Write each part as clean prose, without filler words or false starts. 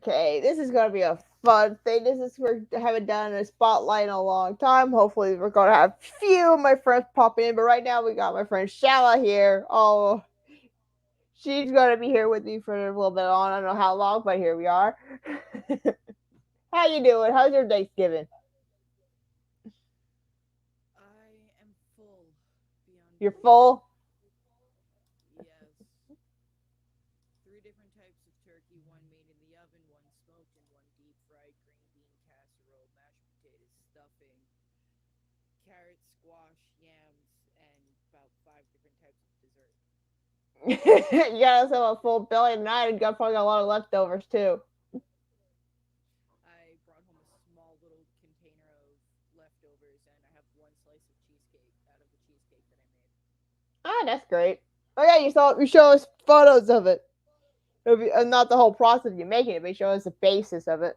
Okay, this is gonna be a fun thing. This is we haven't done a spotlight in a long time. Hopefully, we're gonna have a few of my friends popping in. But right now, we got my friend Shala here. Oh, she's gonna be here with me for a little bit on. I don't know how long, but here we are. How you doing? How's your Thanksgiving? I am full beyond You're belief. full. Yes. Three different types of turkey, one made in the oven, one smoked, and one deep fried green bean casserole, mashed potatoes, stuffing, carrots, squash, yams, and about five different types of dessert. You got yourself a full belly tonight, and got probably got a lot of leftovers too. I brought home a small little container of leftovers, and I have one slice of cheesecake out of the cheesecake that I made. Ah, that's great. Oh yeah, you show us photos of it. Not the whole process of you making it, but you show us the basis of it.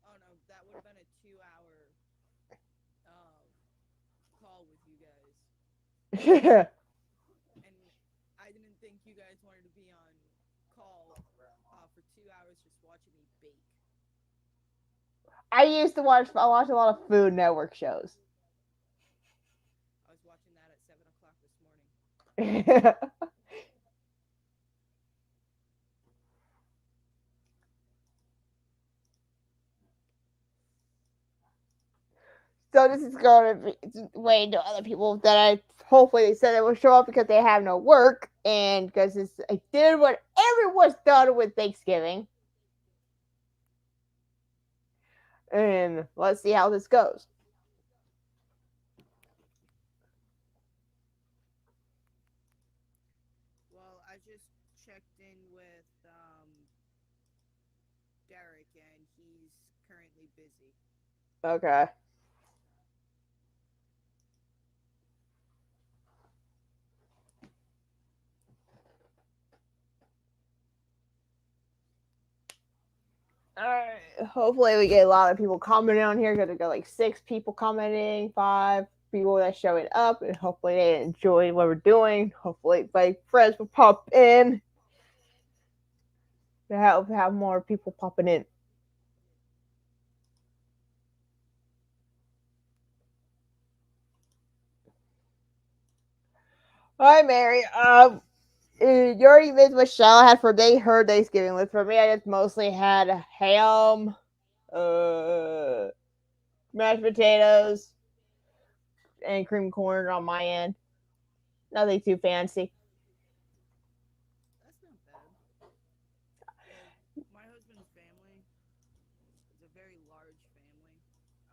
Oh no, that would have been a 2 hour um, call with you guys. And I didn't think you guys wanted to be on call for 2 hours just watching me bake. I used to watch. I watch a lot of Food Network shows. I was watching that at 7 o'clock this morning. So this is going to be way to other people that I hopefully they said they will show up because they have no work and because I did what everyone's done with Thanksgiving. And let's see how this goes. Well, I just checked in with Derek, and he's currently busy. Okay. All right. Hopefully we get a lot of people commenting on here because we got like 6 people commenting, 5 people that showing up, and hopefully they enjoy what we're doing. Hopefully my friends will pop in to help have more people popping in. Hi, Mary. You already missed what Shella had for her Thanksgiving list. For me, I just mostly had ham, uh, mashed potatoes, and cream corn on my end. Nothing too fancy. That's not bad. Well, my husband's family is a very large family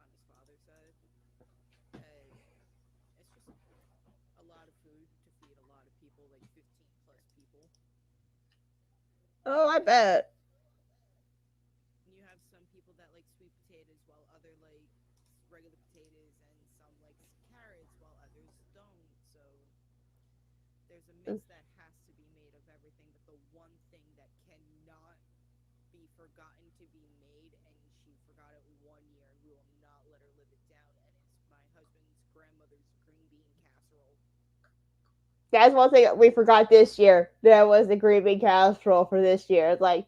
on his father's side, and it's just a lot of food to feed a lot of people, like 15 plus people. Oh, I bet. And you have some people that like sweet potatoes, while other like regular potatoes, and some like carrots, while others don't. So there's a mix that has to be made of everything. But the one thing that cannot be forgotten to be made, and she forgot it one year, and we will not let her live it down, and it's my husband's grandmother's green bean casserole. That's one thing we forgot this year. There was the green bean casserole for this year. It's like,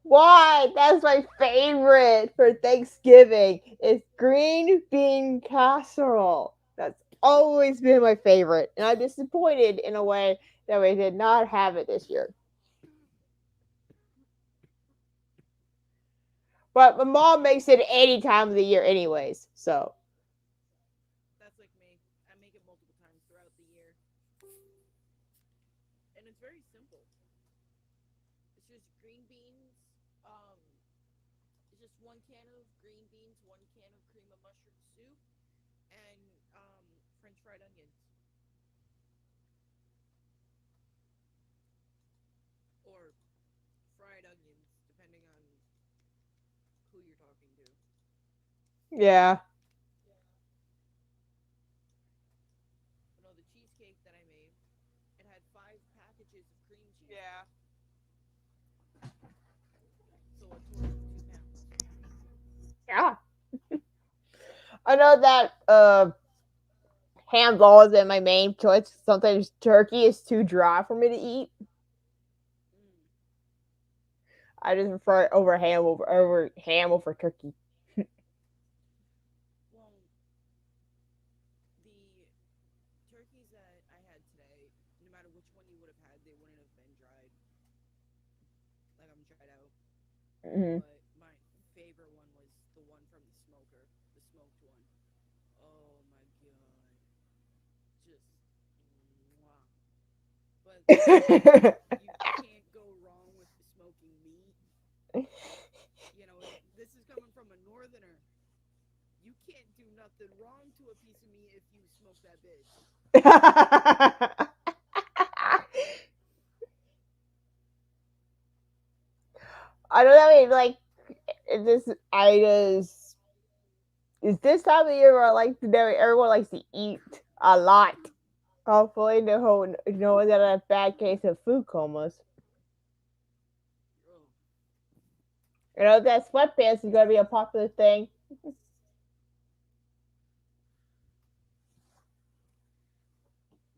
why? That's my favorite for Thanksgiving. It's green bean casserole. That's always been my favorite. And I'm disappointed in a way that we did not have it this year. But my mom makes it any time of the year, anyways. So, That's like me. I make it multiple times throughout the year, and it's very simple. It's just green beans. Um, it's just one can of green beans, one can of cream of mushroom soup, and French fried onions or fried onions, depending on who you're talking to. yeah. But no, the cheesecake that I made, it had 5 packages of cream cheese, Yeah. so a total of 2 pounds. Yeah. I know that ham's always been my main choice. Sometimes turkey is too dry for me to eat. Mm. I just prefer it over ham over turkey. Well, the turkeys that I had today, no matter which one you would have had, they wouldn't have been dried. Like I'm dried out. Hmm. But my favorite one was the one from the smoker, the smoked one. Oh my god, just mwah. But you can't go wrong with the smoking meat. You know, this is coming from a northerner. You can't do nothing wrong to a piece of meat if you smoke that bitch. I don't know. I mean, like, this. I just. It's this time of year where I like to know everyone likes to eat a lot. Hopefully, no one's got a bad case of food comas. Oh, That sweatpants is going to be a popular thing.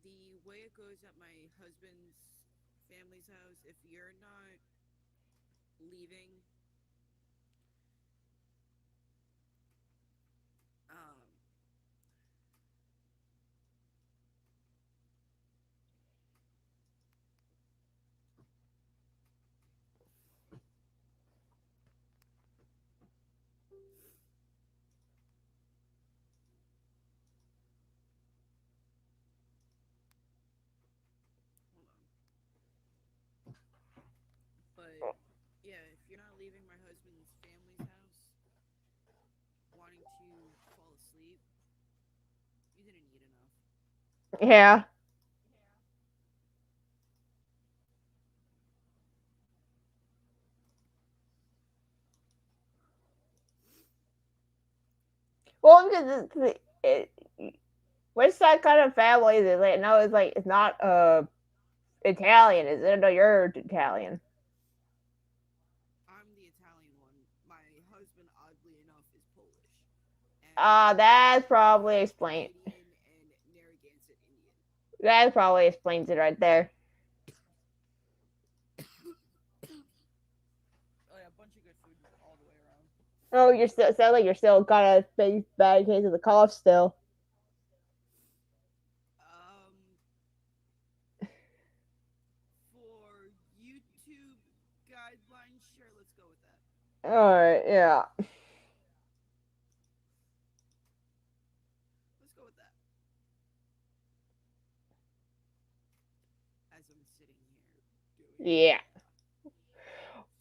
the way it goes at my husband's family's house, if you're not leaving, um, hold on. But yeah, if you're not leaving my husband's family's house wanting to fall asleep, you didn't eat enough. Yeah. Well, because which side kind of family is it? Like, no, it's like it's not Italian, is it? No, you're Italian. I'm the Italian one. My husband, oddly enough, is Polish, and That's I'm probably half explain. Canadian and Narragansett Indian. That probably explains it right there. Oh yeah, a bunch of good food all the way around. Oh, you're still sounds like you're still got a bad case of the cough still. Um, for YouTube guidelines, sure, let's go with that. All right, yeah. Let's go with that. As I'm sitting here doing it. Yeah.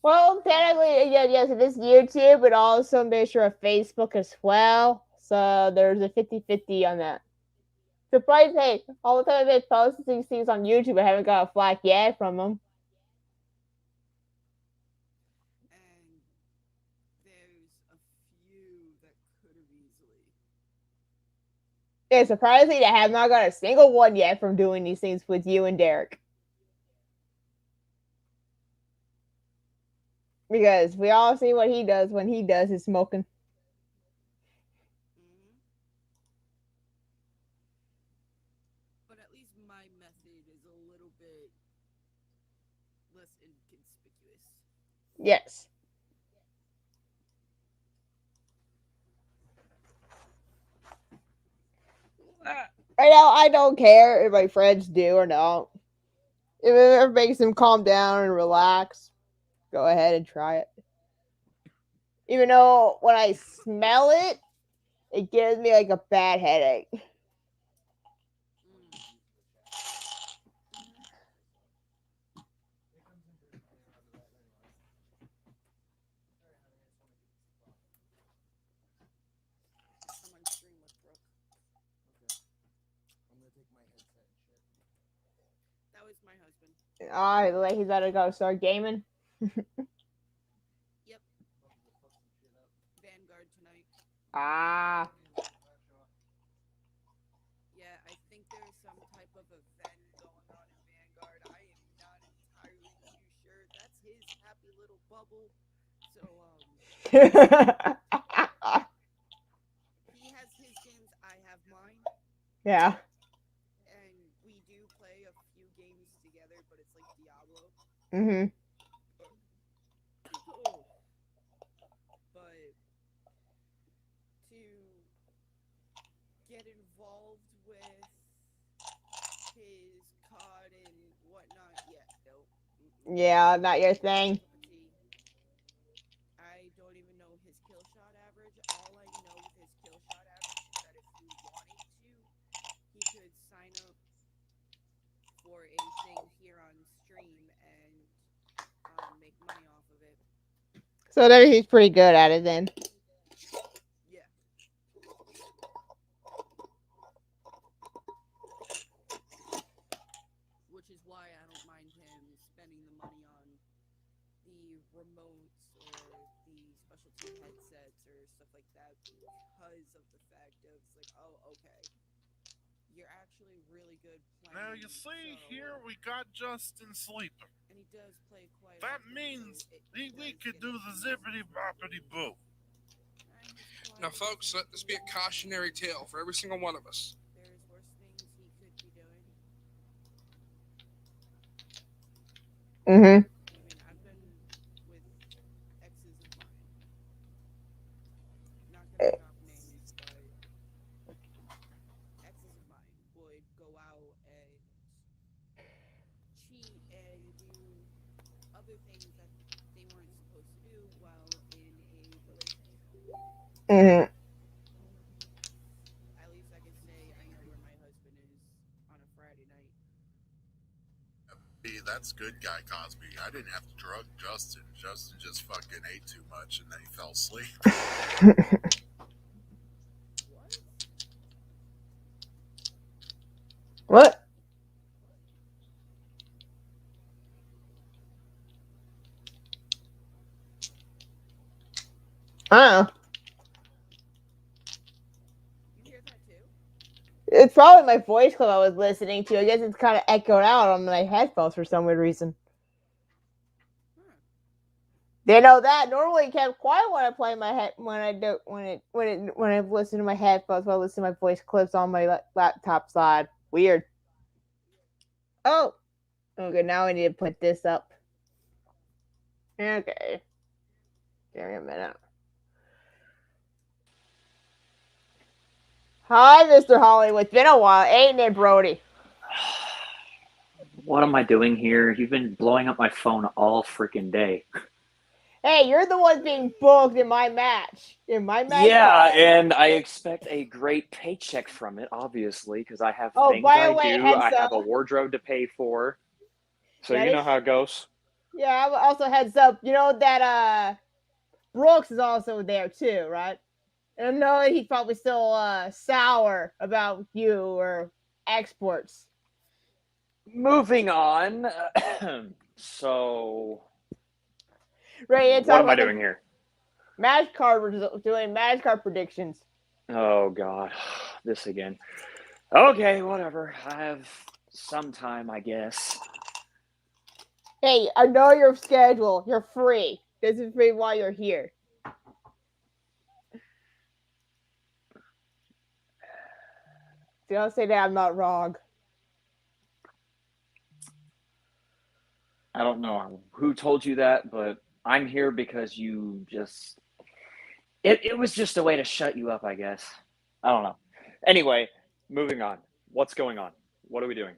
Well, technically, yeah, yes, it is YouTube, but also make sure of Facebook as well. So there's a 50-50 on that. Surprise, hey, all the time I've been posting these things on YouTube, I haven't got a flack yet from them. And there's a few that could have easily. Yeah, surprisingly, I have not got a single one yet from doing these things with you and Derek. Because we all see what he does when he does his smoking. Mm-hmm. But at least my method is a little bit less inconspicuous. Yes. Right now, I don't care if my friends do or not. If it ever makes them calm down and relax, go ahead and try it. Even though when I smell it, it gives me like a bad headache. Mm. Mm-hmm. I'm on stream with Brooke. That was my husband. Like he's about to go start gaming. Yep. Vanguard tonight. Ah. Yeah, I think there's some type of event going on in Vanguard. I am not entirely too sure. That's his happy little bubble. So, he has his games, I have mine, Yeah. and we do play a few games together, but it's like Diablo. Mhm. get involved with his COD and whatnot. Yeah, nope. Mm-mm. Yeah, not your Not my thing. cup of tea. I don't even know his kill shot average. All I know with his kill shot average is that if he wanted to, he could sign up for a thing here on stream and make money off of it. So there he's pretty good at it then. Yeah, which is why I don't mind him spending the money on the remotes or the specialty headsets or stuff like that because of the fact of it's like, oh, okay, you're actually really good Now you playing, see here so we got Justin sleeping. and he does play quite That often, so means it we does could get do a the decent zippity sleep boppity period. boo. He's Now, quiet as folks, let this anything be a else, and cautionary tale for every single one of us. there's worse things he could be doing. Mm-hmm. I mean, I've been with exes of mine. Not gonna drop names, but exes of mine would go out and cheat and do other things that they weren't supposed to do while in a relationship. Mm-hmm. At least I can say I know where my husband is on a Friday night. See, that's good guy Cosby. I didn't have to drug Justin. Justin just fucking ate too much and then he fell asleep. What? What? I don't know. You hear that too? It's probably my voice clip I was listening to. I guess it's kind of echoed out on my headphones for some weird reason. Huh. They know that. Normally, it kept quiet when I play my head when I do when I listen to my headphones. When I listen to my voice clips on my laptop side. Weird. Oh, okay. Now I need to put this up. Okay, give me a minute. Hi, Mr. Hollywood. It's been a while, ain't it, Brody? What am I doing here? You've been blowing up my phone all freaking day. Hey, you're the one being booked in my match. In my match card. Yeah, and I expect a great paycheck from it, obviously, because I have Oh, things by the I way, do. heads I have up. a wardrobe to pay for. So That you know is, how it goes. yeah. Also, heads up. You know that Brooks is also there too, right? And I know that he's probably still sour about you or exports. Moving on. So, Ready to what talk am I about doing the here? match card? We're doing match card predictions. Oh, God. This again. Okay, whatever. I have some time, I guess. Hey, I know your schedule. You're free. This is free while you're here. So don't say that I'm not wrong. I don't know who told you that, but I'm here because you just it was just a way to shut you up, I guess. I don't know. Anyway, moving on. What's going on? What are we doing?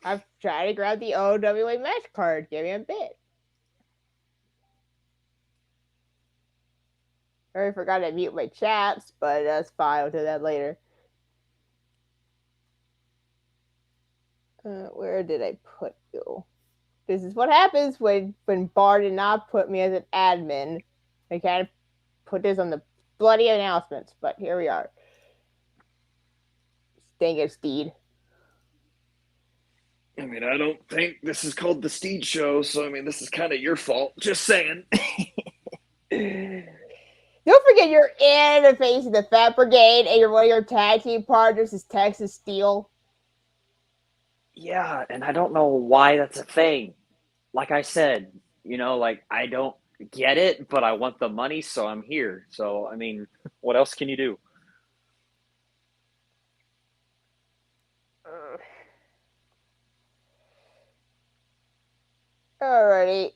I've tried to grab the OWA match card. Give me a bit. I already forgot to mute my chats, but that's fine. I'll do that later. Where did I put you? This is what happens when Bar did not put me as an admin. I can't put this on the bloody announcements, but here we are. Dang it, Steed. I mean, I don't think this is called the Steed Show, so I mean, this is kind of your fault. Just saying. Don't forget you're in the face of the Fat Brigade, and one of your tag team partners is Texas Steel. Yeah, and I don't know why that's a thing. Like I said, like I don't get it, but I want the money, so I'm here. So, I mean, what else can you do? Alrighty.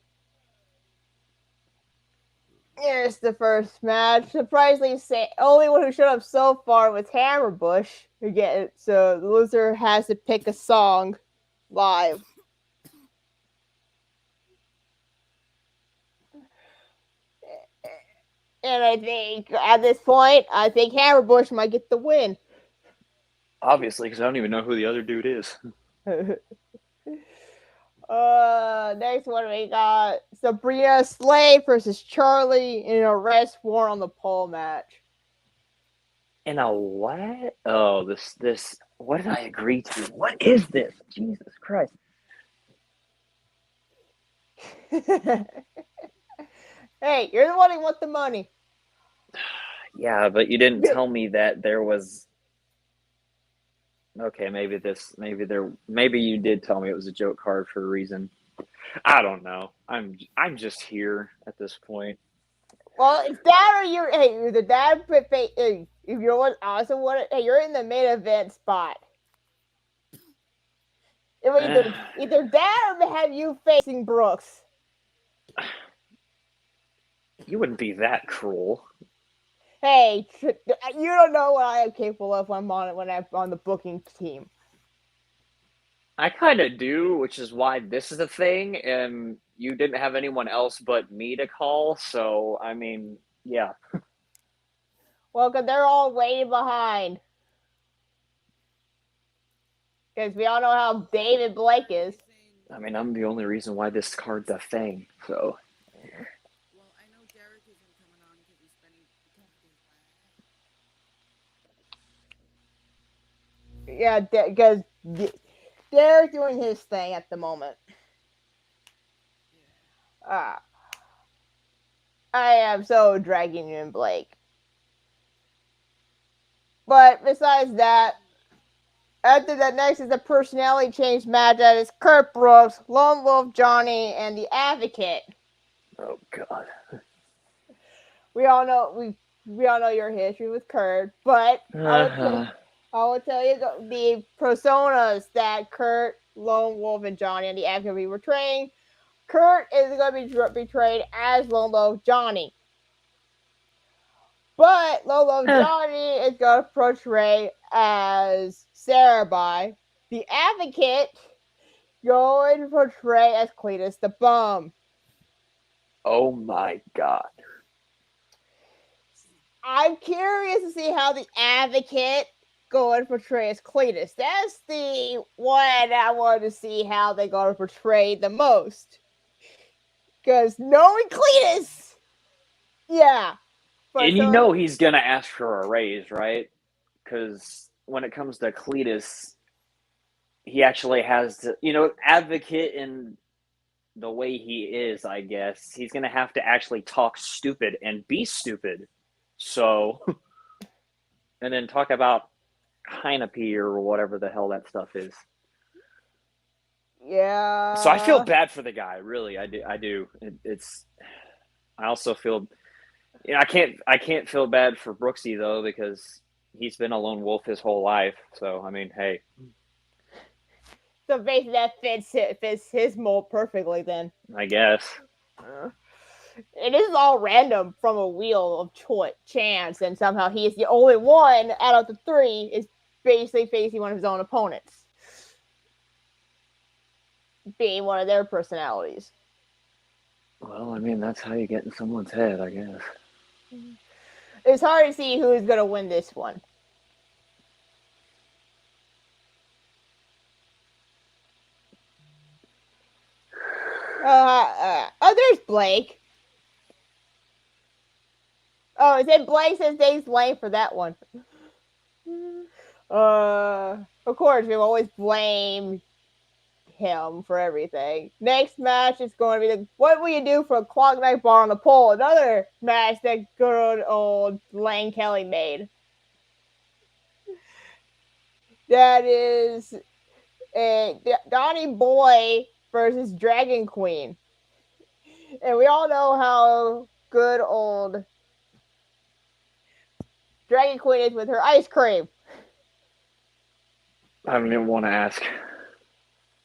Here's the first match. Surprisingly, only one who showed up so far was Hammerbush. Again, so the loser has to pick a song live. And I think at this point, I think Hammerbush might get the win. Obviously, because I don't even know who the other dude is. Next one we got Sabrina Slade versus Charlie in a rest war on the pole match. In a what? Oh, this. What did I agree to? What is this? Jesus Christ! Hey, you're the one who wants the money. Yeah, but you didn't tell me that there was. Okay, maybe you did tell me it was a joke card for a reason. I don't know. I'm just here at this point. Well, it's that or you're hey, the dad. If you're what awesome one, hey, you're in the main event spot. It would either that or have you facing Brooks. You wouldn't be that cruel. Hey, you don't know what I am capable of when I'm on the booking team. I kind of do, which is why this is a thing, and you didn't have anyone else but me to call. So I mean, yeah. Well, because they're all way behind. Because we all know how David Blake is. I mean, I'm the only reason why this card's a thing. So. Well, I know Derek isn't coming on because he's spending Yeah, because they're doing his thing at the moment. I am so dragging you in, Blake. But besides that, after that, next is a personality change match that is Kurt Brooks, Lone Wolf Johnny, and the Advocate. Oh God. We all know your history with Kurt, but I will tell you the personas that Kurt, Lone Wolf, and Johnny and the Advocate will be portraying. Kurt is going to be portrayed as Lone Wolf Johnny. But Lolo Johnny is going to portray as Sarabai. The Advocate going to portray as Cletus the Bum. Oh my God. I'm curious to see how the Advocate going to portray as Cletus. That's the one I want to see how they're going to portray the most. Because knowing Cletus, yeah. And you know he's gonna ask for a raise, right? Because when it comes to Cletus, he actually has to, advocate in the way he is, I guess. He's gonna have to actually talk stupid and be stupid. So, and then talk about Heineke or whatever the hell that stuff is. Yeah. So I feel bad for the guy, really. I do. I also feel, I can't feel bad for Brooksy though, because he's been a lone wolf his whole life. So I mean, hey. So basically, that fits his mold perfectly. Then I guess. It is all random from a wheel of chance, and somehow he is the only one out of the three is basically facing one of his own opponents, being one of their personalities. Well, I mean, that's how you get in someone's head, I guess. It's hard to see who's going to win this one. There's Blake. Oh, it said Blake says Dave's lame for that one. Of course, we always blame him for everything. Next match is going to be what will you do for a clock night bar on the pole? Another match that good old Lane Kelly made. That is Donnie Boy versus Dragon Queen. And we all know how good old Dragon Queen is with her ice cream. I don't even want to ask.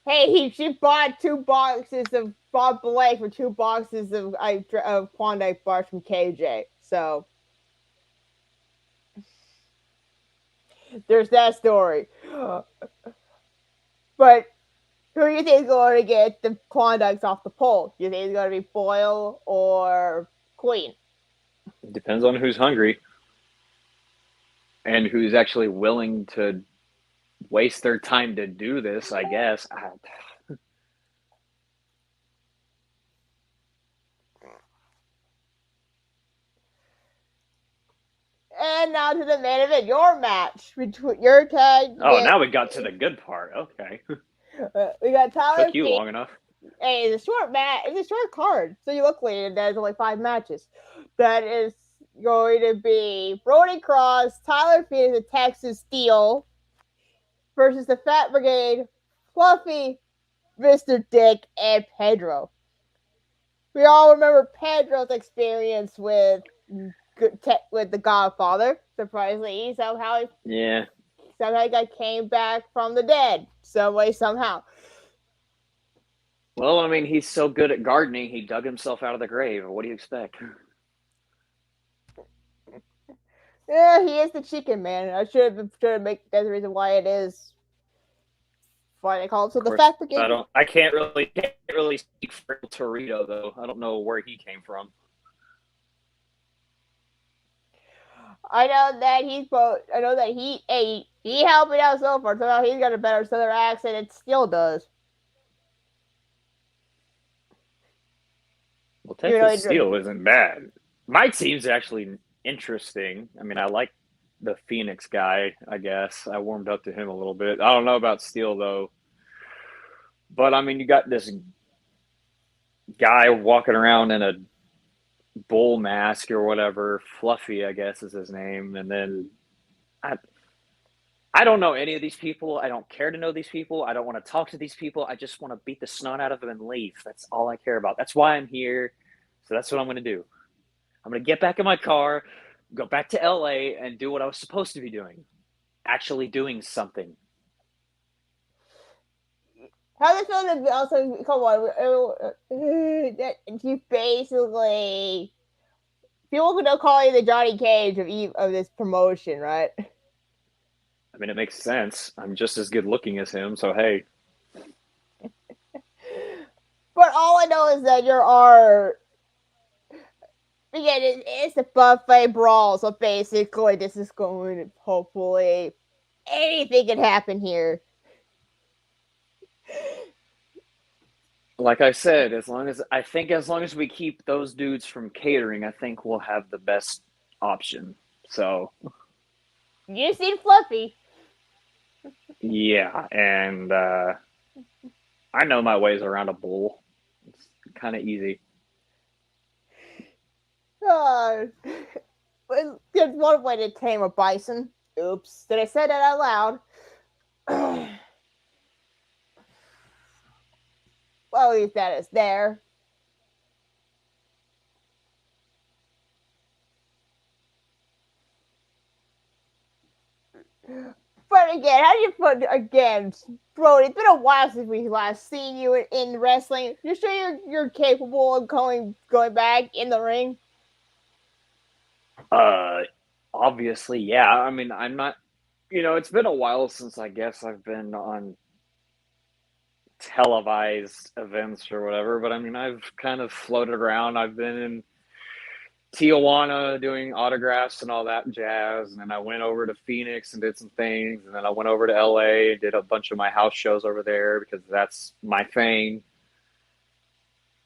Hey, she bought 2 boxes of Bob Blake for 2 boxes of Klondike bars from KJ. So there's that story. But who do you think is going to get the Klondikes off the pole? Do you think it's going to be Boyle or Queen? It depends on who's hungry and who's actually willing to waste their time to do this, I guess. And now to the main event, your match between your tag. Oh, now we got to the good part. Okay. We got Tyler Took you Fate. long enough. Hey, it's a short match. It's a short card. So you luckily there's only 5 matches. That is going to be Brody Cross, Tyler Fate, and Texas Steel versus the Fat Brigade, Fluffy, Mr. Dick, and Pedro. We all remember Pedro's experience with the Godfather. Surprisingly, Yeah. somehow he got came back from the dead, some way, somehow. Well, I mean, he's so good at gardening, he dug himself out of the grave. What do you expect? Yeah, he is the chicken man. I should make that's the reason why it is why they call it. So Of the course, Fat Brigade. I can't really speak for Torito though. I don't know where he came from. I know that he's both. I know that he helped me out so far. Somehow he's got a better Southern accent. It still does. Well, Even though Texas Steel isn't bad. My team's actually interesting. I mean, I like the Phoenix guy, I guess. I warmed up to him a little bit. I don't know about Steel though. But I mean, you got this guy walking around in a bull mask or whatever. Fluffy, I guess, is his name. And then I, I don't know any of these people. I don't care to know these people. I don't want to talk to these people. I just want to beat the snot out of them and leave. That's all I care about. That's why I'm here. So that's what I'm going to do. I'm going to get back in my car, go back to LA, and do what I was supposed to be doing. Actually doing something. How does it feel to also come on? You basically people could call you the Johnny Cage of this promotion, right? I mean, it makes sense. I'm just as good looking as him, so hey. But all I know is that you're our. Again, it's a buffet brawl, so basically, this is going to hopefully anything can happen here. Like I said, as long as we keep those dudes from catering, I think we'll have the best option. So You seen Fluffy. yeah, and I know my ways around a bull. It's kind of easy. There's one way to tame a bison. Oops. Did I say that out loud? Well, at least that is there. But again, how do you put again, bro? It's been a while since we last seen you in wrestling. You sure you're capable of going back in the ring? Obviously, yeah. I mean, I'm not. It's been a while since I guess I've been on televised events or whatever. But I mean, I've kind of floated around. I've been in Tijuana doing autographs and all that jazz. And then I went over to Phoenix and did some things. And then I went over to LA and did a bunch of my house shows over there because that's my thing.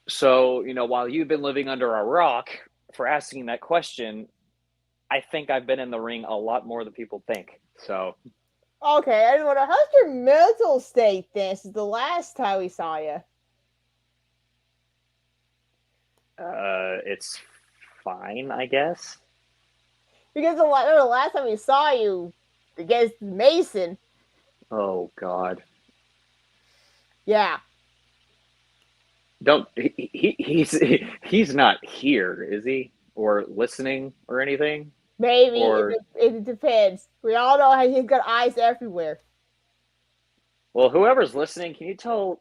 So, while you've been living under a rock for asking that question, I think I've been in the ring a lot more than people think. So. Okay, I just wonder, how's your mental state then? Since the last time we saw you. It's fine, I guess. Because the last time we saw you against Mason. Oh God. Yeah. Don't he's not here, is he? Or listening or anything? Maybe it depends. We all know how he's got eyes everywhere. Well, whoever's listening, can you tell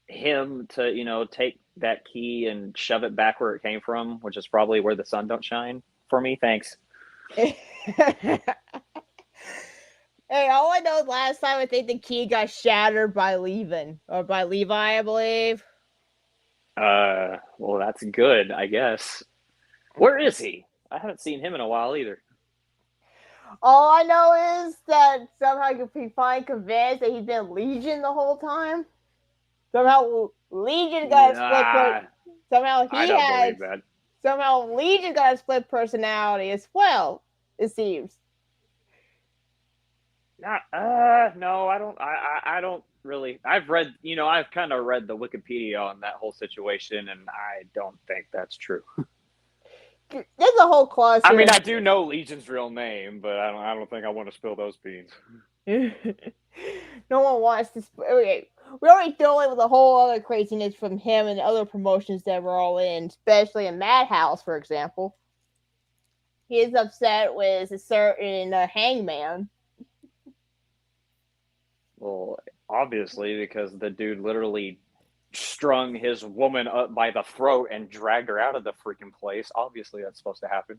him to, take that key and shove it back where it came from, which is probably where the sun don't shine for me? Thanks. Hey, all I know is last time I think the key got shattered by leaving. Or by Levi, I believe. Well, that's good, I guess. Where is he? I haven't seen him in a while either. All I know is that somehow you can find convinced that he's been Legion the whole time. Somehow Legion got a split Nah, somehow I he don't had believe that. somehow Legion got a split personality as well, it seems. Not, no, I don't. I don't really. I've read, I've kind of read the Wikipedia on that whole situation, and I don't think that's true. There's a whole I mean, cluster. I do know Legion's real name, but I don't think I want to spill those beans. No one wants to. Okay, we're already dealing with a whole other craziness from him and other promotions that we're all in, especially in Madhouse, for example. He is upset with a certain Hangman. Well, obviously, because the dude literally strung his woman up by the throat and dragged her out of the freaking place. Obviously, that's supposed to happen.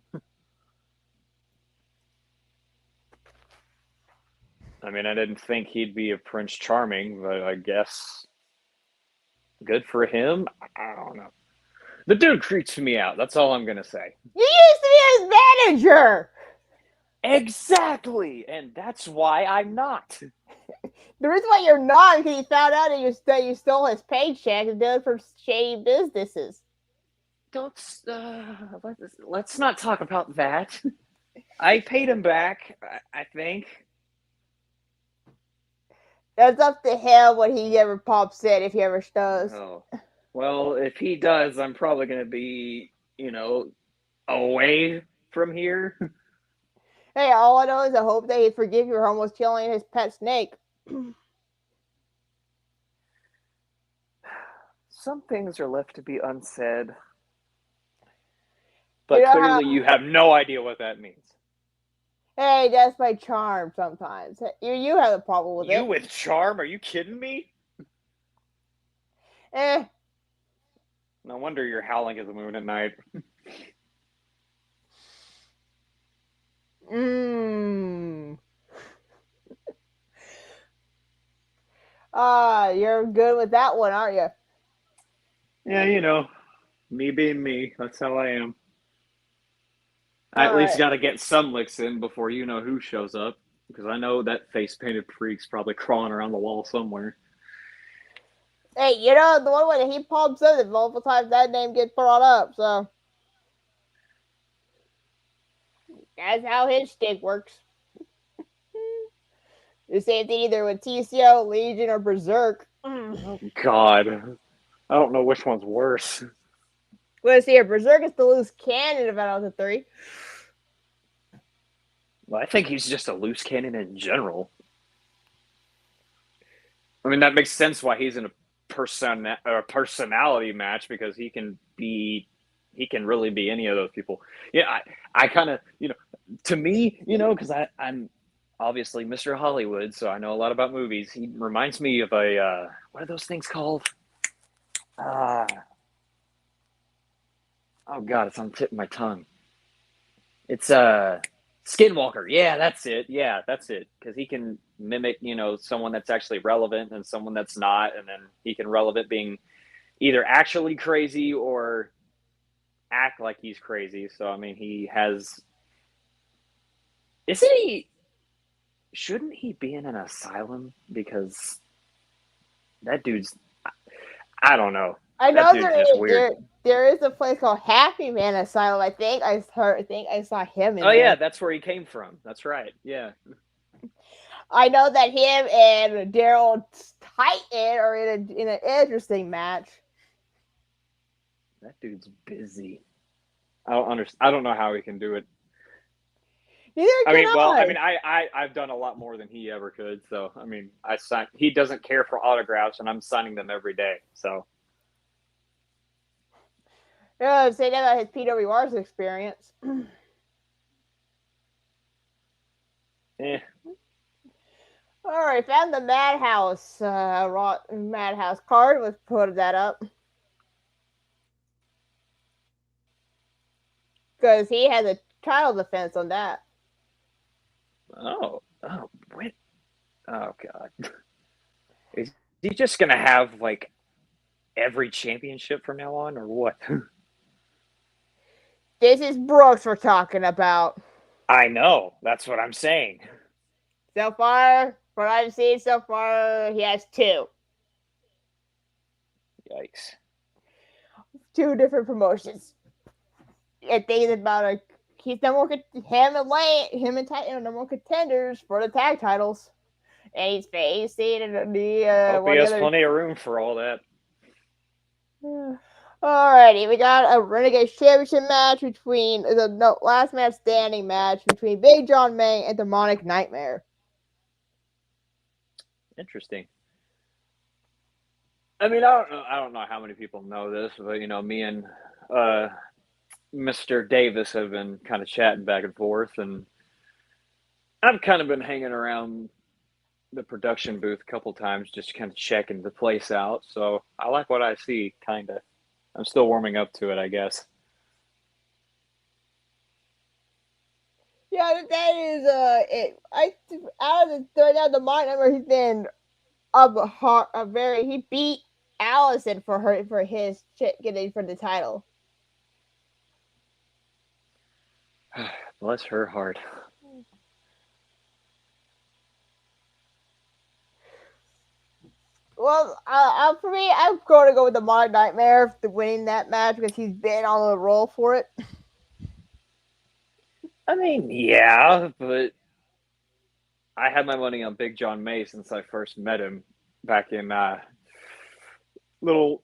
I mean, I didn't think he'd be a Prince Charming, but I guess good for him. I don't know. The dude creeps me out. That's all I'm gonna say. You used to be his manager. Exactly, and that's why I'm not. The reason why you're not because you found out that you stole his paycheck and did it for shady businesses. Don't. Let's not talk about that. I paid him back. I think. That's up to him when he ever pops in, if he ever does. Oh, well, if he does, I'm probably gonna be, away from here. Hey, all I know is I hope that he'd forgive you for almost killing his pet snake. Some things are left to be unsaid, You but know how, clearly you have no idea what that means. hey, that's my charm sometimes. You have a problem with You it. with charm? Are you kidding me? Eh. No wonder you're howling at the moon at night. Mmm. You're good with that one, aren't you? Yeah, me being me. That's how I am. I at least Alright. got to get some licks in before you know who shows up, because I know that face painted freak's probably crawling around the wall somewhere. Hey, you know, the one when he pops up, multiple times that name gets brought up, so. That's how his stick works. The same thing either with TCO, Legion, or Berserk. Oh God, I don't know which one's worse. Let's see here. Berserk is the loose cannon of out of the three. Well, I think he's just a loose cannon in general. I mean, that makes sense why he's in a personality match, because he can really be any of those people. Yeah, I kind of, to me, because I'm obviously Mr. Hollywood, so I know a lot about movies. He reminds me of a what are those things called? Uh, oh God, it's on the tip of my tongue. It's Skinwalker. Yeah, that's it. Yeah, that's it. Because he can mimic, someone that's actually relevant and someone that's not, and then he can relevant being either actually crazy or act like he's crazy. So I mean, he has. Isn't he? Shouldn't he be in an asylum? Because that dude's. I don't know. I That know dude's just weird. there is a place called Happy Man Asylum. I think I saw him in Oh there. yeah, that's where he came from. That's right. Yeah. I know that him and Daryl Titan are in an interesting match. That dude's busy. I don't understand. I don't know how he can do it. Neither I can mean, well, I. I mean, I've done a lot more than he ever could. So, I mean, I sign. He doesn't care for autographs, and I'm signing them every day. So, Yeah, say that about his PWR's experience. eh. All right, found the Madhouse Madhouse card. Let's put that up because he has a title defense on that. Oh, what? Oh God, is he just gonna have like every championship from now on, or what? This is Brooks we're talking about. I know. That's what I'm saying. So far, what I've seen so far, he has two. Yikes. Two different promotions. And things about he's number one, him and Titan are number one contenders for the tag titles. And he's facing the Hope he has plenty of room for all that. Alrighty, we got a Renegade Championship match between the last man standing match between Big John May and Demonic Nightmare. Interesting. I mean, I don't know how many people know this, but me and Mr. Davis have been kind of chatting back and forth, and I've kind of been hanging around the production booth a couple times, just kind of checking the place out. So I like what I see, kind of. I'm still warming up to it, I guess. Yeah, that is it. Out of the right now, the mind number he's been a very he beat Allison for his getting for the title. Bless her heart. Well, for me, I'm going to go with the Modern Nightmare to winning that match because he's been on the roll for it. I mean, yeah, but I had my money on Big John May since I first met him back in little.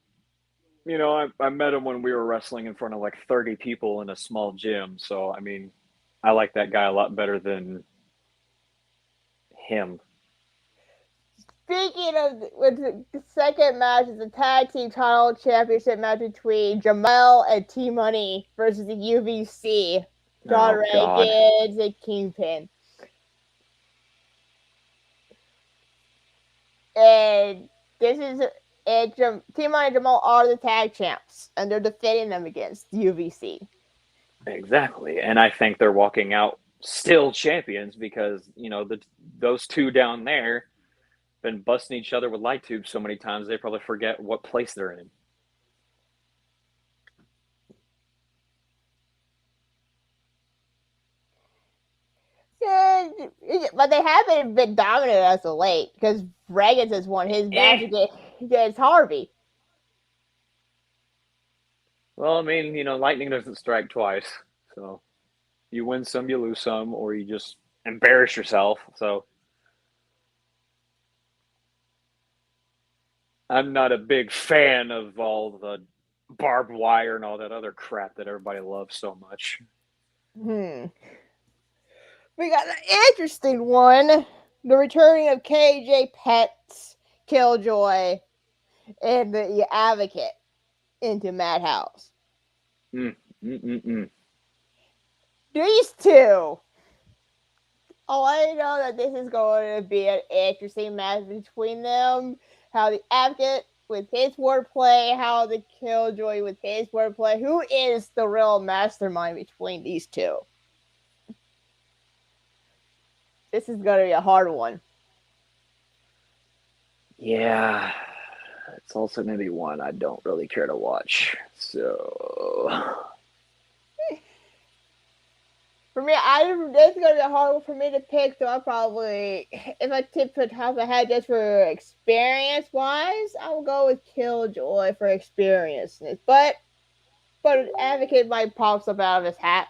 I met him when we were wrestling in front of like 30 people in a small gym. So, I mean, I like that guy a lot better than him. Speaking of the second match is the tag team title championship match between Jamal and T Money versus the UVC. John Reagan and Kingpin. And this is T Money and Jamal are the tag champs, and they're defending them against UVC. Exactly, and I think they're walking out still champions because those two down there been busting each other with light tubes so many times they probably forget what place they're in. Yeah, but they haven't been dominant as of late because Reagan has won his match against Harvey. Well, I mean, lightning doesn't strike twice, so you win some, you lose some, or you just embarrass yourself. So I'm not a big fan of all the barbed wire and all that other crap that everybody loves so much. We got an interesting one. The returning of KJ Pets, Killjoy, and the Advocate into Madhouse. These two. Oh, I know that this is going to be an interesting match between them. How the Advocate with his wordplay, how the Killjoy with his wordplay. Who is the real mastermind between these two? This is going to be a hard one. Yeah, it's also going to be one I don't really care to watch. So for me, it's going to be a hard one for me to pick. So I probably, if I tip the top of the head just for experience wise, I'll go with Killjoy for experience. But Advocate might pop up out of his hat.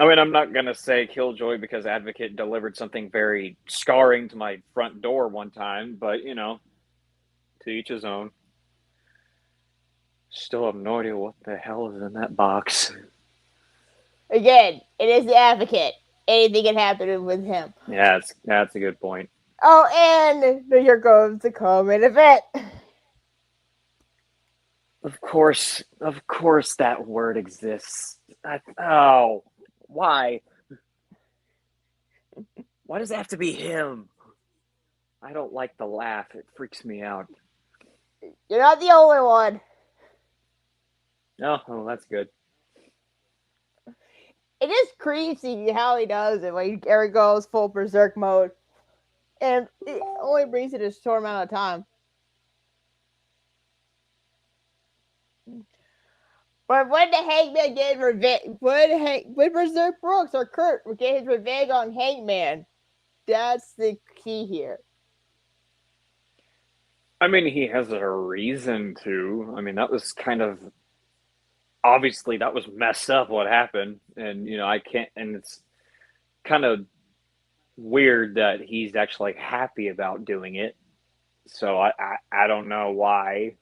I mean, I'm not going to say Killjoy because Advocate delivered something very scarring to my front door one time, but, to each his own. Still have no idea what the hell is in that box. Again, it is the Advocate. Anything can happen with him. Yeah, that's a good point. Oh, and here goes the co-main event. Of course that word exists. Why? Why does it have to be him? I don't like the laugh. It freaks me out. You're not the only one. Oh, well, that's good. It is crazy how he does it when Eric goes full berserk mode. And it only brings it a short amount of time. But when the Hangman get revenge, when Berserk Brooks or Kurt will get his revenge on Hangman, that's the key here. I mean, he has a reason to. I mean, that was kind of obviously that was messed up what happened, and I can't. And it's kind of weird that he's actually happy about doing it. So I don't know why.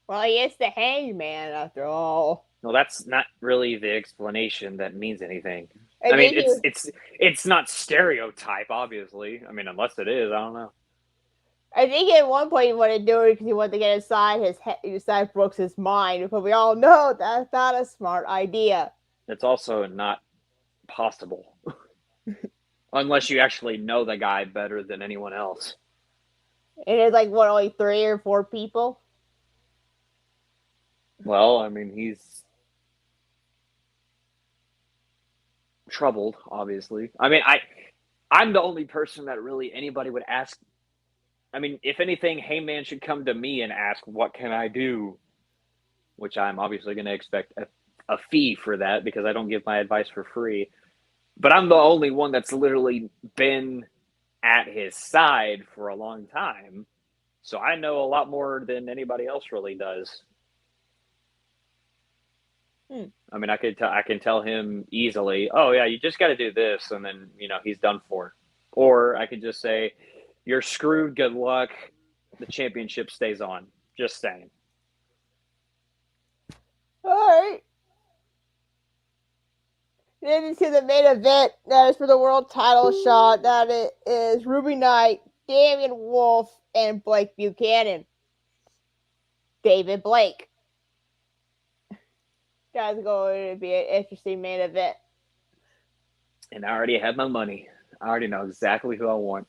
Well, he is the Hangman after all. No, that's not really the explanation that means anything. I I mean, think it's not stereotype, obviously. I mean, unless it is, I don't know. I think at one point he wanted to do it because he wanted to get inside Brooks' mind, but we all know that's not a smart idea. It's also not possible unless you actually know the guy better than anyone else. And it's like what, only 3 or 4 people? Well, I mean, he's troubled, obviously. I mean, I'm the only person that really anybody would ask. I mean, if anything, Heyman should come to me and ask, "What can I do?" Which I'm obviously going to expect a fee for that because I don't give my advice for free. But I'm the only one that's literally been at his side for a long time, so I know a lot more than anybody else really does. I mean, I can tell him easily, "Oh yeah, you just got to do this," and then he's done for. Or I could just say, "You're screwed. Good luck. The championship stays on." Just saying. All right. Then into the main event that is for the world title shot. That it is Ruby Knight, Damian Wolf, and Blake Buchanan. David Blake. That's going to be an interesting main event. And I already have my money. I already know exactly who I want.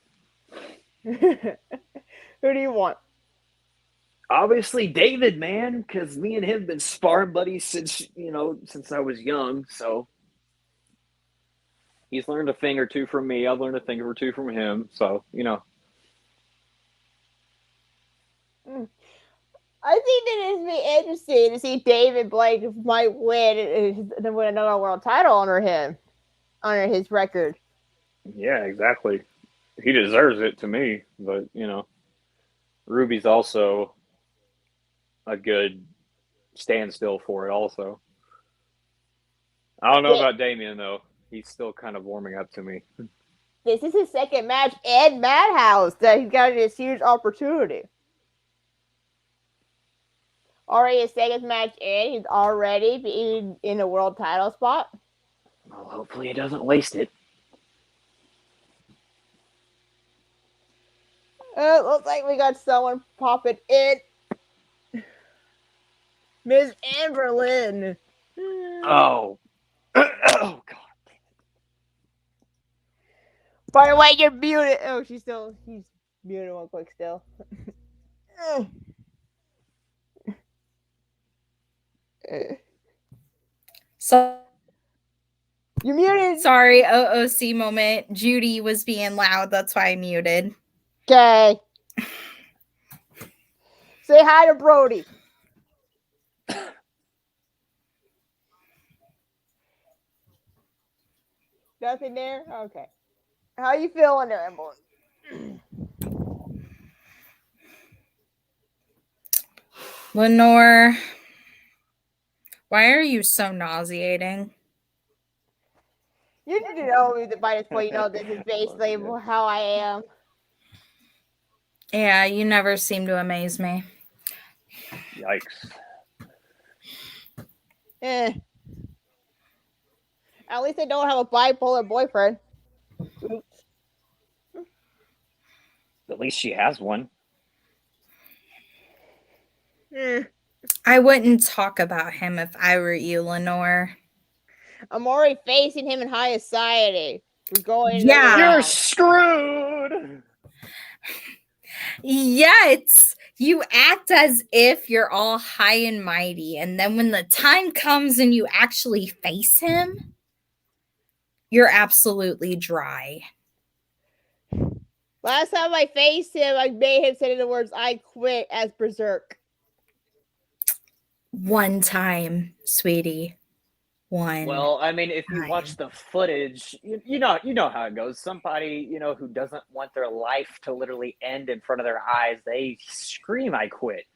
Who do you want? Obviously, David, man, because me and him have been sparring buddies since I was young. So he's learned a thing or two from me. I've learned a thing or two from him. So I think that it'd be interesting to see David Blake might win another world title under his record. Yeah, exactly. He deserves it to me, but Ruby's also a good standstill for it. Also, I don't know about Damian though. He's still kind of warming up to me. This is his second match in Madhouse that he's got this huge opportunity. Already his second match in, he's already being in a world title spot. Well, hopefully he doesn't waste it. Looks like we got someone popping in. Ms. Amberlyn. Oh. Oh, God. By the way, you're muted. Oh, he's muted one quick still. So You're muted. sorry, OOC moment. Judy was being loud. That's why I muted. Okay. Say hi to Brody. Nothing there? Okay. How you feeling there, Emily? Lenore, why are you so nauseating? You need to know me by this point. You know this is basically how I am. Yeah, you never seem to amaze me. Yikes. At least I don't have a bipolar boyfriend. Oops. At least she has one. I wouldn't talk about him if I were you, Lenore. I'm already facing him in high society. We're going in the Yeah. You're round. screwed. Yet you act as if you're all high and mighty, and then when the time comes and you actually face him, you're absolutely dry. Last time I faced him, I made him say the words "I quit" as Berserk. One time, sweetie. One. Well, I mean, if you time. watch the footage, you know how it goes. Somebody, who doesn't want their life to literally end in front of their eyes, they scream, "I quit."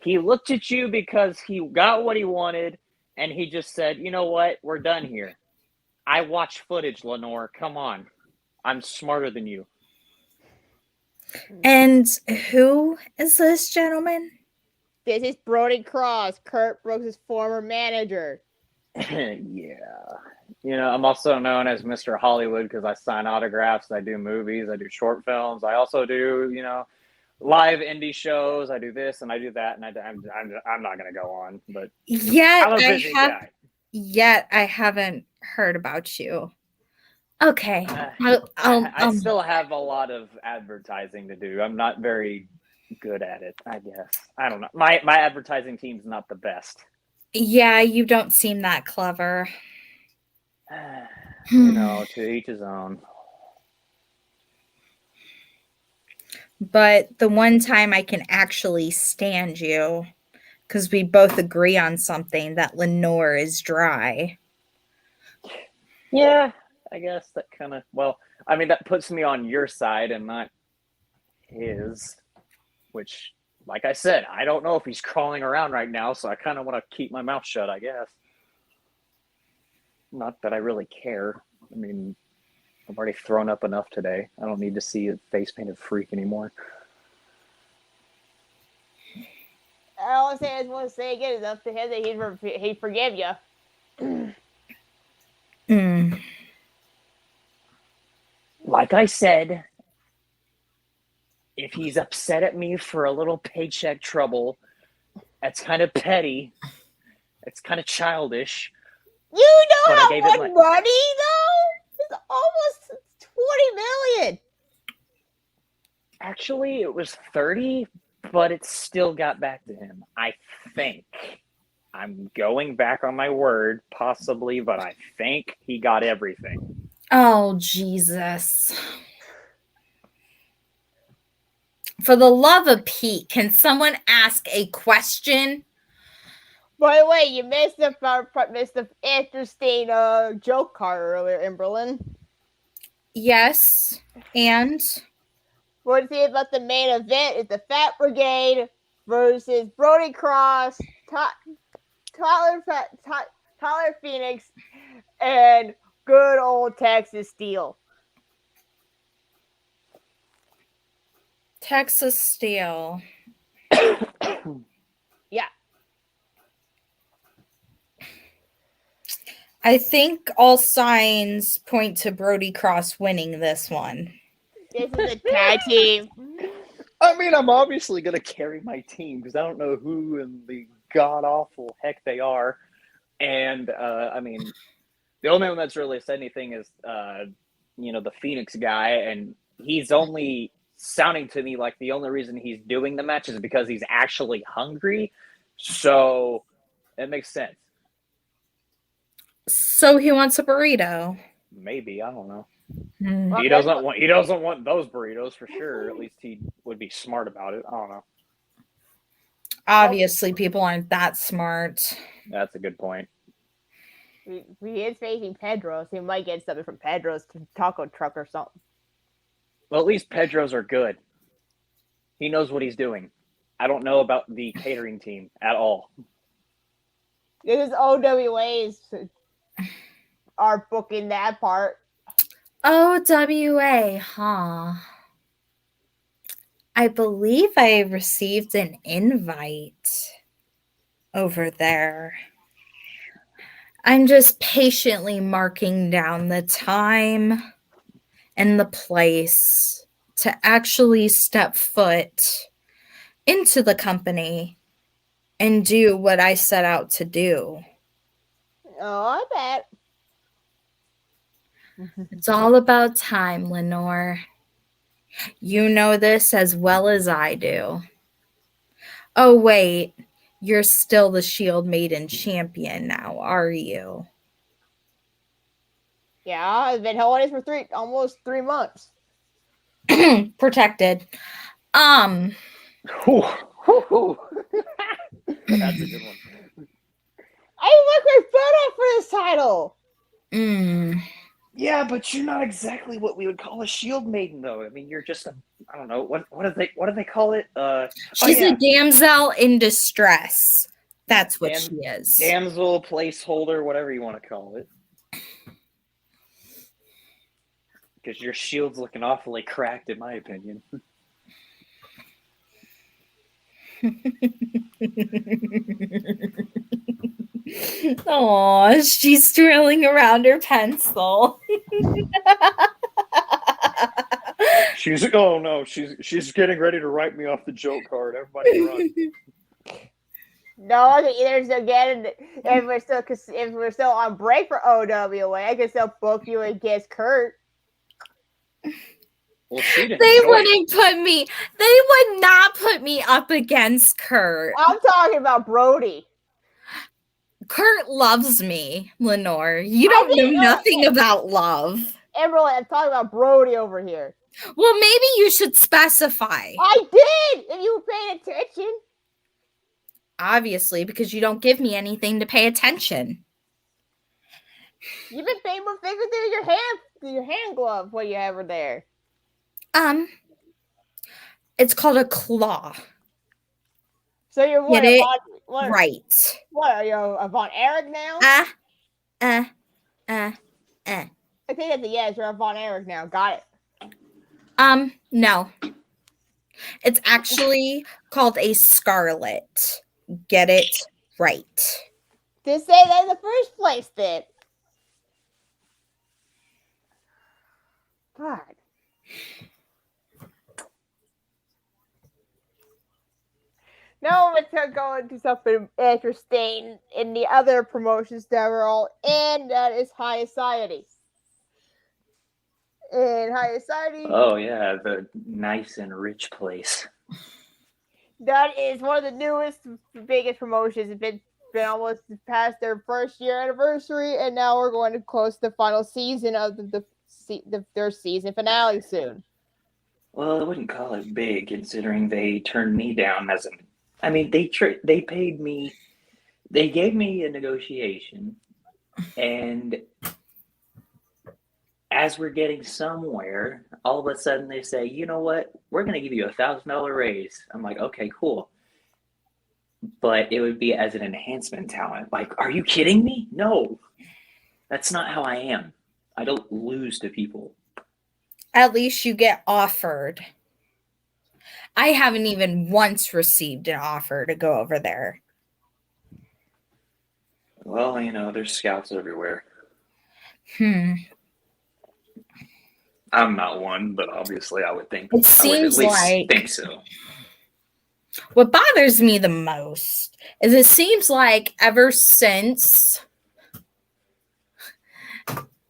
He looked at you because he got what he wanted, and he just said, "You know what? We're done here." I watched footage, Lenore. Come on. I'm smarter than you. And who is this gentleman? This is Brody Cross, Kurt Brooks' former manager. Yeah. I'm also known as Mr. Hollywood because I sign autographs, I do movies, I do short films. I also do, live indie shows. I do this and I do that, and I'm not going to go on, but Yet I'm a busy guy. Yet I haven't heard about you. Okay. I still have a lot of advertising to do. I'm not very good at it, I guess. I don't know. My advertising team's not the best. Yeah, you don't seem that clever. To each his own. But the one time I can actually stand you, because we both agree on something, that Lenore is dry. Yeah, I guess that kind of, that puts me on your side and not his, which, like I said, I don't know if he's crawling around right now, so I kind of want to keep my mouth shut, I guess. Not that I really care. I mean, I've already thrown up enough today. I don't need to see a face-painted freak anymore. All I say is want to say again is up to him that he'd forgive you. Like I said, if he's upset at me for a little paycheck trouble, that's kind of petty. It's kind of childish. You know how much money, though? It's almost 20 million. Actually, it was 30, but it still got back to him. I think. I'm going back on my word, possibly, but I think he got everything. Oh, Jesus. For the love of Pete, can someone ask a question? By the way, you missed the interesting joke card earlier, Emberlyn. Yes, and? What is it about the main event? It's the Fat Brigade versus Brody Cross, Tyler Phoenix, and good old Texas Steel. Texas Steel. Yeah. I think all signs point to Brody Cross winning this one. This is a tag team. I mean, I'm obviously going to carry my team because I don't know who in the god-awful heck they are. And, the only one that's really said anything is, the Phoenix guy. And he's only sounding to me like the only reason he's doing the match is because he's actually hungry. So it makes sense. So he wants a burrito. Maybe, I don't know. Hmm. He doesn't want those burritos for sure. At least he would be smart about it. I don't know. Obviously, people aren't that smart. That's a good point. He is facing Pedro, so he might get something from Pedro's taco truck or something. Well, at least Pedro's are good. He knows what he's doing. I don't know about the catering team at all. This is OWA's are booking that part. OWA, huh? I believe I received an invite over there. I'm just patiently marking down the time and the place to actually step foot into the company and do what I set out to do. Oh, I bet. It's all about time, Lenore. You know this as well as I do. Oh, wait. You're still the Shield Maiden champion now, are you? Yeah, I've been holding it for almost 3 months. Protected. Whew, whew, whew. That's a good one. I look my foot up for this title. Yeah, but you're not exactly what we would call a shield maiden, though. I mean, you're just a, I don't know, what do they call it? She's a damsel in distress. That's what she is. Damsel, placeholder, whatever you want to call it. Because your shield's looking awfully cracked, in my opinion. Aw, she's twirling around her pencil. She's oh no, she's getting ready to write me off the joke card. Everybody run. No, there's again. If we're still on break for OWA, I can still book you against Kurt. Well, she didn't. They wouldn't put me. They would not put me up against Kurt. I'm talking about Brody. Kurt loves me, Lenore. You don't know nothing about love. Emerald, I'm talking about Brody over here. Well, maybe you should specify. I did, if you were paying attention. Obviously, because you don't give me anything to pay attention. You've been paying more fingers through your hand glove. What you have there? It's called a claw. So you're what? Get it right. What are you, a Von Erich now? I think that's a yes. You're a Von Erich now. Got it. No. It's actually called a scarlet. Get it right. To say that in the first place, then. God. Now let's go into something interesting in the other promotions that we're all in. That is High Society. In High Society. Oh yeah, the nice and rich place. That is one of the newest, biggest promotions. It's been almost past their first year anniversary, and now we're going to close the final season of their season finale soon. Well, I wouldn't call it big, considering they turned me down as an. I mean, they paid me. They gave me a negotiation, and as we're getting somewhere, all of a sudden they say, "You know what? We're going to give you $1,000 raise." I'm like, "Okay, cool." But it would be as an enhancement talent. Like, are you kidding me? No, that's not how I am. I don't lose to people. At least you get offered. I haven't even once received an offer to go over there. Well, you know, there's scouts everywhere. I'm not one, but obviously I would think. It seems like think so. What bothers me the most is it seems like ever since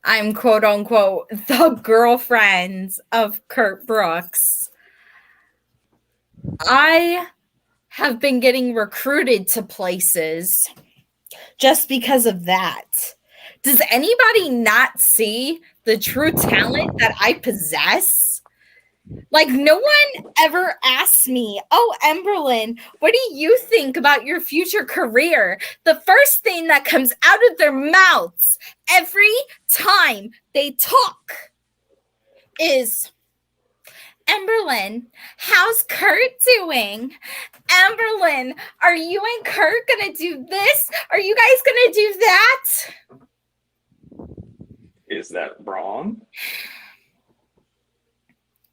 I'm quote unquote the girlfriends of Kurt Brooks, I have been getting recruited to places just because of that. Does anybody not see the true talent that I possess? Like, no one ever asks me, "Oh, Emberlyn, what do you think about your future career?" The first thing that comes out of their mouths every time they talk is, "Emberlyn, how's Kurt doing? Emberlyn, are you and Kurt gonna do this? Are you guys gonna do that?" Is that wrong?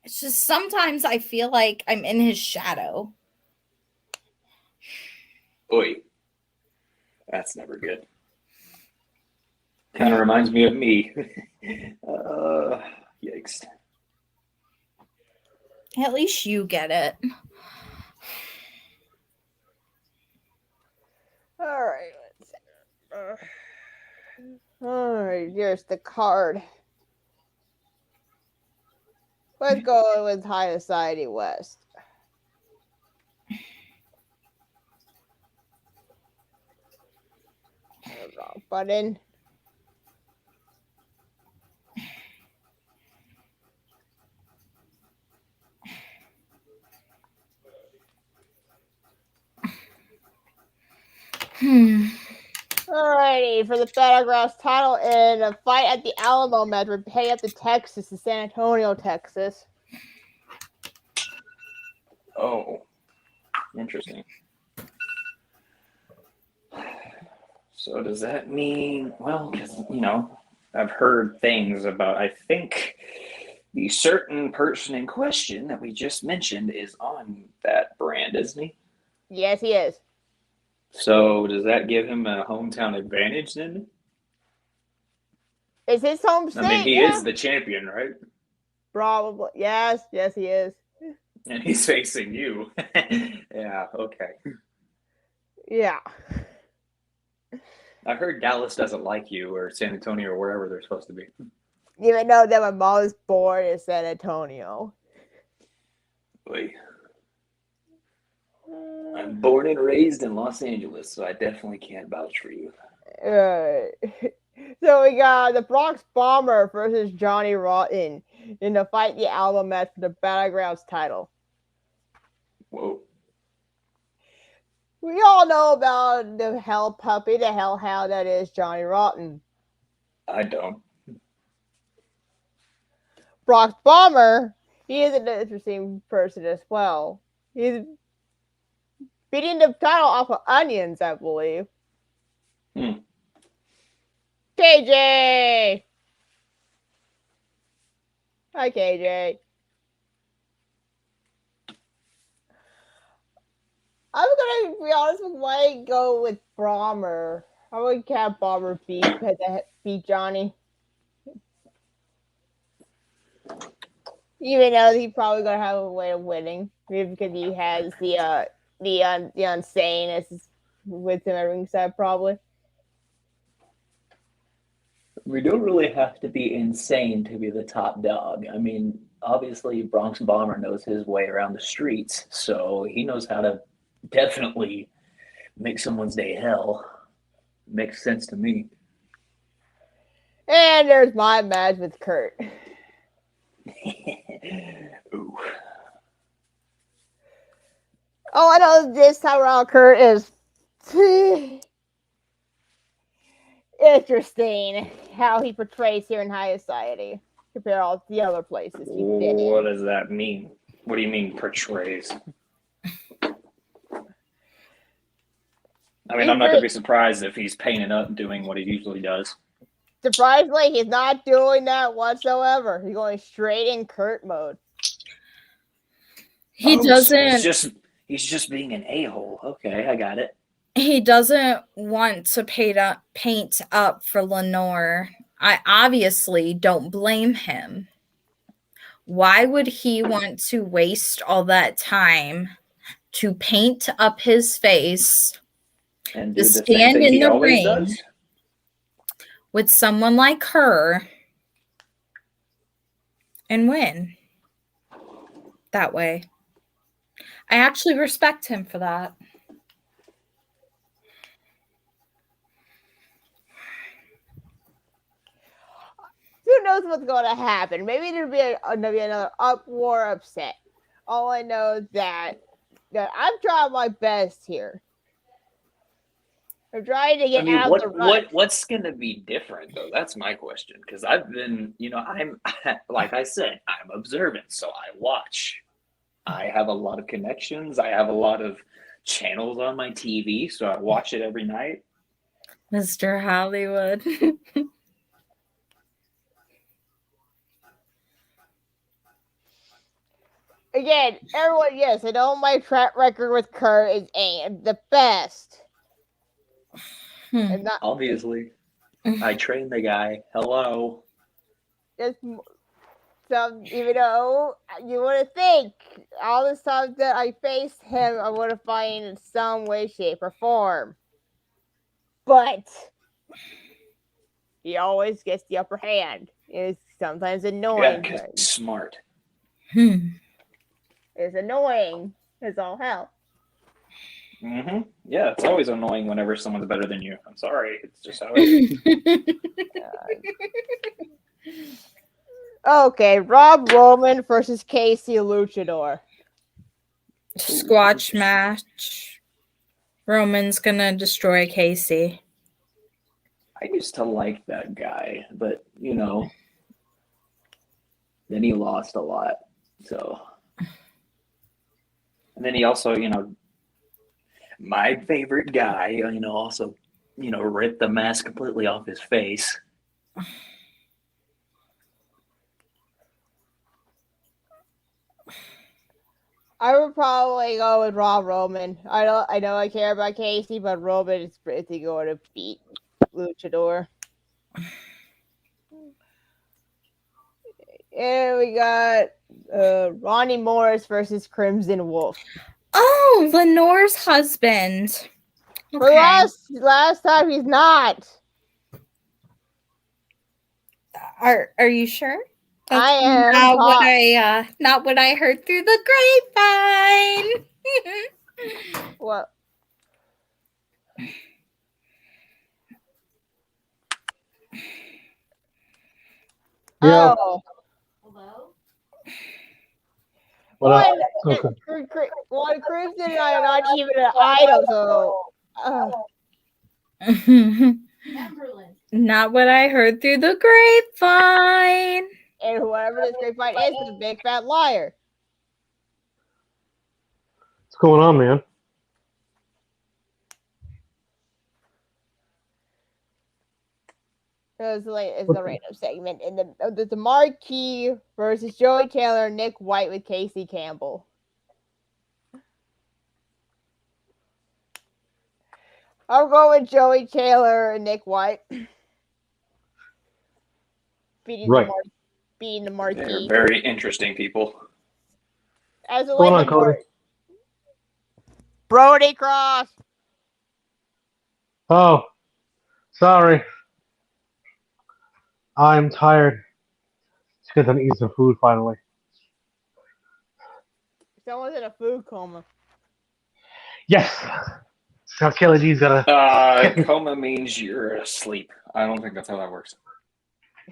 It's just sometimes I feel like I'm in his shadow. Oi. That's never good. Kind of reminds me of me. Yikes. At least you get it. All right. All right, here's the card. Let's go with High Society West. Wrong button. Alrighty, for the Battlegrounds title in a fight at the Alamo match, we're heading up to Texas, to San Antonio, Texas. Oh, interesting. So does that mean, well, because, I've heard things about, I think the certain person in question that we just mentioned is on that brand, isn't he? Yes, he is. So does that give him a hometown advantage then? Is his home I mean, state? he Yeah. is the champion, right? Probably. Yes, he is. And he's facing you. Yeah, okay. Yeah. I heard Dallas doesn't like you, or San Antonio, or wherever they're supposed to be. Even though that my mom was born in San Antonio. Boy. I'm born and raised in Los Angeles, so I definitely can't vouch for you. So we got the Bronx Bomber versus Johnny Rotten in the Fight the Alamo match for the Battlegrounds title. Whoa. We all know about the hell puppy, the hellhound that is Johnny Rotten. I don't. Bronx Bomber, he is an interesting person as well. He's beating the title off of Onions, I believe. KJ! Hi, KJ. I'm gonna be honest with why go with Bomber. I would have Bomber beat Johnny. Even though he's probably gonna have a way of winning, maybe because he has the insane as with him at ringside, probably. We don't really have to be insane to be the top dog. I mean, obviously, Bronx Bomber knows his way around the streets, so he knows how to definitely make someone's day hell. Makes sense to me. And there's my match with Kurt. Ooh. Oh, I know this time around Kurt is interesting how he portrays here in High Society compared to all the other places he's been in. What does that mean? What do you mean portrays? I mean, I'm not going to be surprised if he's painting up and doing what he usually does. Surprisingly, he's not doing that whatsoever. He's going straight in Kurt mode. He doesn't. He's just being an a-hole. Okay, I got it. He doesn't want to paint up for Lenore. I obviously don't blame him. Why would he want to waste all that time to paint up his face, and to stand in the ring with someone like her and win that way? I actually respect him for that. Who knows what's going to happen? Maybe there'll be another war upset. All I know is that I've tried my best here. I'm trying to get out of the rut. What's going to be different, though? That's my question. Because I've been, I'm, like I said, I'm observant, so I watch. I have a lot of connections. I have a lot of channels on my TV, so I watch it every night. Mr. Hollywood. Again, everyone, yes, I know my track record with Kurt is the best. And obviously, I trained the guy. Hello. Even though you would think all the times that I faced him, I would have find in some way, shape, or form. But he always gets the upper hand. It's sometimes annoying. Yeah, 'cause he's smart. It's annoying as all hell. Mm-hmm. Yeah, it's always annoying whenever someone's better than you. I'm sorry. It's just how it is. Okay, Rob Roman versus Casey Luchador. Squash match. Roman's gonna destroy Casey. I used to like that guy, but then he lost a lot. So, and then he also, my favorite guy, also, ripped the mask completely off his face. I would probably go with Rob Roman. I know I care about Casey, but Roman is pretty going to beat Luchador. And we got Ronnie Morris versus Crimson Wolf. Oh, Lenore's husband. For last time, he's not. Are you sure? That's I am not what I heard through the grapevine. What? Yeah. Oh. Hello? Well, okay. One Crimson and I are not even an idol, so. Not what I heard through the grapevine. And whoever this grapevine is a big fat liar. What's going on, man? It's a random segment. And the Marquee versus Joey Taylor, Nick White with Casey Campbell. I'm going with Joey Taylor and Nick White. Beating the Marquee. They're very interesting people. As a Hold on, Cody. Brody Cross. Oh, sorry. I'm tired. It's because I'm eating some food finally. Someone's in a food coma. Yes. Now Kelly D's got a. Coma means you're asleep. I don't think that's how that works.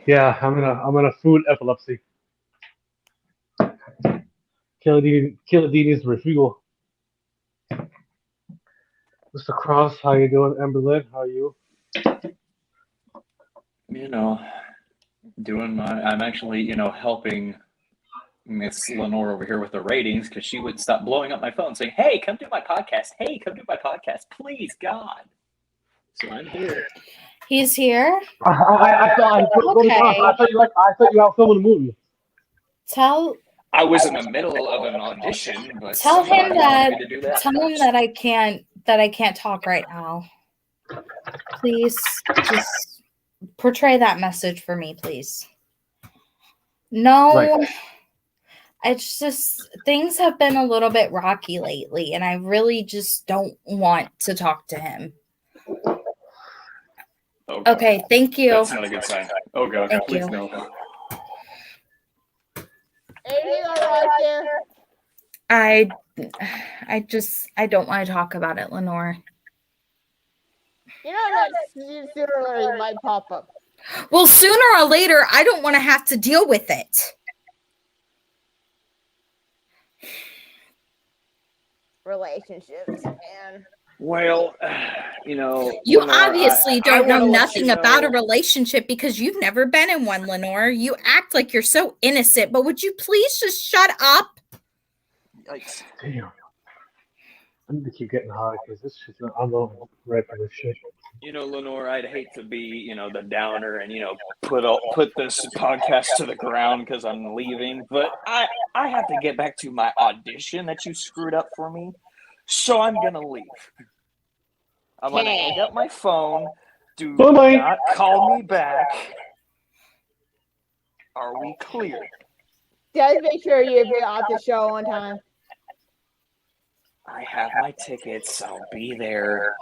Yeah, I'm in a food epilepsy. Kelly D needs refuel. Mr. Cross, how you doing? Amber Lynn, how are you? I'm actually, helping Miss Lenore over here with the ratings because she wouldn't stop blowing up my phone saying, "Hey, come do my podcast. Hey, come do my podcast. Please, God." So I'm here. He's here. I thought you out filming a movie. I was in the middle of an audition, but tell him that I can't talk right now. Please, just portray that message for me, please. No, Right. It's just things have been a little bit rocky lately, and I really just don't want to talk to him. Okay, thank you. That's not a good sign. Oh God, thank please you. No. Anything all right there? I don't want to talk about it, Lenore. You know that sooner or later it might pop up. Well, sooner or later, I don't want to have to deal with it. Relationships, man. Well, you Lenore, obviously don't know nothing about a know. relationship because you've never been in one, Lenore. You act like you're so innocent, but would you please just shut up? Yikes. Damn. I need to keep getting high because this shit's I'm not ready for this shit. Lenore, I'd hate to be, the downer and, put this podcast to the ground because I'm leaving. But I have to get back to my audition that you screwed up for me. So I'm going to leave. I'm going to hang up my phone. Do not call me back. Are we clear? Just make sure you be off the show on time. I have my tickets. I'll be there.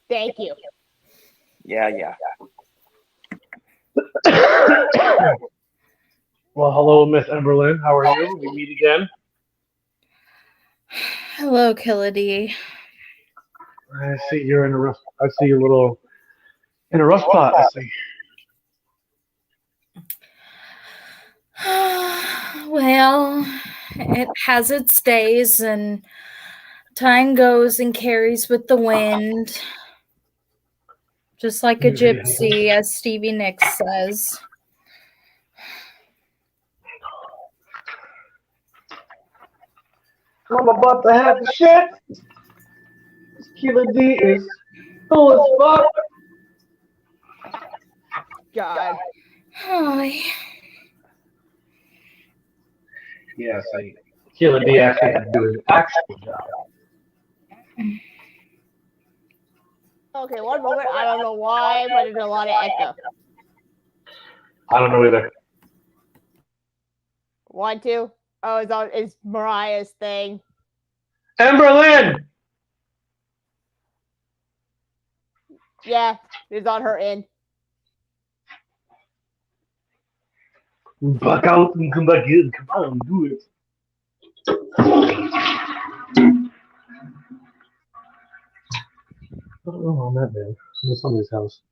Thank you. Yeah. Well, hello, Miss Emberlyn. How are you? We meet again. Hello, Killady. I see you're in a rough. I see you're a little in a rough spot. I see. Well, it has its days, and time goes and carries with the wind. Just like a gypsy, as Stevie Nicks says. I'm about to have the shit. This Killer D is cool as fuck. God. Hi. Yes, Killer D actually had to do his actual job. Okay, one moment. I don't know why, but there's a lot of echo. I don't know either. 1, 2. Oh, it's Mariah's thing. Emberlyn! Yeah, it's on her end. Back out and come back in. Come on, do it. Oh, I'm not man. I'm in somebody's house.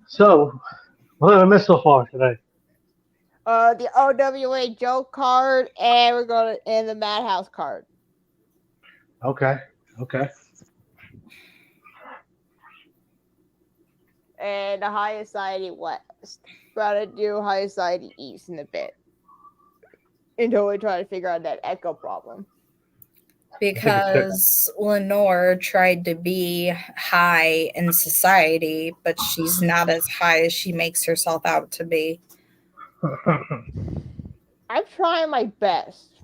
So, what have I missed so far today? The OWA joke card, and we're going to end the Madhouse card. Okay. And the High Society West. We're going to do High Society East in a bit. Until we try to figure out that echo problem. Because Lenore tried to be high in society, but she's not as high as she makes herself out to be. I'm trying my best.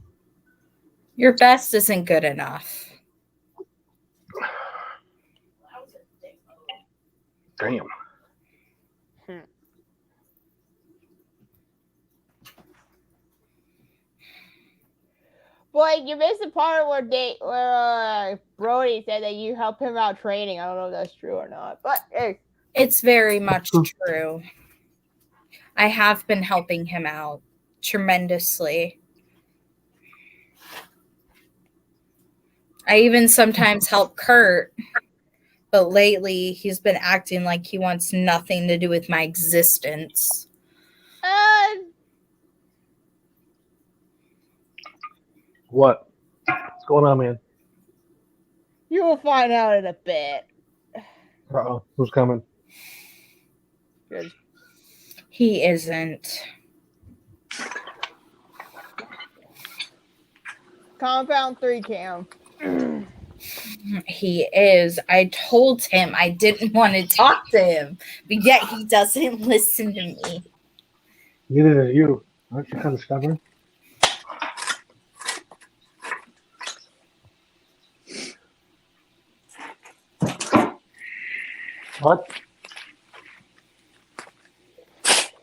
Your best isn't good enough. Damn. Boy, you missed the part where Brody said that you help him out training. I don't know if that's true or not, but hey. It's very much true. I have been helping him out tremendously. I even sometimes help Kurt, but lately he's been acting like he wants nothing to do with my existence. What? What's going on, man? You will find out in a bit. Uh-oh. Who's coming? Good. He isn't. Compound 3 cam. He is. I told him I didn't want to talk to him, but yet he doesn't listen to me. Neither do you. Aren't you kind of stubborn? What?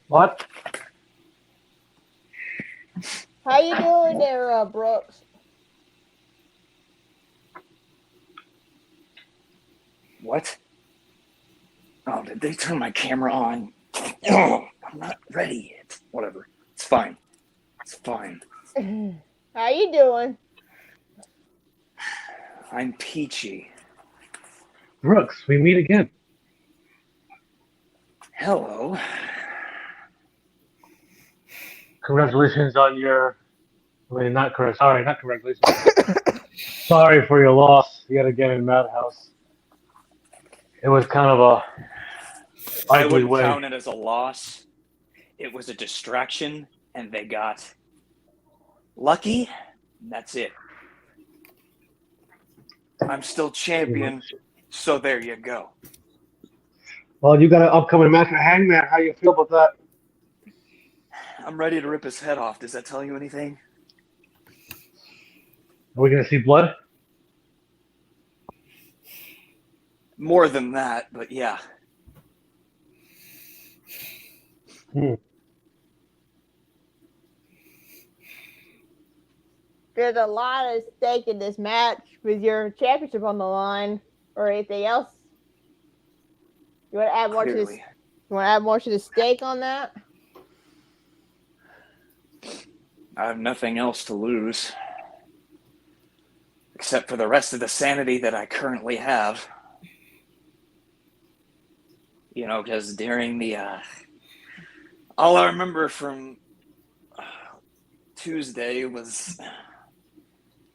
What? How you doing there, Brooks? What? Oh, did they turn my camera on? Oh, I'm not ready yet. Whatever. It's fine. It's fine. How you doing? I'm peachy. Brooks, we meet again. Hello. Congratulations on your... not congratulations. Sorry for your loss yet again in Madhouse. It was kind of a I ugly wouldn't way. count it as a loss. It was a distraction, and they got lucky. And that's it. I'm still champion, so there you go. Well, you got an upcoming match with Hangman. How you feel about that? I'm ready to rip his head off. Does that tell you anything? Are we going to see blood? More than that, but yeah. There's a lot at stake in this match with your championship on the line, or anything else. You want to add more to this? You want to add more to the steak on that? I have nothing else to lose. Except for the rest of the sanity that I currently have. You know, because during the... all I remember from Tuesday was...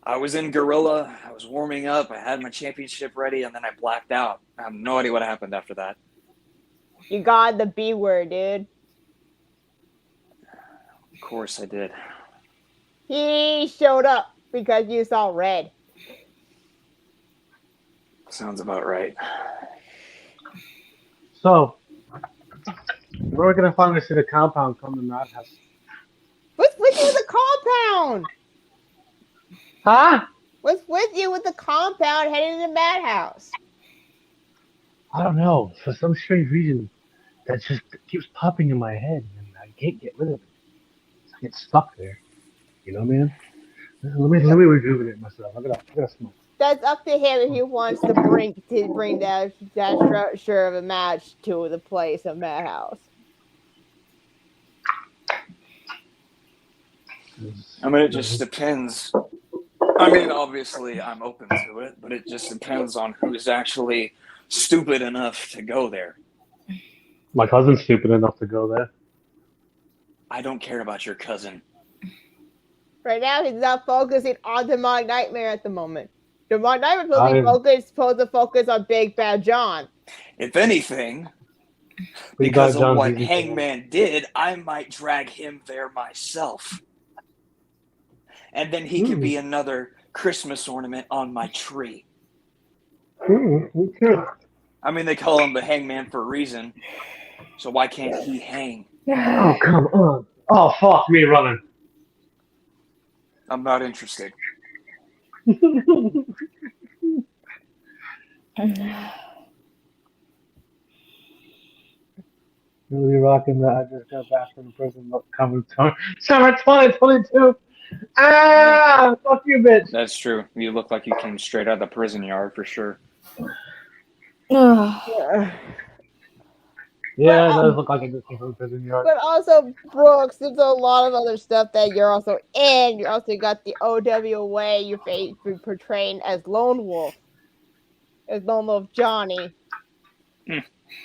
I was in Gorilla, I was warming up, I had my championship ready, and then I blacked out. I have no idea what happened after that. You got the B word, dude. Of course I did. He showed up because you saw red. Sounds about right. So, where are we gonna finally see the compound come to Madhouse? What's with you with the compound? Huh? What's with you with the compound heading to the madhouse? I don't know. For some strange reason, that just keeps popping in my head, and I can't get rid of it. I get stuck there. You know, man. Let me rejuvenate myself. I gotta smoke. That's up to him if he wants to bring that structure of a match to the place of madhouse. I mean, it just depends. I mean, obviously, I'm open to it, but it just depends on who's actually stupid enough to go there. My cousin's stupid enough to go there. I don't care about your cousin. Right now, he's not focusing on Demonic Nightmare at the moment. Demonic Nightmare supposed to focus on Big Bad John. If anything, Big because Bad of John's what easy to Hangman did, I might drag him there myself. And then he could be another Christmas ornament on my tree. Okay. I mean, they call him the Hangman for a reason, so why can't he hang? Oh, come on. Oh, fuck me running. I'm not interested. Really rocking that. I just got back from prison. Coming summer 2022. Ah, fuck you, bitch. That's true. You look like you came straight out of the prison yard for sure. Yeah, it does look like I just came from prison yard. But also, Brooks, there's a lot of other stuff that you're also in. You also got the OWA you're portraying as Lone Wolf. As Lone Wolf Johnny.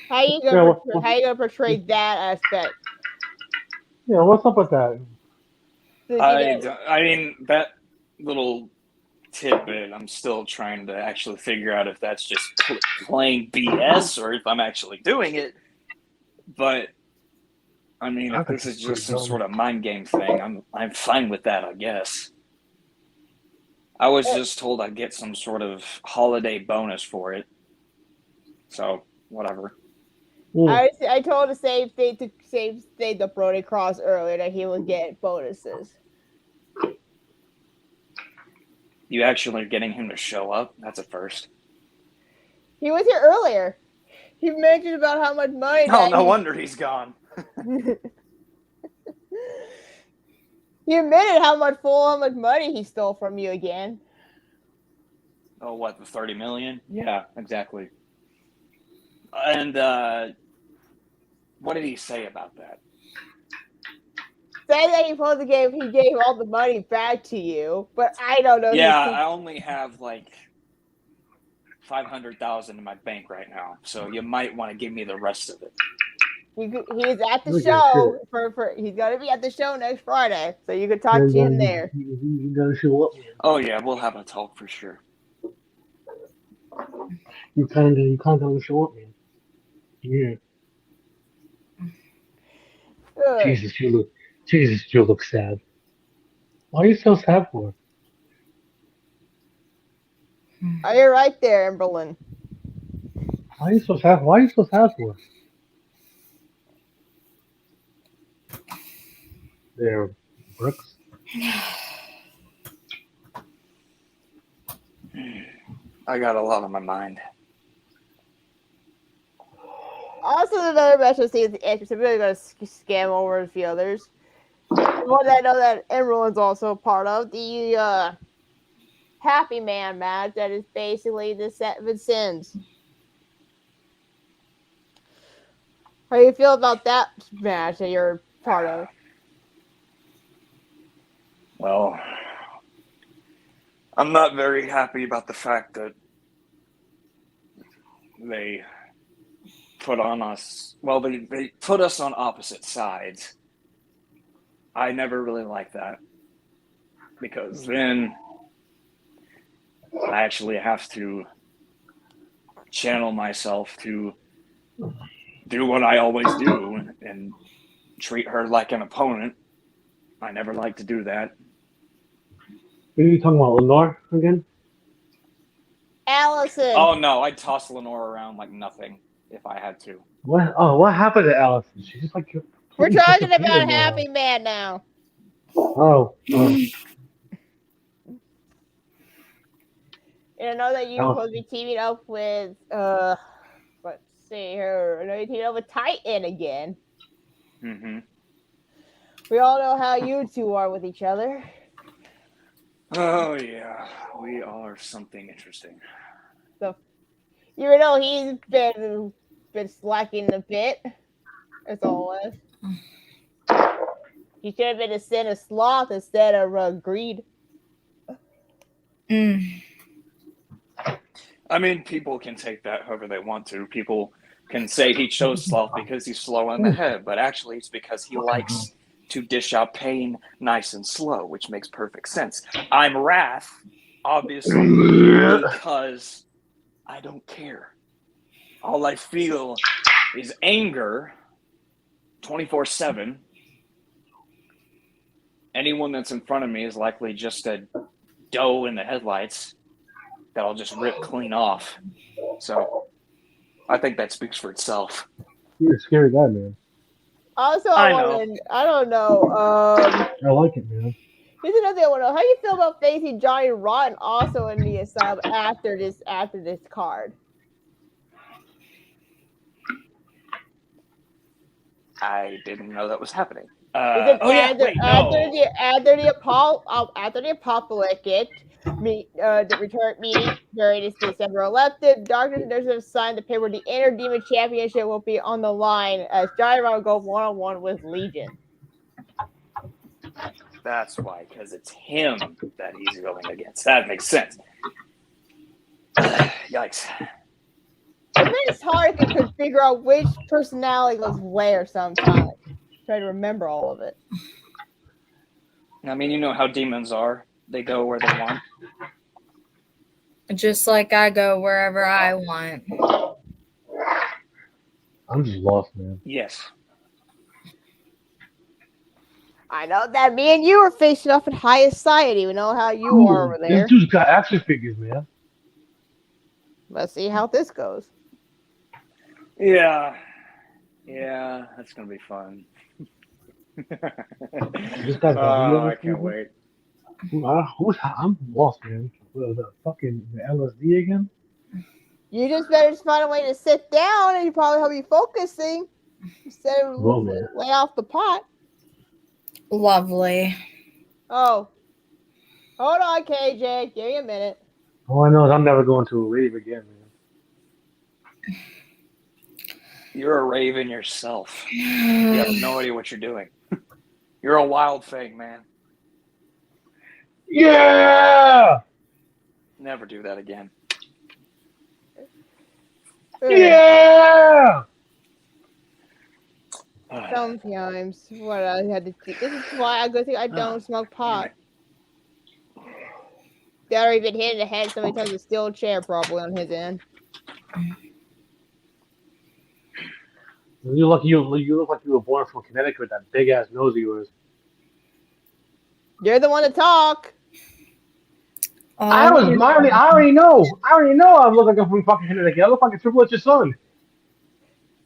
How you gonna portray that aspect? Yeah, what's up with that? I mean, that little tidbit, I'm still trying to actually figure out if that's just playing BS or if I'm actually doing it. But I mean, if this is just some sort of mind game thing, I'm fine with that, I guess. I was just told I'd get some sort of holiday bonus for it, so whatever. I told the same thing to Brody Cross earlier that he would get bonuses. You actually are getting him to show up? That's a first. He was here earlier. He mentioned about how much money. Oh, no wonder he's gone. He admitted how much money he stole from you again. Oh, what, the 30 million? Yeah, exactly. And what did he say about that? Say that he gave all the money back to you, but I don't know. Yeah, I only have like 500,000 in my bank right now, so you might want to give me the rest of it. He's at the show he's gonna be at the show next Friday, so you can talk to him there. You gotta show up. Oh yeah, we'll have a talk for sure. You kinda gotta show up, man. Yeah. Jesus, you look sad. Why are you so sad for? Oh, you're right there, Emberlyn. Why are you so sad? Why are you so sad for? There, Brooks. I got a lot on my mind. Also, another match we'll see is the entrance. I'm really gonna scam over a few others. The one that I know that everyone's also a part of, the Happy Man match that is basically the 7 sins. How do you feel about that match that you're part of? Well, I'm not very happy about the fact that they put on us. Well, they put us on opposite sides. I never really liked that because then I actually have to channel myself to do what I always do and treat her like an opponent. I never like to do that. Who are you talking about, Lenore again? Allison. Oh no, I'd toss Lenore around like nothing if I had to. What? Oh, what happened to Allison? She's just like We're completely talking disappeared about now. Happy Man now. Oh. And I know that you're supposed to be teaming up with let's see here. I know you're teaming up with Titan again. Mm-hmm. We all know how you two are with each other. Oh yeah, we are something interesting. So even though he's been slacking a bit, as always. He should have been a sin of sloth instead of greed. I mean, people can take that however they want to. People can say he chose sloth because he's slow in the head, but actually it's because he likes to dish out pain nice and slow, which makes perfect sense. I'm Wrath, obviously, because I don't care. All I feel is anger 24/7. Anyone that's in front of me is likely just a doe in the headlights that I'll just rip clean off. So I think that speaks for itself. You're a scary guy, man. Also, I don't know. I like it, man. Here's another thing I want to know. How do you feel about facing Johnny Rotten also in the asylum after this card? I didn't know that was happening. After the apocalyptic the return meeting during this December 11th, Doctors and Nurses have signed the paper. The Inner Demon Championship will be on the line as Johnny Rotten will go one-on-one with Legion. That's why, because it's him that he's going against. That makes sense. Yikes. It's hard to figure out which personality goes where sometimes. Try to remember all of it. I mean, you know how demons are. They go where they want. Just like I go wherever I want. I'm just lost, man. Yes. I know that me and you are facing off in high society. We know how you are over there. This dude's got action figures, man. Let's see how this goes. Yeah, that's gonna be fun. This guy's got I can't wait. I'm lost, man. The LSD again? You just better just find a way to sit down, and you probably help you focusing instead of lay off the pot. Lovely. Oh, hold on, KJ. Give me a minute. All I know is I'm never going to a rave again, man. You're a raven yourself. You have no idea what you're doing. You're a wild thing, man. Yeah! Never do that again. Yeah! Sometimes what I had to do. This is why I don't smoke pot. They already been hit in the head so many times with a steel chair probably on his end. You look like you were born from Connecticut with that big ass nose of yours. You're the one to talk. I already know. I look like I'm from fucking Connecticut. I look like a Triple H's son.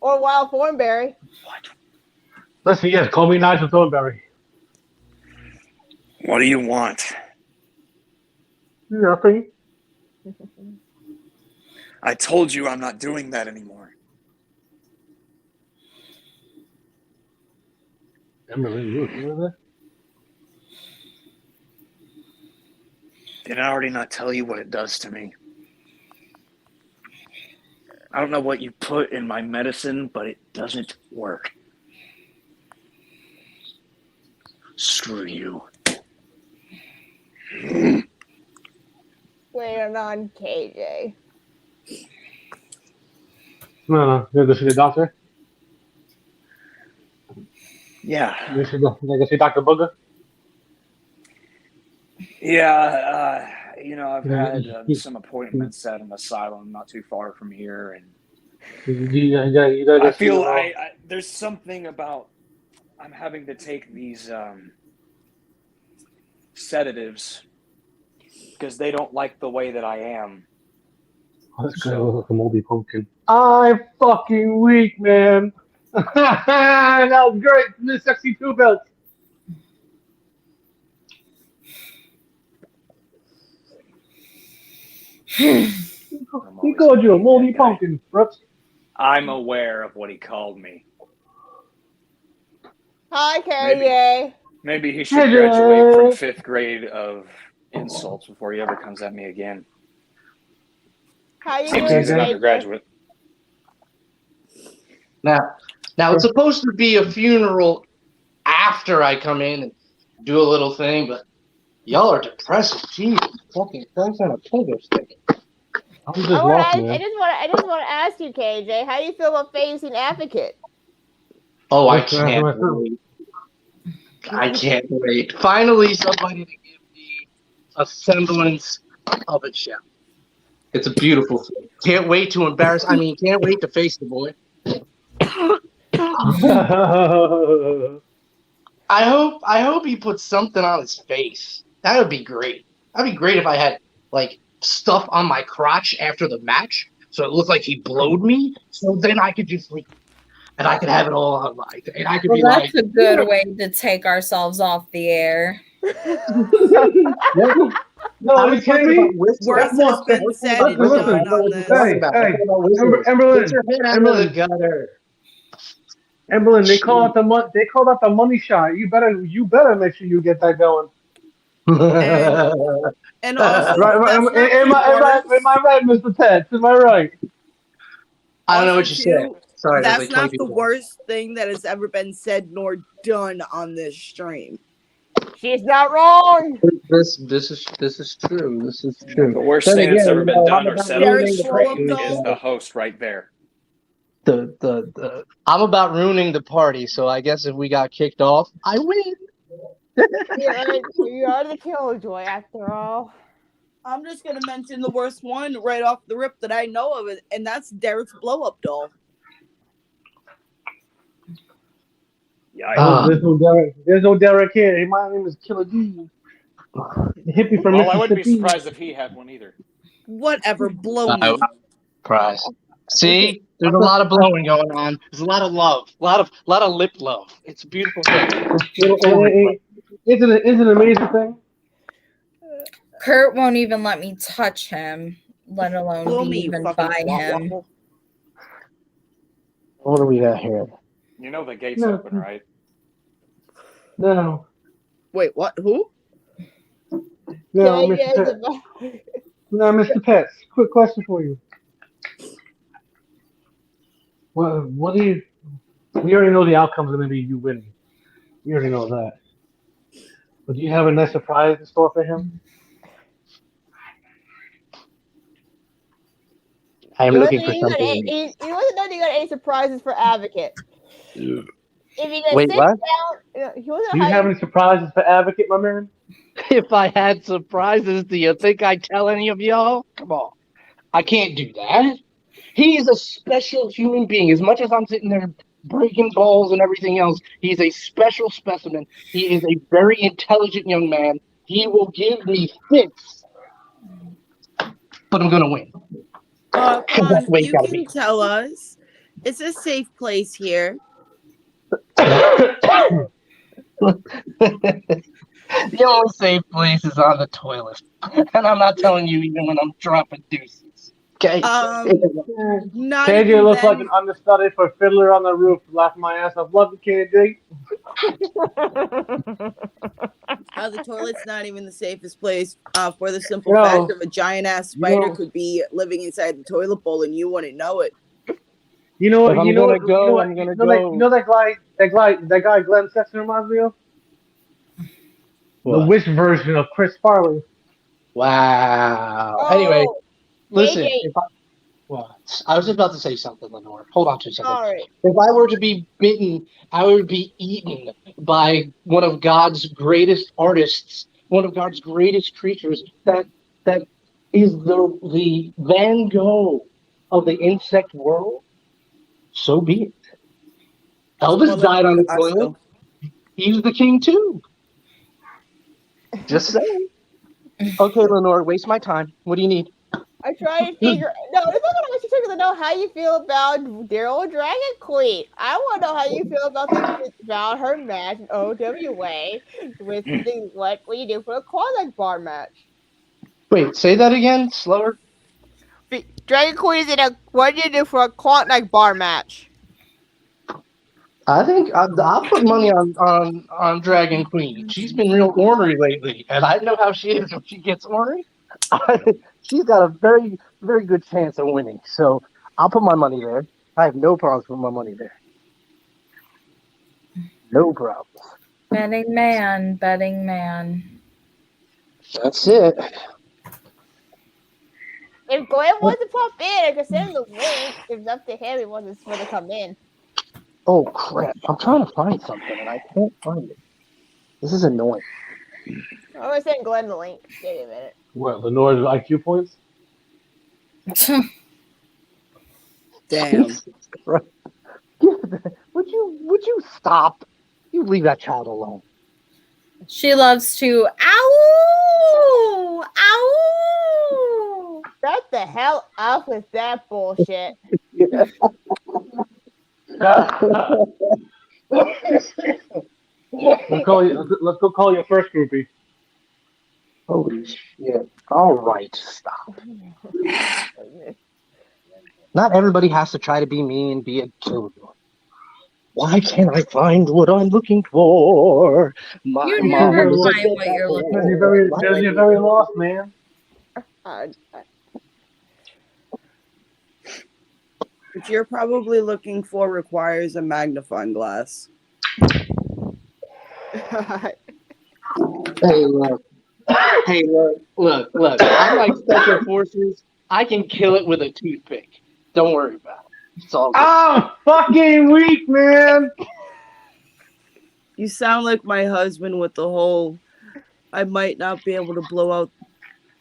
Or Wild Thornberry. What? Listen, yes, call me Nigel Thornberry. What do you want? Nothing. I told you I'm not doing that anymore. Emily, you okay with that? Did I already not tell you what it does to me? I don't know what you put in my medicine, but it doesn't work. Screw you. Waiting on KJ. No, you go see the doctor. Yeah. You go see Dr. Booger. Yeah, I've Yeah, had some appointments at an asylum not too far from here, and you gotta go I see feel him. there's something about I'm having to take these sedatives because they don't like the way that I am. Oh, this guy looks like a moldy pumpkin. I'm fucking weak, man. That was great. Miss Sexy Two Belts. He called you a moldy pumpkin, Brooks. I'm aware of what he called me. Hi, KJ. Maybe he should graduate from 5th grade of insults before he ever comes at me again. How you Seems doing, he's an KJ? undergraduate. Now it's supposed to be a funeral after I come in and do a little thing, but y'all are depressing. Jesus, fucking Christ on a pogo stick. I'm just lost, man. I just want to ask you, KJ. How do you feel about facing Advocate? Oh, I can't wait. I can't wait. Finally, somebody to give me a semblance of a shout. It's a beautiful thing. Can't wait to embarrass. I mean, can't wait to face the boy. I hope he puts something on his face. That would be great. That'd be great if I had like stuff on my crotch after the match, so it looked like he blowed me. So then I could just like, and I could have it all on like, and I could be like, that's a good way to take ourselves off the air. No, are you kidding me? Worse has been said and done on this. Hey, Put your head out of the gutter. Emberlyn, they call it the money shot. You better make sure you get that going. And also, right, am I right, Mr. Pets? Am I right? I don't know what you said. Sorry, that's not the worst thing that has ever been said nor done on this stream. She's not wrong. This is true. This is true. The worst thing that's ever been done or said on this stream is the host right there. I'm about ruining the party, so I guess if we got kicked off, I win. You are the killjoy after all. I'm just gonna mention the worst one right off the rip that I know of, and that's Derek's blow-up doll. Yeah, there's no Derek here. Hey, my name is Killer D. Hippie from Mississippi. I wouldn't be surprised if he had one either. Whatever, blow me. Prize. See, there's a lot of blowing going on. There's a lot of love, a lot of lip love. It's a beautiful thing. Isn't it an amazing thing? Kurt won't even let me touch him, let alone be even by him. What do we got here? You know the gate's open, right? No. Wait, what? Who? No, Mr. Pets. Quick question for you. What do you? We already know the outcome's going to be you winning. You already know that. But do you have a nice surprise in store for him? I'm looking for something. He wasn't know you got any surprises for Advocate. If you Wait, what? Down, do you have any surprises for Advocate, my man? If I had surprises, do you think I'd tell any of y'all? Come on. I can't do that. He is a special human being. As much as I'm sitting there breaking balls and everything else, he's a special specimen. He is a very intelligent young man. He will give me fits, but I'm going to win. You can tell us. It's a safe place here. The only safe place is on the toilet. And I'm not telling you even when I'm dropping deuces. Okay? KJ looks like an understudy for Fiddler on the Roof. Laughing my ass off. Love you, KJ. The toilet's not even the safest place for the simple fact of a giant ass spider could be living inside the toilet bowl and you wouldn't know it. You know If what? I'm You know gonna what? You know go, what? I'm gonna You know go. that guy Glenn Sexton reminds me of the What? Wish version of Chris Farley. Wow. Anyway, Oh, listen. KJ, If I Well, I was about to say something, Lenore. Hold on 2 seconds. sorry. If I were to be bitten, I would be eaten by one of God's greatest artists, one of God's greatest creatures. That is the Van Gogh of the insect world. So be it. It's more Elvis like died on the toilet. Picasso. He's the king too. Just saying. Okay, Lenore, waste my time. What do you need? I try to figure. No, it's not gonna want you to know how you feel about Daryl Dragon Queen. I want to know how you feel about her match in OWA with the what you do for a Klondike bar match. Wait, say that again, slower. Dragon Queen is in a what do you do for a Klondike bar match? I think I'll put money on Dragon Queen. She's been real ornery lately, and I know how she is when she gets ornery. She's got a very, very good chance of winning. So I'll put my money there. I have no problems with my money there. No problems. Betting man, betting man. That's it. If Glenn wants to pop in, I can send him the link. It's up to him. He wants to come in. Oh crap! I'm trying to find something and I can't find it. This is annoying. I'm gonna send Glenn the link. Wait a minute. What? Lenore's IQ points? Damn. Jesus Christ. Would you stop? You leave that child alone. She loves to ow, ow. Shut the hell up with that bullshit. Let's go call your first groupie. Holy shit! All right, stop. Not everybody has to try to be me and be a killer. Why can't I find what I'm looking for? My You mom never was a find what you're looking Because for. you're very lost, man. Uh, What you're probably looking for requires a magnifying glass. Hey, look. Hey, look. I'm like special forces. I can kill it with a toothpick. Don't worry about it. It's all good. I'm fucking weak, man. You sound like my husband with the whole I might not be able to blow out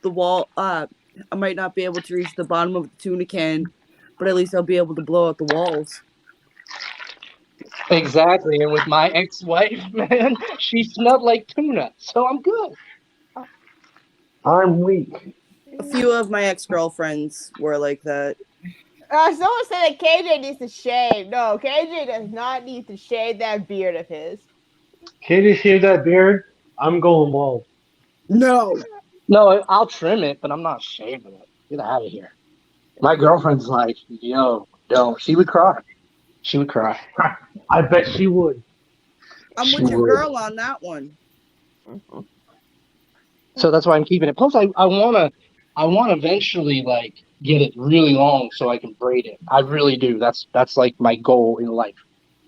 the wall. I might not be able to reach the bottom of the tuna can, but at least I'll be able to blow out the walls. Exactly. And with my ex-wife, man, she smelled like tuna, so I'm good. I'm weak. A few of my ex-girlfriends were like that. someone said that KJ needs to shave. No, KJ does not need to shave that beard of his. KJ shave that beard. I'm going bald. No. No, I'll trim it, but I'm not shaving it. Get out of here. My girlfriend's like, yo, don't. She would cry. She would cry. I bet she would. I'm She with your would. girl on that one. So that's why I'm keeping it. Plus, I wanna eventually like get it really long so I can braid it. I really do. That's like my goal in life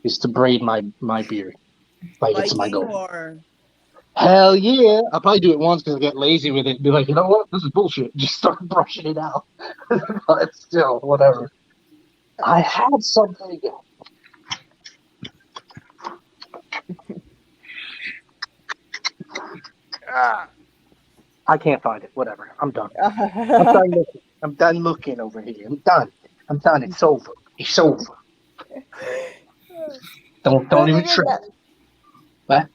is to braid my beard. Like it's my Liking goal. or Hell yeah! I'll probably do it once because I get lazy with it and be like, you know what? This is bullshit. Just start brushing it out. But still, whatever. I had something again. I can't find it. Whatever. I'm done. I'm done looking. I'm done looking over here. I'm done. I'm done. It's over. It's over. Don't even try. What?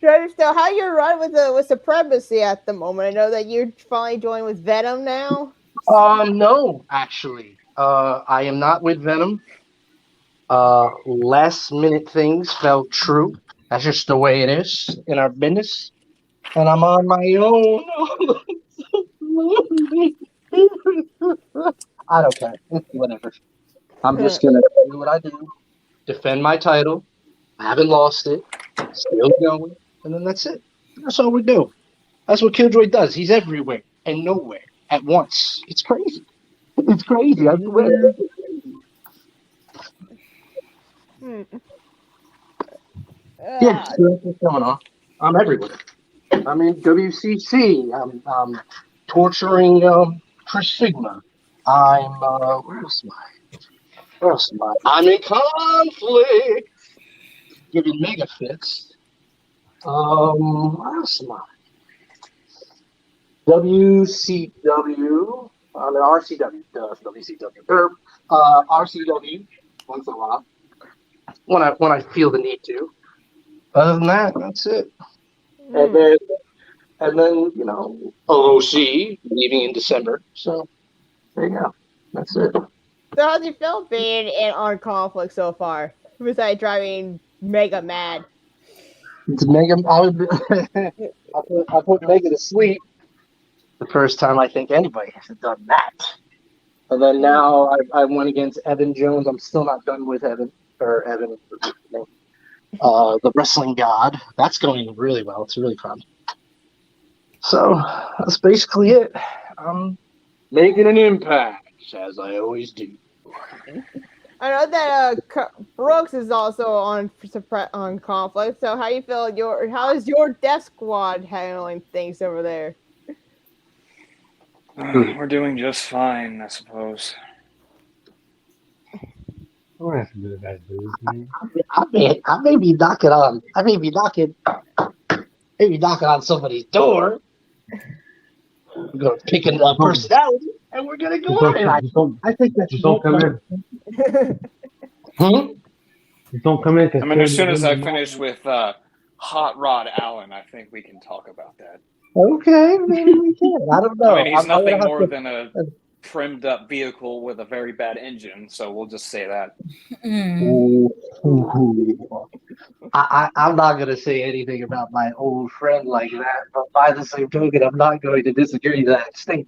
So how you run with Supremacy at the moment? I know that you're finally joined with Venom now. No, actually. I am not with Venom. Last minute things fell true. That's just the way it is in our business. And I'm on my own. I don't care. Whatever. I'm just gonna do what I do. Defend my title. I haven't lost it. Still going. And then that's it. That's all we do. That's what Killjoy does. He's everywhere and nowhere at once. It's crazy. It's crazy. I swear. Hmm. Yeah, so that's what's going on. I'm everywhere. I'm in WCC. I'm torturing Chris Sigma. I'm where else am I? Where else am I? I'm in conflict, giving mega fits. Where else am I? WCW. I'm in RCW. WCW. RCW once in a while when I feel the need to. Other than that, that's it. And then you know, OOC leaving in December. So there you go. That's it. So how do you feel being in on conflict so far? Besides driving mega mad. It's Mega. I put Mega to sleep the first time I think anybody has done that. And then now I went against Evan Jones. I'm still not done with Evan or Evan, the wrestling god. That's going really well. It's really fun. So that's basically it. I'm making an impact as I always do. I know that Brooks is also on conflict. So how you feel? How is your death squad handling things over there? We're doing just fine, I suppose. Don't ask me about booze, man. I may be knocking on. I may be knocking. Maybe knocking on somebody's door. We're gonna pick a personality, and we're gonna go on it. I think that's just don't come in. Just don't come in. I mean, as soon as I finish with Hot Rod Allen, I think we can talk about that. Okay, maybe we can. I don't know. I mean, he's nothing more to... than a trimmed up vehicle with a very bad engine, so we'll just say that. I'm not going to say anything about my old friend like that, but by the same token, I'm not going to disagree to that statement.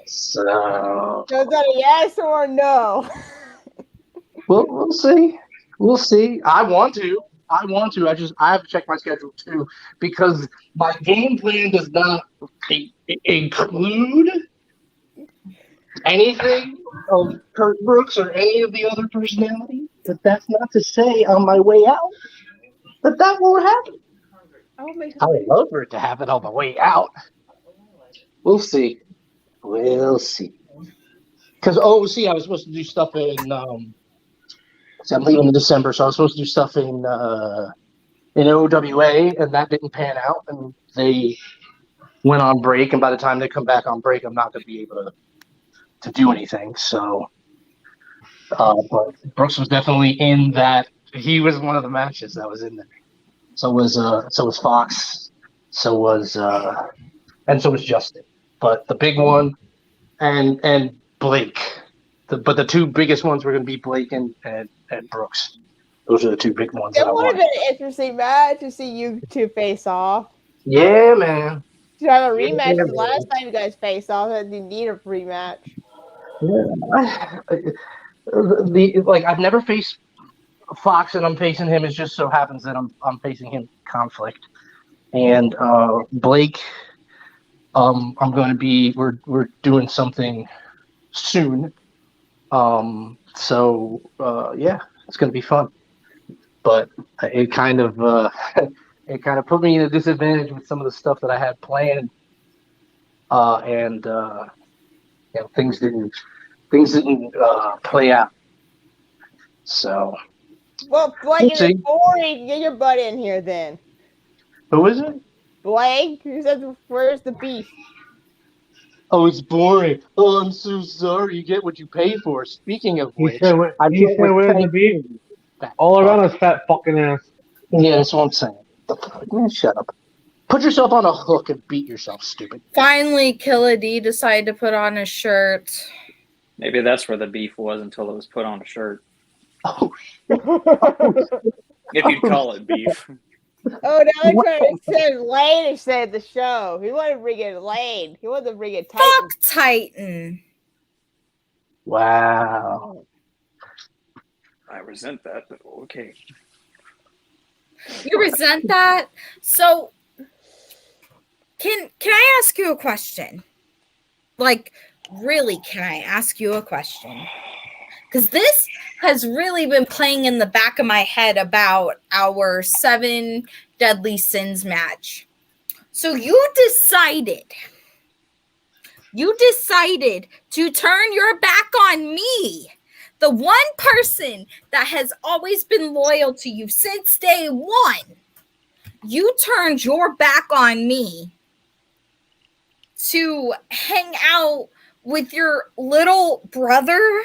So, is that a yes or a no? we'll see. We'll see. I want to. I have to check my schedule too, because my game plan does not include anything of Kurt Brooks or any of the other personalities. But that's not to say on my way out that won't happen. I would love for it to happen on the way out. We'll see. We'll see. Because I was supposed to do stuff in. I'm leaving in December, so I was supposed to do stuff in OWA, and that didn't pan out, and they went on break. And by the time they come back on break, I'm not going to be able to do anything. So, but Brooks was definitely in that. He was one of the matches that was in there. So was Fox. So was Justin. But the big one, and Blake. But the two biggest ones were going to be Blake and Brooks. Those are the two big ones. It would have been an interesting match to see you two face off. Yeah, man. To have a rematch the last time you guys faced off, and you need a rematch. Yeah. I've never faced Fox, and I'm facing him. It just so happens that I'm facing him conflict. And Blake, I'm going to be. We're doing something soon. Yeah, it's going to be fun. But it kind of put me in a disadvantage with some of the stuff that I had planned, things didn't play out. So, well, Blake, it's boring. Get your butt in here, then. Who is it? Blake. Who said, "Where's the beef?" Oh, it's boring. Oh, I'm so sorry. You get what you pay for. Speaking of which, he said, "Where's the beef?" All around his fat fucking ass. Yeah, that's what I'm saying. Man, shut up. Put yourself on a hook and beat yourself, stupid. Finally, Killa D decided to put on a shirt. Maybe that's where the beef was until it was put on a shirt. Oh, if you'd call it beef. Oh, now they're trying to send Lane instead of the show. He wanted to bring in Lane. He wanted to bring in Titan. Fuck Titan. Wow. I resent that, but okay. You resent that? So, can I ask you a question? Like, really, can I ask you a question? because this has really been playing in the back of my head about our 7 Deadly Sins match. So you decided to turn your back on me, the one person that has always been loyal to you since day one. You turned your back on me to hang out with your little brother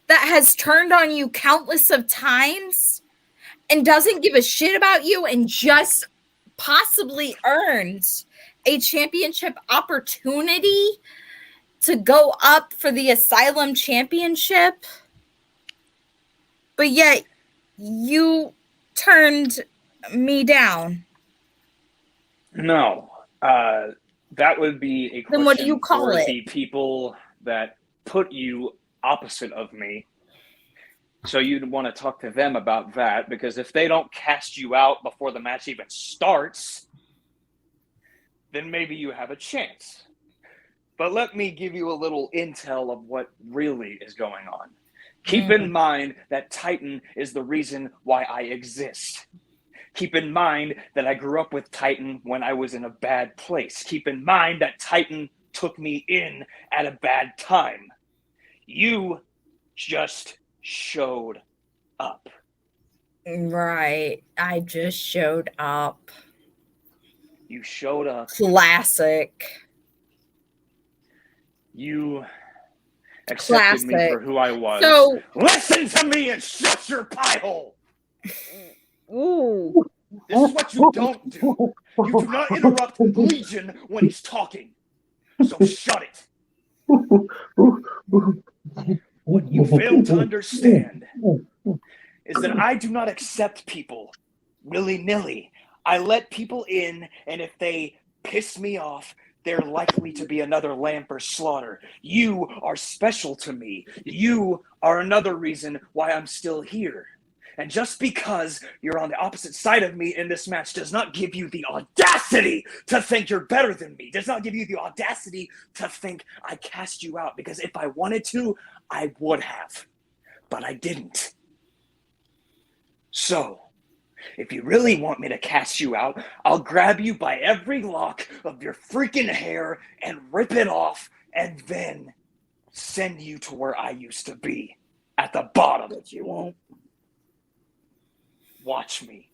that has turned on you countless of times and doesn't give a shit about you and just possibly earns a championship opportunity to go up for the Asylum Championship. But yet you turned me down. No. That would be a question Then what do you call for it? the people that put you opposite of me. So you'd want to talk to them about that, because if they don't cast you out before the match even starts, then maybe you have a chance. But let me give you a little intel of what really is going on. Keep in mind that Titan is the reason why I exist. Keep in mind that I grew up with Titan when I was in a bad place. Keep in mind that Titan took me in at a bad time. You just showed up. Right. I just showed up. You showed up. Classic. You accepted me for who I was. So listen to me and shut your pie hole. Ooh. This is what you don't do. You do not interrupt Legion when he's talking. So shut it. What you fail to understand is that I do not accept people willy-nilly. I let people in, and if they piss me off, they're likely to be another lamb for slaughter. You are special to me. You are another reason why I'm still here. And just because you're on the opposite side of me in this match does not give you the audacity to think you're better than me. Does not give you the audacity to think I cast you out. Because if I wanted to, I would have. But I didn't. So, if you really want me to cast you out, I'll grab you by every lock of your freaking hair and rip it off and then send you to where I used to be, at the bottom. Bet you won't. Watch me.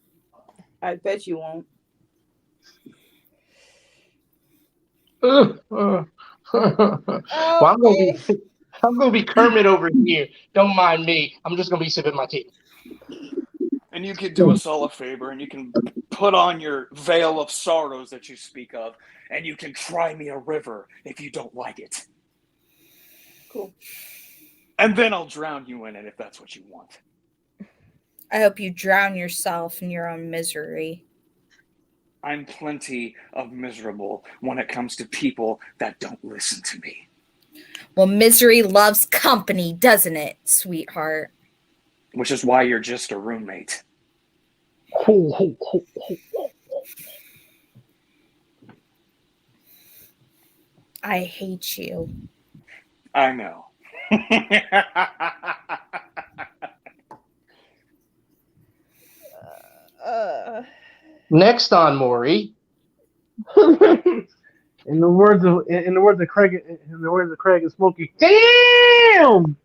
I bet you won't. Well, I'm gonna be Kermit over here. Don't mind me. I'm just gonna be sipping my tea. And you could do us all a favor, and you can put on your veil of sorrows that you speak of, and you can cry me a river if you don't like it. Cool. And then I'll drown you in it if that's what you want. I hope you drown yourself in your own misery. I'm plenty of miserable when it comes to people that don't listen to me. Well, misery loves company, doesn't it, sweetheart? Which is why you're just a roommate. I hate you. I know. Next on Maury. In the words of Craig and Smokey, damn.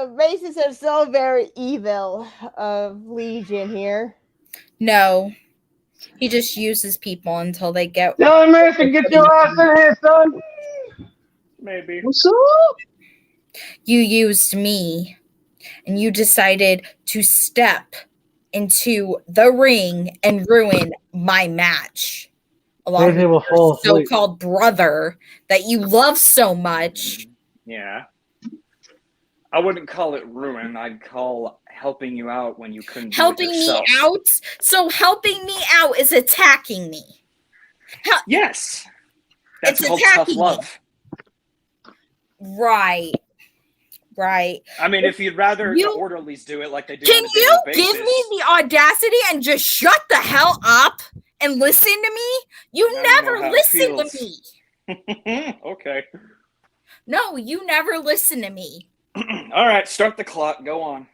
Races are so very evil of Legion here. No. He just uses people until they get... Young American, get your ass in here, son. Maybe. What's up? You used me, and you decided to step into the ring and ruin my match. Along with your so-called brother that you love so much. Yeah. I wouldn't call it ruin. I'd call helping you out when you couldn't helping do it yourself. Me out? So helping me out is attacking me. Yes. That's called tough love. Right. Right. I mean, if you'd rather the orderlies do it like they do Can on a you daily basis, give me the audacity and just shut the hell up and listen to me? You never listen to me. Okay. No, you never listen to me. All right, start the clock. Go on.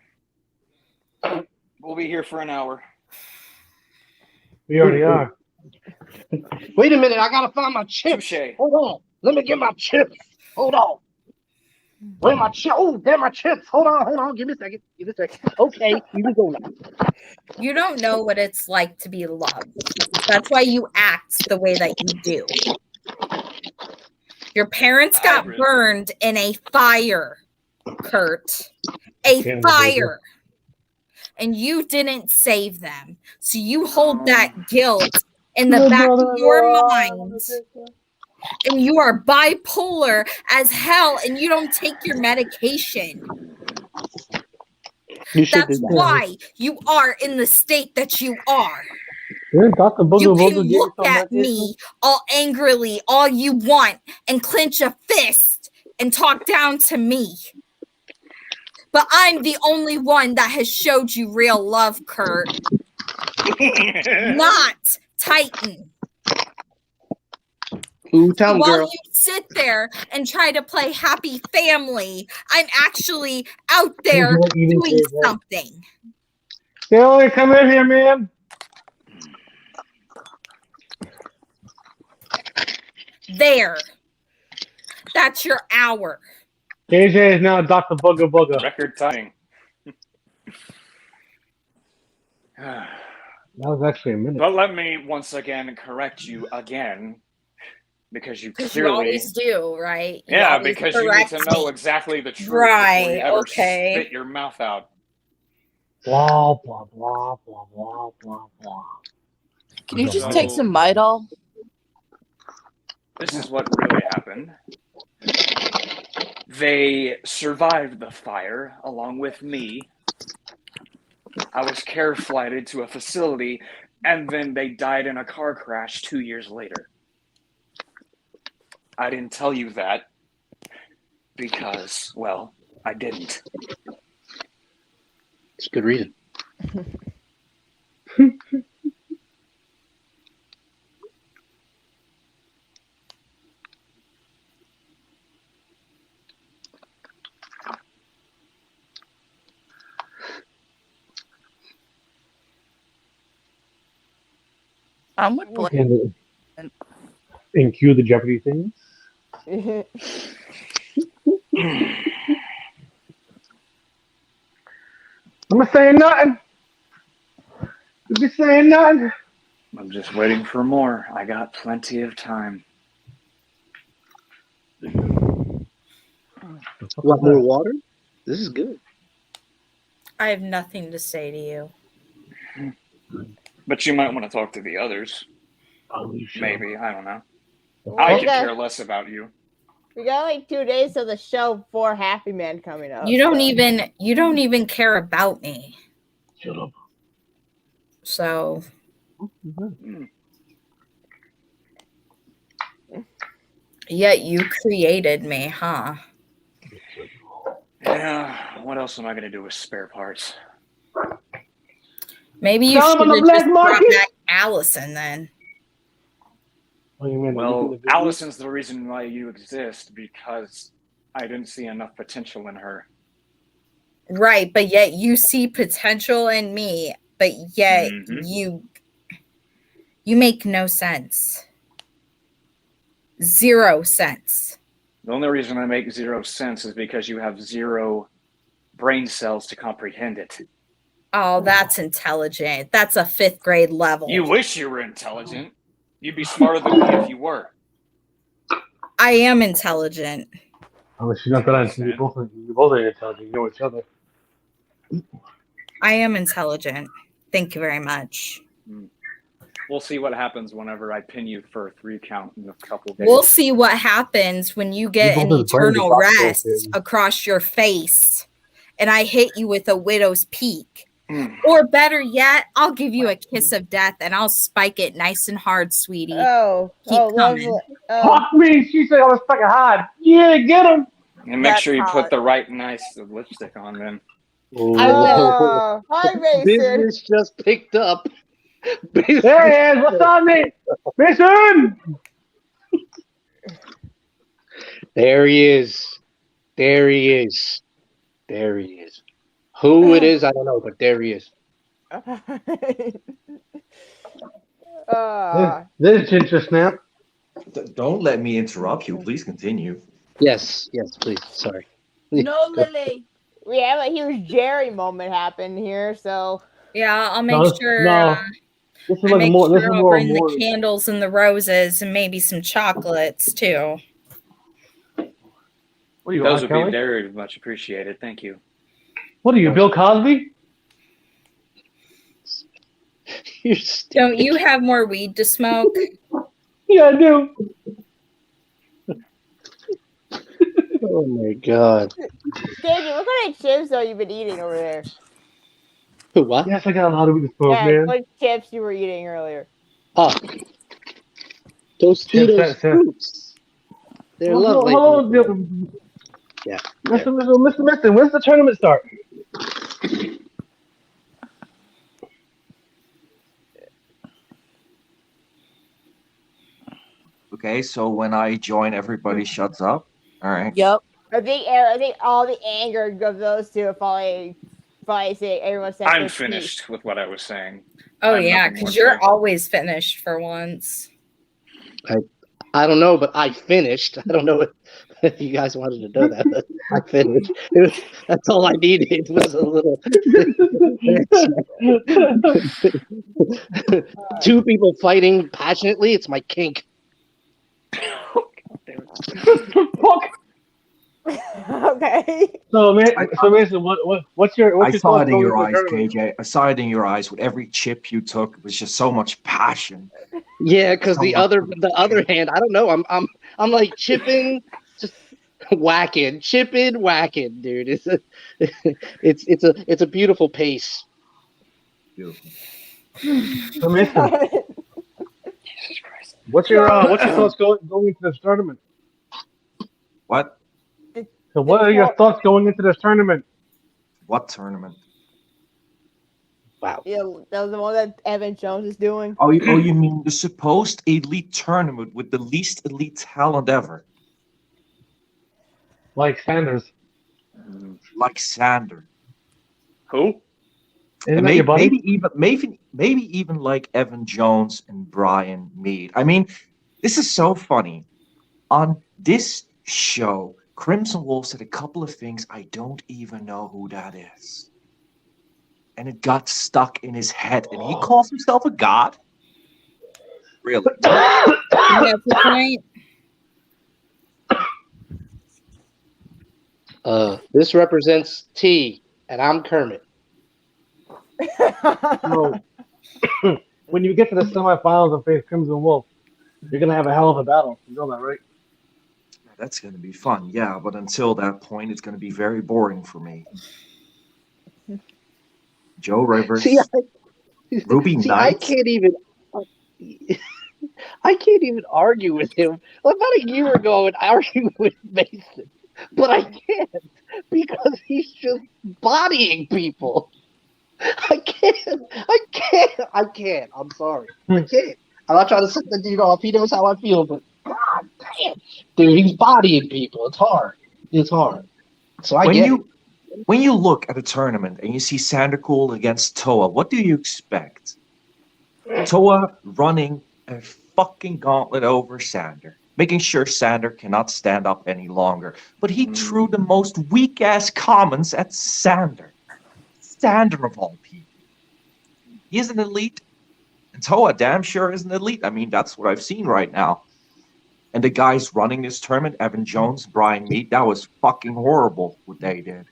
We'll be here for an hour. We already are. Wait a minute, I gotta find my chips. Touche. Hold on. Let me get my chips. Hold on. Where my chips? Oh, they're my chips. Hold on. Give me a second. Okay, you can go now. You don't know what it's like to be loved. That's why you act the way that you do. Your parents got burned in a fire, Kurt. A fire. And you didn't save them. So you hold that guilt in the back of your mind. And you are bipolar as hell and you don't take your medication. That's why you are in the state that you are. Didn't Dr. You Booger can Booger give you look some at medication? me all angrily all you want and clench a fist and talk down to me. But I'm the only one that has showed you real love, Kurt. Not Titan. Ooh, tell him, While girl. you sit there and try to play happy family, I'm actually out there doing something. Taylor, come in here, man. There. That's your hour. KJ is now Dr. Booger Booger. Record timing. That was actually a minute. But let me once again correct you again, because you You clearly always do, right? Yeah, because you need to know exactly the truth before you ever spit your mouth out. Blah, blah, blah, blah, blah, blah, blah. Can you just take some Midol? This is what really happened. They survived the fire along with me. I was care flighted to a facility, and then they died in a car crash 2 years later. I didn't tell you that because, well, I didn't. It's a good reason. I'm with Blake. And cue the Jeopardy things. I'm not saying nothing. I'm just saying nothing. I'm just waiting for more. I got plenty of time. Want more water? This is good. I have nothing to say to you. But you might want to talk to the others. Maybe, I don't know. Well, I we could got- care less about you. We got like 2 days of the show before Happy Man coming up. You don't even care about me. Shut up. So yet you created me, huh? Yeah, what else am I going to do with spare parts? Maybe you Sell should them on have the just black brought market? back Allison then. Well, Allison's the reason why you exist, because I didn't see enough potential in her. Right, but yet you see potential in me, but yet you make no sense. 0 sense. The only reason I make 0 sense is because you have 0 brain cells to comprehend it. Oh, that's intelligent. That's a 5th grade level. You wish you were intelligent. You'd be smarter than me if you were. I am intelligent. Oh, she's not that you both are intelligent. You know each other. I am intelligent. Thank you very much. We'll see what happens whenever I pin you for a 3 count in a couple days. We'll see what happens when you get an eternal rest across your face and I hit you with a widow's peak. Or better yet, I'll give you a kiss of death and I'll spike it nice and hard, sweetie. Keep coming. Fuck me! She said I was fucking hard. Yeah, get him! And make sure you put the right nice lipstick on then. Hi, Mason. Business just picked up. Hey, what's up, mate? Mason! There he is. There he is. There he is. Who it is, I don't know, but there he is. This ginger snap. Don't let me interrupt you. Please continue. Yes, please. Sorry. No, Lily. We have a huge Jerry moment happen here, so Yeah, I'll make No, sure. no. This is I like make more. This sure is I'll more. bring the candles and the roses and maybe some chocolates too. What are you, Those R. would Kelly? be very much appreciated. Thank you. What are you, Bill Cosby? Don't you have more weed to smoke? Yeah, I do. Oh my God. Davey, what kind of chips are you been eating over there? What? Yes, I got a lot of weed to smoke, Yeah, man. what chips you were eating earlier? Oh, Tostitos Chips, fruits. They're lovely. Hold on, Yeah. Mr. When's the tournament start? Okay, so when I join, everybody shuts up. All right. Yep. I think all the anger of those two probably say everyone said I'm their finished with what I was saying. Oh I have yeah, nothing more because to you're say. always finished for once. I don't know, but I finished. I don't know if you guys wanted to know that, but I finished. That's all I needed was a little. Two people fighting passionately. It's my kink. Okay. So, Mason, what's your I saw thoughts it in going your into the eyes, tournament? KJ. I saw it in your eyes. With every chip you took, it was just so much passion. Yeah, because So the much other hand, I don't know. I'm like chipping, just whacking, dude. It's a beautiful pace. Beautiful. So, Mason, Jesus Christ. what's your thoughts going into this tournament? What? So, what are your thoughts going into this tournament? What tournament? Wow. Yeah, that was the one that Evan Jones is doing. Oh, you mean the supposed elite tournament with the least elite talent ever? Like Sanders. Like Sander. Who? Isn't And that your buddy? maybe even like Evan Jones and Brian Mead. I mean, this is so funny. On this show, Crimson Wolf said a couple of things I don't even know who that is. And it got stuck in his head. And he calls himself a god? Really? That's the point. This represents T, and I'm Kermit. So, when you get to the semifinals and face Crimson Wolf, you're gonna have a hell of a battle. You know that, right? That's going to be fun, yeah. But until that point, it's going to be very boring for me. Joe Rivers, Ruby See, Knight. I can't even argue with him. About a year ago, I would argue with Mason, but I can't because he's just bodying people. I can't. I'm sorry. I can't. I'm not trying to say that, if he knows how I feel, but God damn, dude, he's bodying people. It's hard. So When you look at a tournament and you see Sandercool against Toa, what do you expect? Toa running a fucking gauntlet over Sander, making sure Sander cannot stand up any longer. But he threw the most weak-ass comments at Sander. Sander of all people. He is an elite, and Toa damn sure is an elite. I mean, that's what I've seen right now. And the guys running this tournament, Evan Jones, Brian Mead, that was fucking horrible what they did.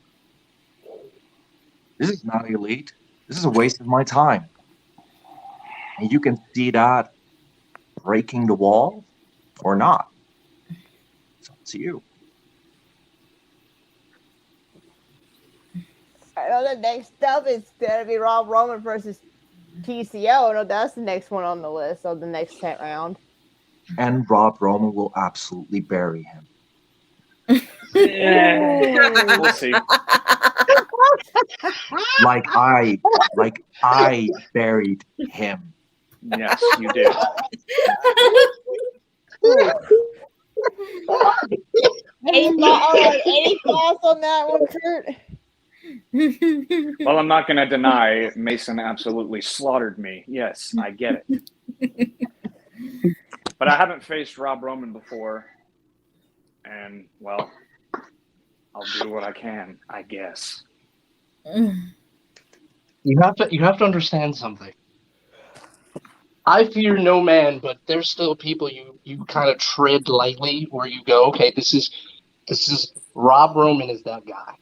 This is not elite. This is a waste of my time. And you can see that breaking the wall or not. It's up to you. I know the next up is going to be Rob Roman versus TCO. No, that's the next one on the list of the next 10th round. And Rob Roman will absolutely bury him. Yeah, we'll see. Like I buried him. Yes, you did. Any thoughts on that one, Kurt? Well, I'm not going to deny Mason absolutely slaughtered me. Yes, I get it. But I haven't faced Rob Roman before. And, well, I'll do what I can, I guess. You have to understand something. I fear no man, but there's still people you kind of tread lightly where you go, okay, this is Rob Roman is that guy.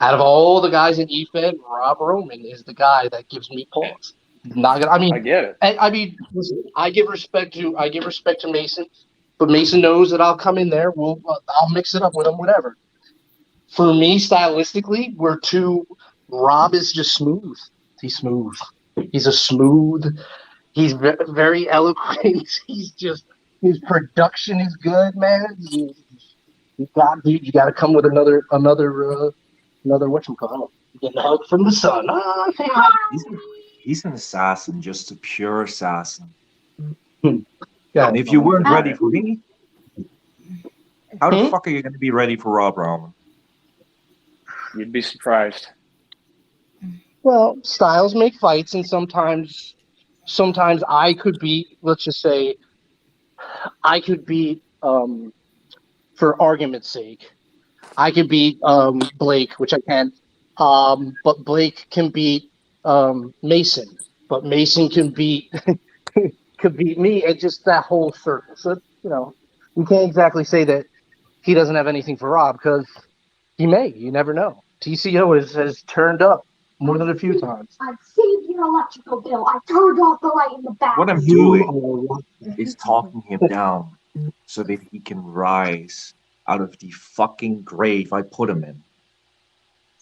Out of all the guys in EFED, Rob Roman is the guy that gives me pause. Not gonna. I mean, I get it. I mean, listen, I give respect to Mason, but Mason knows that I'll come in there. I'll mix it up with him, whatever. For me, stylistically, Rob is just smooth. He's smooth. He's a smooth. He's very eloquent. He's just his production is good, man. You got to come with another whatchamacallit. Getting a hug from the sun. He's an assassin, just a pure assassin. Yeah. And if you weren't ready for me, how the fuck are you going to be ready for Rob Roman? You'd be surprised. Well, styles make fights, and sometimes I could beat. Let's just say, I could beat. For argument's sake, I could beat Blake, which I can't. But Blake can beat Mason, but Mason can beat could beat me, and just that whole circle. So you can't exactly say that he doesn't have anything for Rob, because he may. You never know. TCO has turned up more than a few times. I saved your electrical bill. I turned off the light in the back. What I'm doing is talking him down so that he can rise out of the fucking grave I put him in.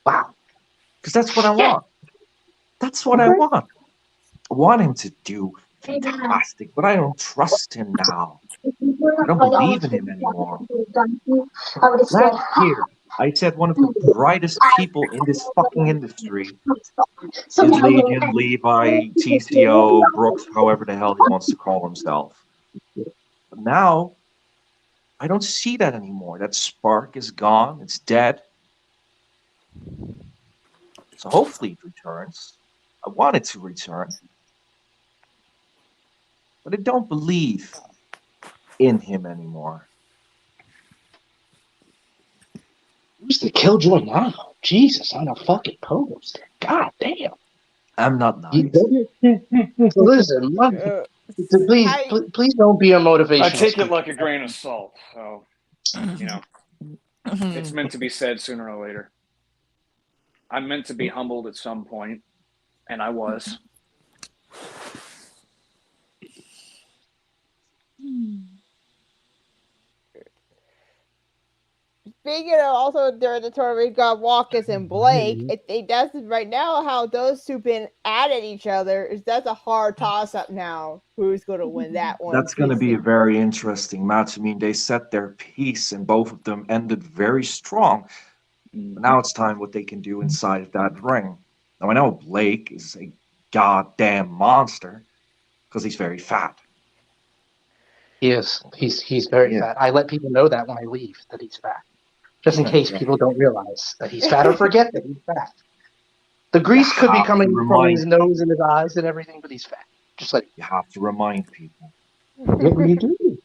Wow. Because that's what I want. That's what I want. I want him to do fantastic, but I don't trust him now. I don't believe in him anymore. Last year, I said one of the brightest people in this fucking industry is Legion, Levi, TCO, Brooks, however the hell he wants to call himself. But now, I don't see that anymore. That spark is gone. It's dead. So hopefully it returns. I want it to return. But I don't believe in him anymore. Who's the killjoy now? Jesus, on a fucking post. God damn. I'm not nice. Listen, please don't be a motivational I take speaker. it like a grain of salt. So, it's meant to be said sooner or later. I'm meant to be humbled at some point, and I was. Speaking of also during the tournament, we got Walkus and Blake. I think that's right now how those two been at each other. That's a hard toss up now. Who's going to win that one? That's going to be a very interesting match. I mean, they set their piece, and both of them ended very strong. But now it's time what they can do inside that ring. Now I know Blake is a goddamn monster because he's very fat. He is. He's very fat. I let people know that when I leave that he's fat, just in case people don't realize that he's fat or forget that he's fat. The grease could be coming from his nose and his eyes and everything, but he's fat. Just like you have to remind people. Yeah, you do.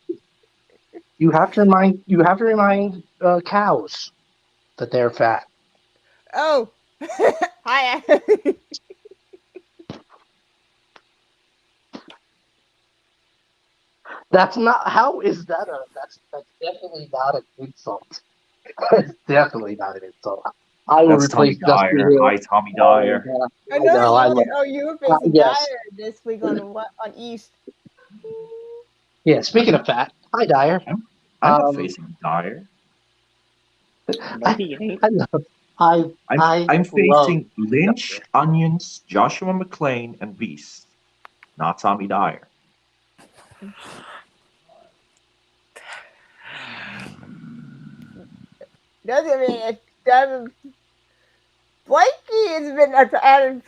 You have to remind cows that they're fat. Oh, hi. That's not. How is that that's definitely not an insult. That's definitely not an insult. I will replace Dusty Hill. Hi, Tommy Dyer. I know you were facing Dyer this week on East. Yeah, speaking of fat, hi Dyer. I'm not facing Dyer. I'm facing Lynch, Onions, Joshua McClain, and Beast, not Tommy Dyer. Doesn't mean it doesn't. Blakey has been added.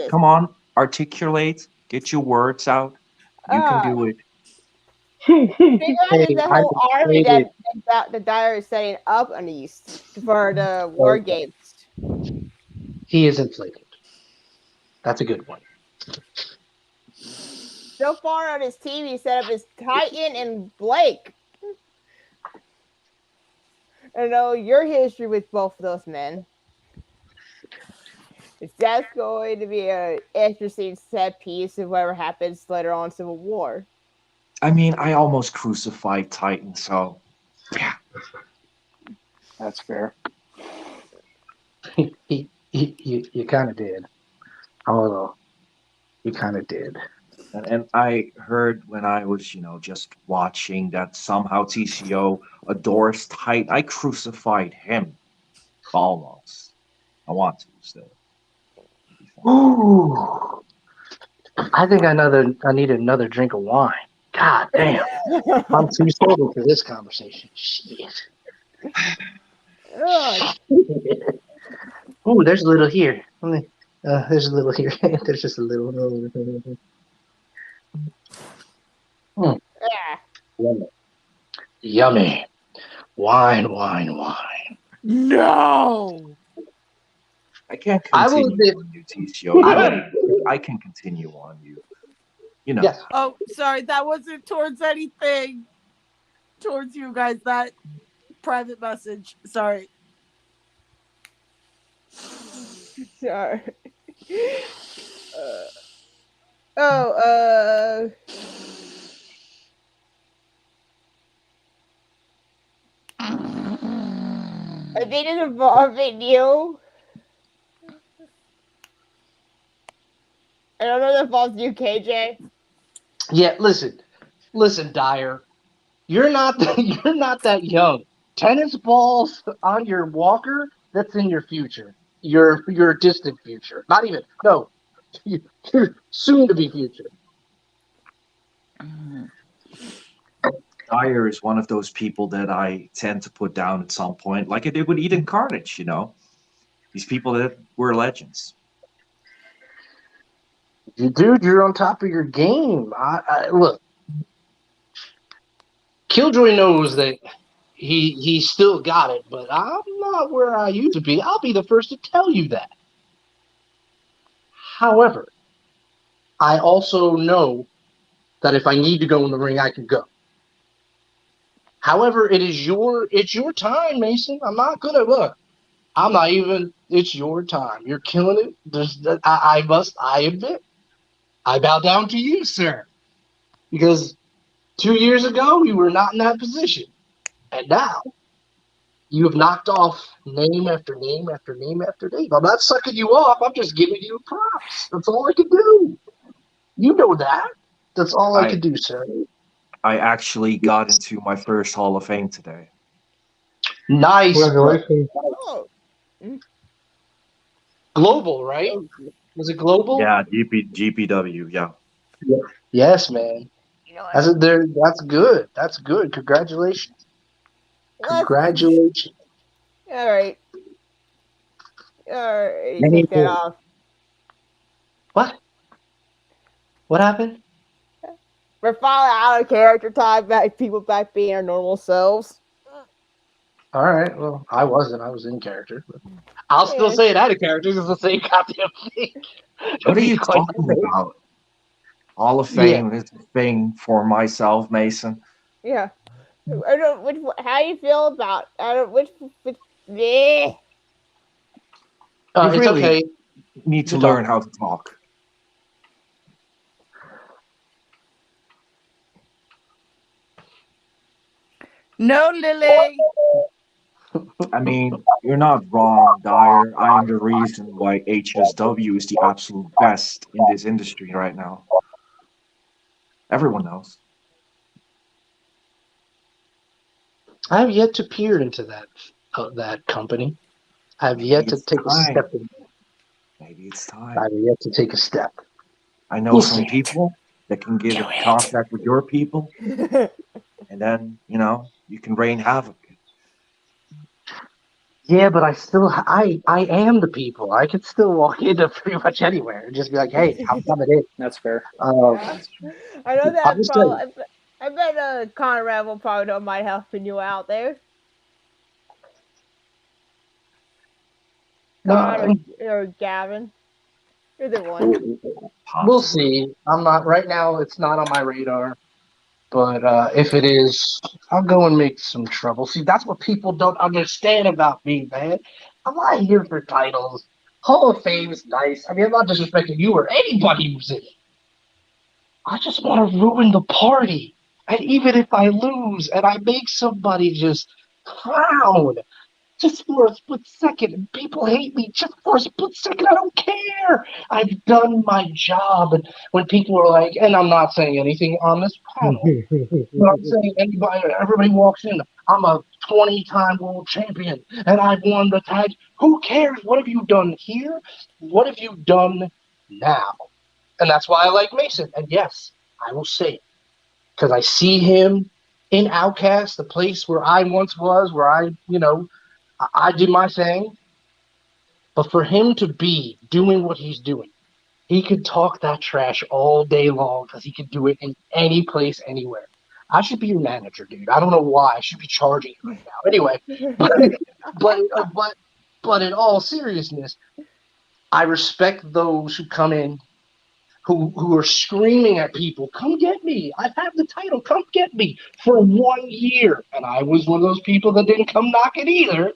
Come on, articulate, get your words out. You can do it. There's a I'm whole army excited. that the Dire is setting up on the East for the War Okay. Games. He is inflated. That's a good one. So far on his team, he set up his Titan and Blake. I know your history with both of those men. That's going to be an interesting set piece of whatever happens later on in Civil War. I mean, I almost crucified Titan, so yeah. That's fair. You kind of did. Although, you kind of did. And I heard when I was, just watching that somehow TCO adores Titan. I crucified him. Almost. I want to still. Ooh. I think I need another drink of wine. God damn. I'm too sober for this conversation. Shit. Ooh, there's a little here. There's a little here. There's just a little. Yummy. Yummy. Wine, wine, wine. No. I can't I will continue on you, TCO. I can continue on you. You know. Yes. Oh, sorry, that wasn't towards anything. Towards you guys, that private message. Sorry. Sorry. I think it's involving you. I don't know if it involves you, KJ. Yeah, listen, Dyer. You're not you're not that young. Tennis balls on your walker, that's in your future. Your distant future. Not even no. Your soon to be future. Dyer is one of those people that I tend to put down at some point, like I did with Eden Carnage, These people that were legends. Dude, you're on top of your game. Look, Killjoy knows that he still got it, but I'm not where I used to be. I'll be the first to tell you that. However, I also know that if I need to go in the ring, I can go. However, it's your time, Mason. I'm not gonna look. I'm not even. It's your time. You're killing it. I admit. I bow down to you, sir, because 2 years ago you were not in that position, and now you have knocked off name after name after name after name. I'm not sucking you off. I'm just giving you props. That's all I can do. You know that. That's all I can do, sir. I actually got into my first Hall of Fame today. Nice. Congratulations. Oh. Global, right? Was it global? Yeah, GPW, yeah. Yes, man. That's good. That's good. Congratulations. Congratulations. All right. You take that off. What? What happened? We're finally out of character time. Back people back being our normal selves. All right. Well, I wasn't. I was in character. But I'll still say it out of character. It's the same goddamn thing. What are you talking about? Hall of Fame is a thing for myself, Mason. Yeah. I don't. How do you feel about? I don't. Which. Yeah. You it's really okay. need to learn how to talk. No, Lily. I mean, you're not wrong, Dyer. I am the reason why HSW is the absolute best in this industry right now. Everyone knows. I have yet to peer into that company. I have yet to take a step in. Maybe it's time. I have yet to take a step. I know some people that can get in contact with your people, and then you can rain havoc. Yeah, but I am the people. I could still walk into pretty much anywhere and just be like, "Hey, I'm coming in." That's fair. I know that. I bet bet Conrad will probably don't mind helping you out there. Conrad or Gavin. Either one. We'll see. I'm not right now. It's not on my radar. But if it is, I'll go and make some trouble. See, that's what people don't understand about me, man. I'm not here for titles. Hall of Fame is nice. I mean, I'm not disrespecting you or anybody who's in it. I just want to ruin the party. And even if I lose and I make somebody just frown, just for a split second, and people hate me just for a split second, I don't care. I've done my job. And when people are like, and I'm not saying anything on this panel, but I'm saying everybody walks in, I'm a 20-time world champion, and I've won the tag. Who cares? What have you done here? What have you done now? And that's why I like Mason. And yes, I will say it, because I see him in Outcast, the place where I once was, where I did my thing. But for him to be doing what he's doing, he could talk that trash all day long because he could do it in any place, anywhere. I should be your manager, dude. I don't know why. I should be charging you right now. Anyway, but in all seriousness, I respect those who come in who are screaming at people, come get me. I have the title. Come get me for 1 year. And I was one of those people that didn't come knocking either.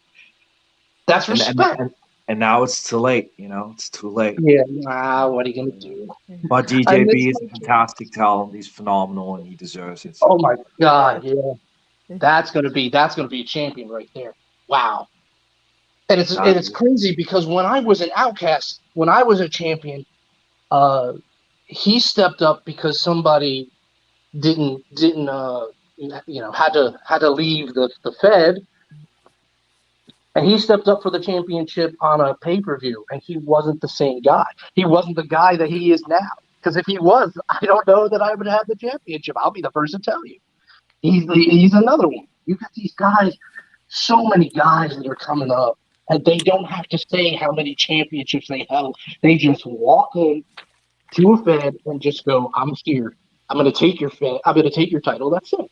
That's respect. And now it's too late. It's too late. Yeah, what are you going to do? But DJB is a fantastic talent. He's phenomenal, and he deserves it. Oh my God, yeah. That's gonna be a champion right there. Wow. And it's crazy because when I was an Outcast, when I was a champion, he stepped up because somebody didn't had to leave the Fed, and he stepped up for the championship on a pay-per-view, and he wasn't the same guy. He wasn't the guy that he is now. Because if he was, I don't know that I would have the championship. I'll be the first to tell you. He's another one. You got these guys, so many guys that are coming up, and they don't have to say how many championships they held. They just walk in to a Fed and just go, I'm here. I'm going to take your Fed. I'm going to take your title. That's it.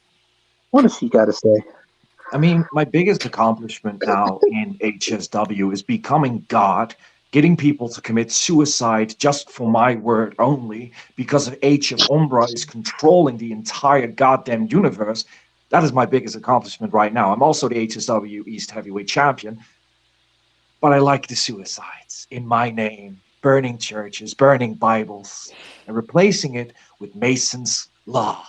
What does he got to say? I mean, my biggest accomplishment now in HSW is becoming God, getting people to commit suicide just for my word only because of HF Umbra is controlling the entire goddamn universe. That is my biggest accomplishment right now. I'm also the HSW East Heavyweight Champion, but I like the suicides in my name, burning churches, burning Bibles, and replacing it with Mason's Law.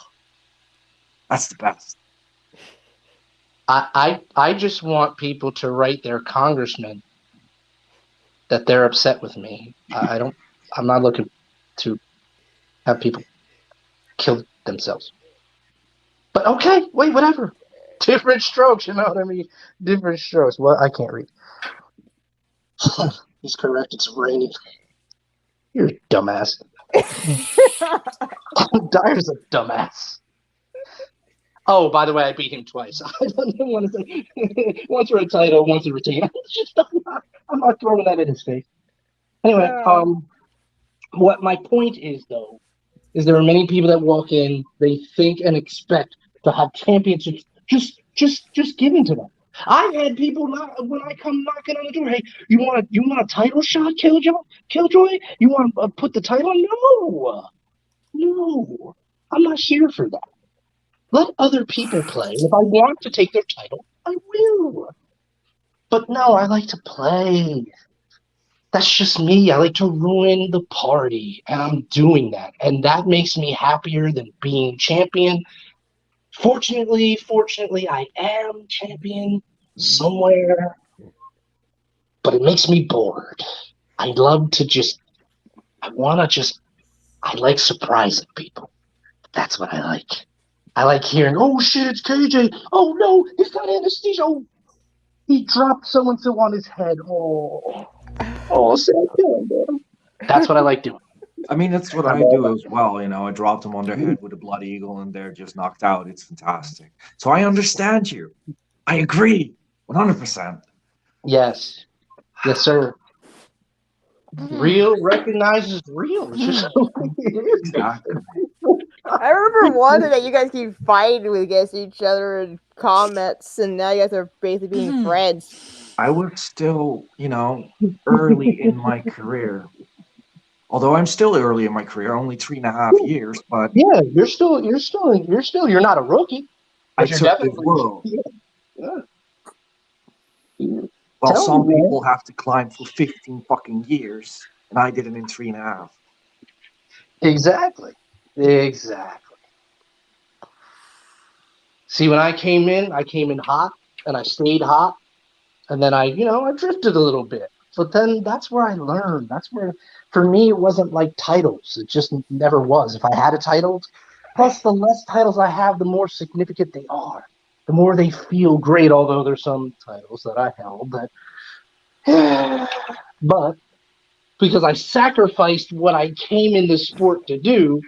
That's the best. I just want people to write their congressman that they're upset with me. I'm not looking to have people kill themselves. But okay, wait, whatever. Different strokes, you know what I mean? Different strokes. Well, I can't read. He's correct. It's raining. You're a dumbass. Dyer's a dumbass. Oh, by the way, I beat him twice. I don't want to say once for a title, once a retainer. I'm not throwing that in his face. Anyway, what my point is, though, is there are many people that walk in, they think and expect to have championships just given to them. I've had people when I come knocking on the door, hey, you want a title shot, Killjoy? You want to put the title on? No, I'm not here for that. Let other people play. If I want to take their title, I will. But no, I like to play. That's just me. I like to ruin the party, and I'm doing that. And that makes me happier than being champion. Fortunately, I am champion somewhere, but it makes me bored. I like surprising people. That's what I like. I like hearing, oh shit, it's KJ. Oh no, he's got anesthesia. Oh, he dropped so-and-so on his head. That's what I like doing. I mean, that's what I do as well. I dropped them on their head with a blood eagle and they're just knocked out. It's fantastic. So I understand you. I agree 100%. Yes, sir. Real recognizes real. It's just it is. Exactly. I remember one that you guys keep fighting against each other in comments, and now you guys are basically being friends. I was still, early in my career. Although I'm still early in my career, only 3.5 years, but Yeah, you're not a rookie, I but you're took the definitely. world. Yeah. While Tell me, some man. people have to climb for 15 fucking years, and I did it in 3.5. Exactly. Exactly. See, when I came in hot, and I stayed hot, and then I drifted a little bit. But then that's where I learned. That's where, for me, it wasn't like titles. It just never was. If I had a title, plus the less titles I have, the more significant they are. The more they feel great. Although there's some titles that I held that, but because I sacrificed what I came in this sport to do,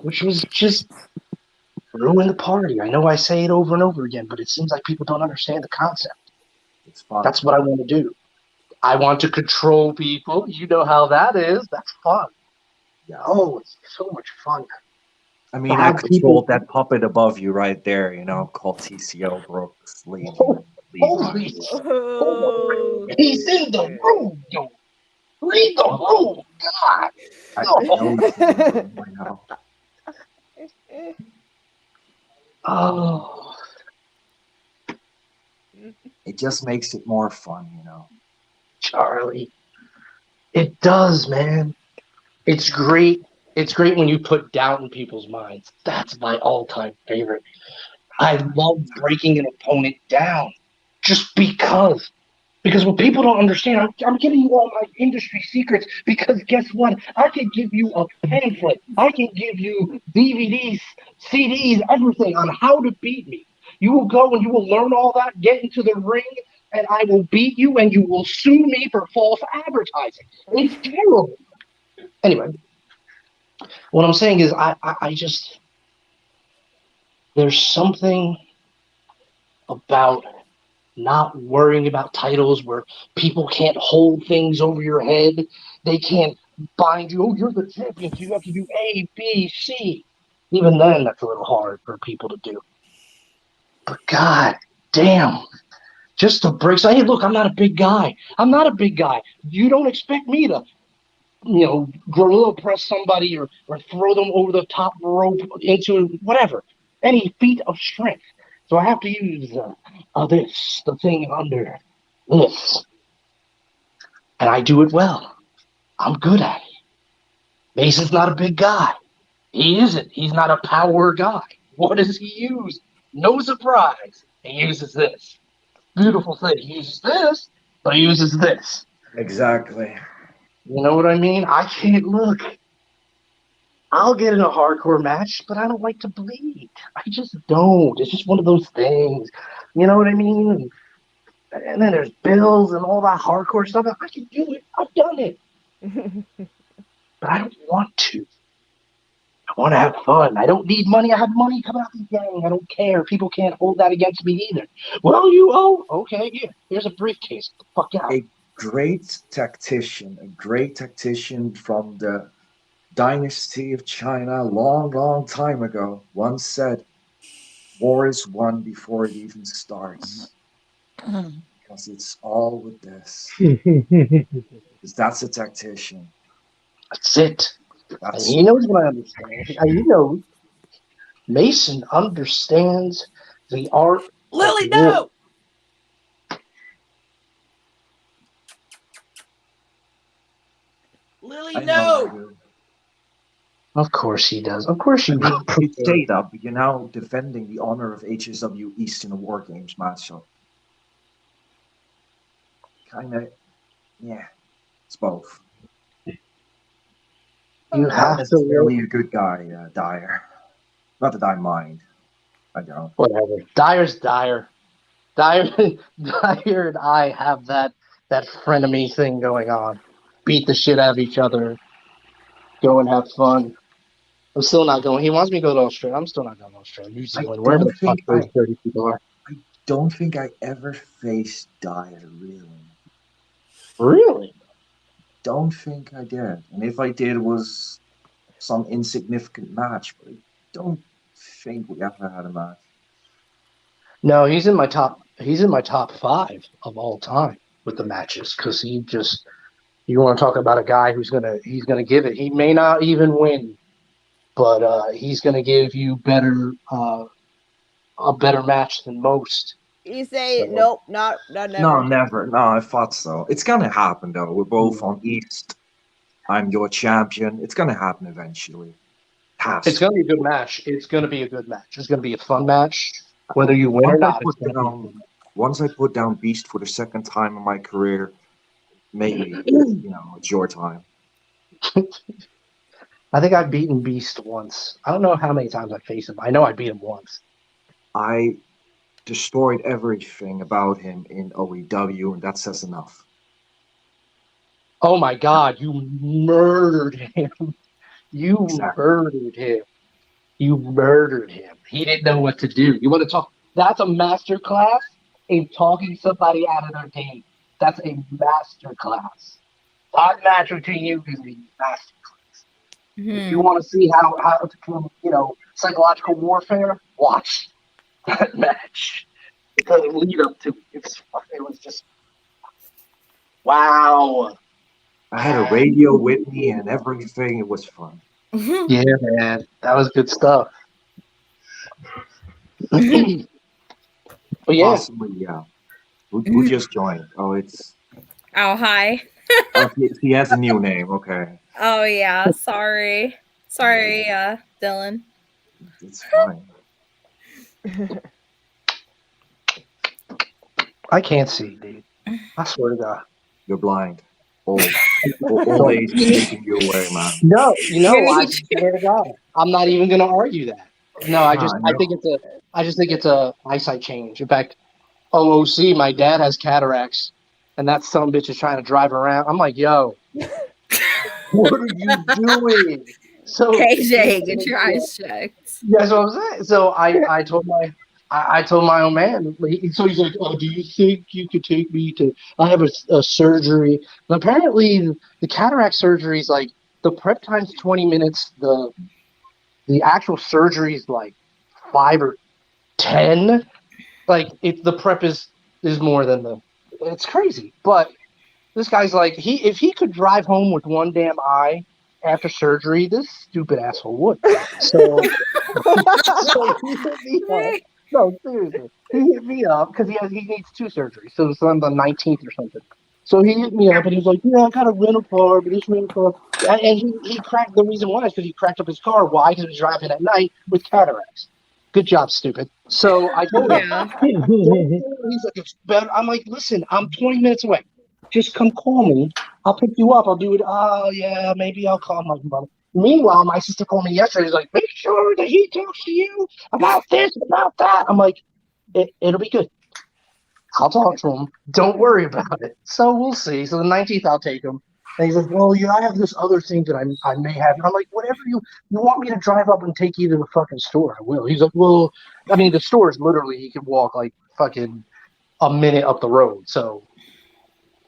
which was just ruin the party. I know I say it over and over again, but it seems like people don't understand the concept. It's fun. That's what I want to do. I want to control people. You know how that is. That's fun. Yeah. Oh, it's so much fun I to mean, I have people. controlled that puppet above you right there, called TCO Brooks, lead Holy, rivals. Oh, he's in the room, dude. Read the room, God. I know he's in the No. room right now. Oh, It just makes it more fun. Charlie. It does, man. It's great. It's great when you put doubt in people's minds. That's my all-time favorite. I love breaking an opponent down just because. Because what people don't understand, I'm giving you all my industry secrets because guess what? I can give you a pamphlet. I can give you DVDs, CDs, everything on how to beat me. You will go and you will learn all that, get into the ring, and I will beat you and you will sue me for false advertising. It's terrible. Anyway, what I'm saying is I just, there's something about not worrying about titles where people can't hold things over your head. They can't bind you. Oh, you're the champion, so you have to do A, B, C. Even then, that's a little hard for people to do. But God damn, just to break. Say, hey, look, I'm not a big guy. I'm not a big guy. You don't expect me to, gorilla press somebody or throw them over the top rope into whatever, any feat of strength. So I have to use the thing under this, and I do it well. I'm good at it. Mason's not a big guy. He isn't. He's not a power guy. What does he use? No surprise. He uses this. Beautiful thing. He uses this, but he uses this. Exactly. You know what I mean? I can't look. I'll get in a hardcore match, but I don't like to bleed. I just don't. It's just one of those things. You know what I mean? And then there's bills and all that hardcore stuff. I can do it. I've done it. But I don't want to. I want to have fun. I don't need money. I have money coming out the gang. I don't care. People can't hold that against me either. Well, you owe. Okay, here. Here's a briefcase. Get the fuck out. A great tactician from the dynasty of China long, long time ago once said, war is won before it even starts. Because it's all with this. Because that's a tactician. That's it. And That's he knows what I understand. And he knows Mason understands the art of Lily, war. no! Lily, I know you no! do. Of course he does. Of course I you mean, you prefer. say that, but you're now defending the honor of HSW East in a War Games match, so kind of, yeah, it's both. You You're not have to look. necessarily a good guy, Dyer. Not that I mind. I don't. Whatever. Dyer's Dyer. Dyer, Dyer and I have that frenemy thing going on. Beat the shit out of each other. Go and have fun. I'm still not going. He wants me to go to Australia. I'm still not going to Australia, New I Zealand, wherever don't the fuck think those dirty people are. I don't think I ever faced Dyer really. Really? Don't think I did. And if I did, it was some insignificant match, but I don't think we ever had a match. No, he's in my top. He's in my top 5 of all time with the matches because he just. You want to talk about a guy he's gonna give it. He may not even win, but he's gonna give you a better match than most. You say So, nope, not No, never. never. No, I thought so. It's gonna happen though. We're both on East. I'm your champion. It's gonna happen eventually. it's gonna be a good match. It's gonna be a good match. It's gonna be a fun match, whether you win or not. It's gonna be a fun match. Once I put down Beast for the second time in my career, maybe it's your time. I think I've beaten Beast once. I don't know how many times I faced him. I know I beat him once. I destroyed everything about him in OEW, and that says enough. Oh my God, you murdered him. You murdered him. You murdered him. He didn't know what to do. You want to talk? That's a master class in talking somebody out of their game. That's a master class. That match between you is a master class. If you want to see how to become, psychological warfare, watch that match. The lead up to it was just wow. I had a radio with me and everything. It was fun. Yeah, man, that was good stuff. But yeah, Possibly, yeah. Who just joined? Oh, it's. Oh, hi. He has a new name. Okay. Oh, yeah. Sorry, Dylan. It's fine. I can't see, dude. I swear to God. You're blind. Old age is taking you away, man. No, I swear to God. I'm not even gonna argue that. No, I just think it's a eyesight change. In fact, OOC, my dad has cataracts, and that son bitch is trying to drive around. I'm like, yo, what are you doing? So KJ, get your eyes checked. That's what I'm saying. So I told my old man. So he's like, "Oh, do you think you could take me to? I have a surgery." And apparently, the cataract surgery is like the prep time's 20 minutes. The actual surgery is like 5 or 10. Like the prep is more than the. It's crazy, but this guy's like if he could drive home with one damn eye after surgery, this stupid asshole would. So he hit me up. No, seriously. He hit me up because he needs 2 surgeries. So it's on the 19th or something. So he hit me up and he was like, "Yeah, I got a rental car, but this rental car." And he cracked the reason why is because he cracked up his car. Why? Because he was driving at night with cataracts. Good job, stupid. So I told him. He's like, "It's better." I'm like, "Listen, I'm 20 minutes away. Just come call me. I'll pick you up. I'll do it." "Oh, yeah, maybe I'll call my mother." Meanwhile, my sister called me yesterday. He's like, "Make sure that he talks to you about this, about that." I'm like, it'll be good. I'll talk to him. Don't worry about it. So we'll see. So the 19th, I'll take him. And he's like, "Well, yeah, I have this other thing that I may have." And I'm like, "Whatever you want me to drive up and take you to the fucking store, I will." He's like, "Well, I mean, the store is literally, he can walk like fucking a minute up the road. So,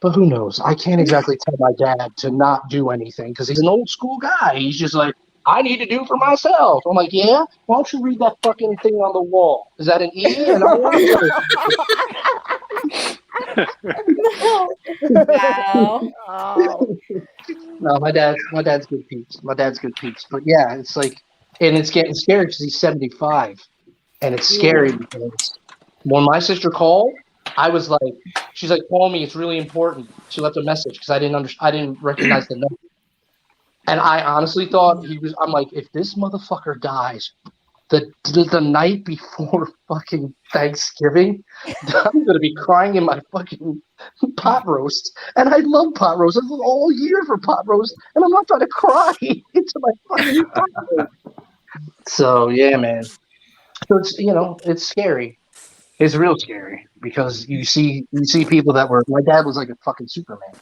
but who knows? I can't exactly tell my dad to not do anything because he's an old school guy. He's just like, I need to do for myself. I'm like, yeah? Why don't you read that fucking thing on the wall? Is that an E? And I'm Wow. Oh. No, my dad's good peeps. My dad's good peeps. But yeah, it's like, and it's getting scary because he's 75, and it's scary because when my sister called, I was like, she's like, "Call me. It's really important." She left a message because I didn't recognize the number. And I honestly thought I'm like, if this motherfucker dies the night before fucking Thanksgiving, I'm gonna be crying in my fucking pot roast. And I love pot roast. I live all year for pot roast, and I'm not trying to cry into my fucking pot roast. So yeah, man. So it's scary. It's real scary because you see people that were. My dad was like a fucking Superman.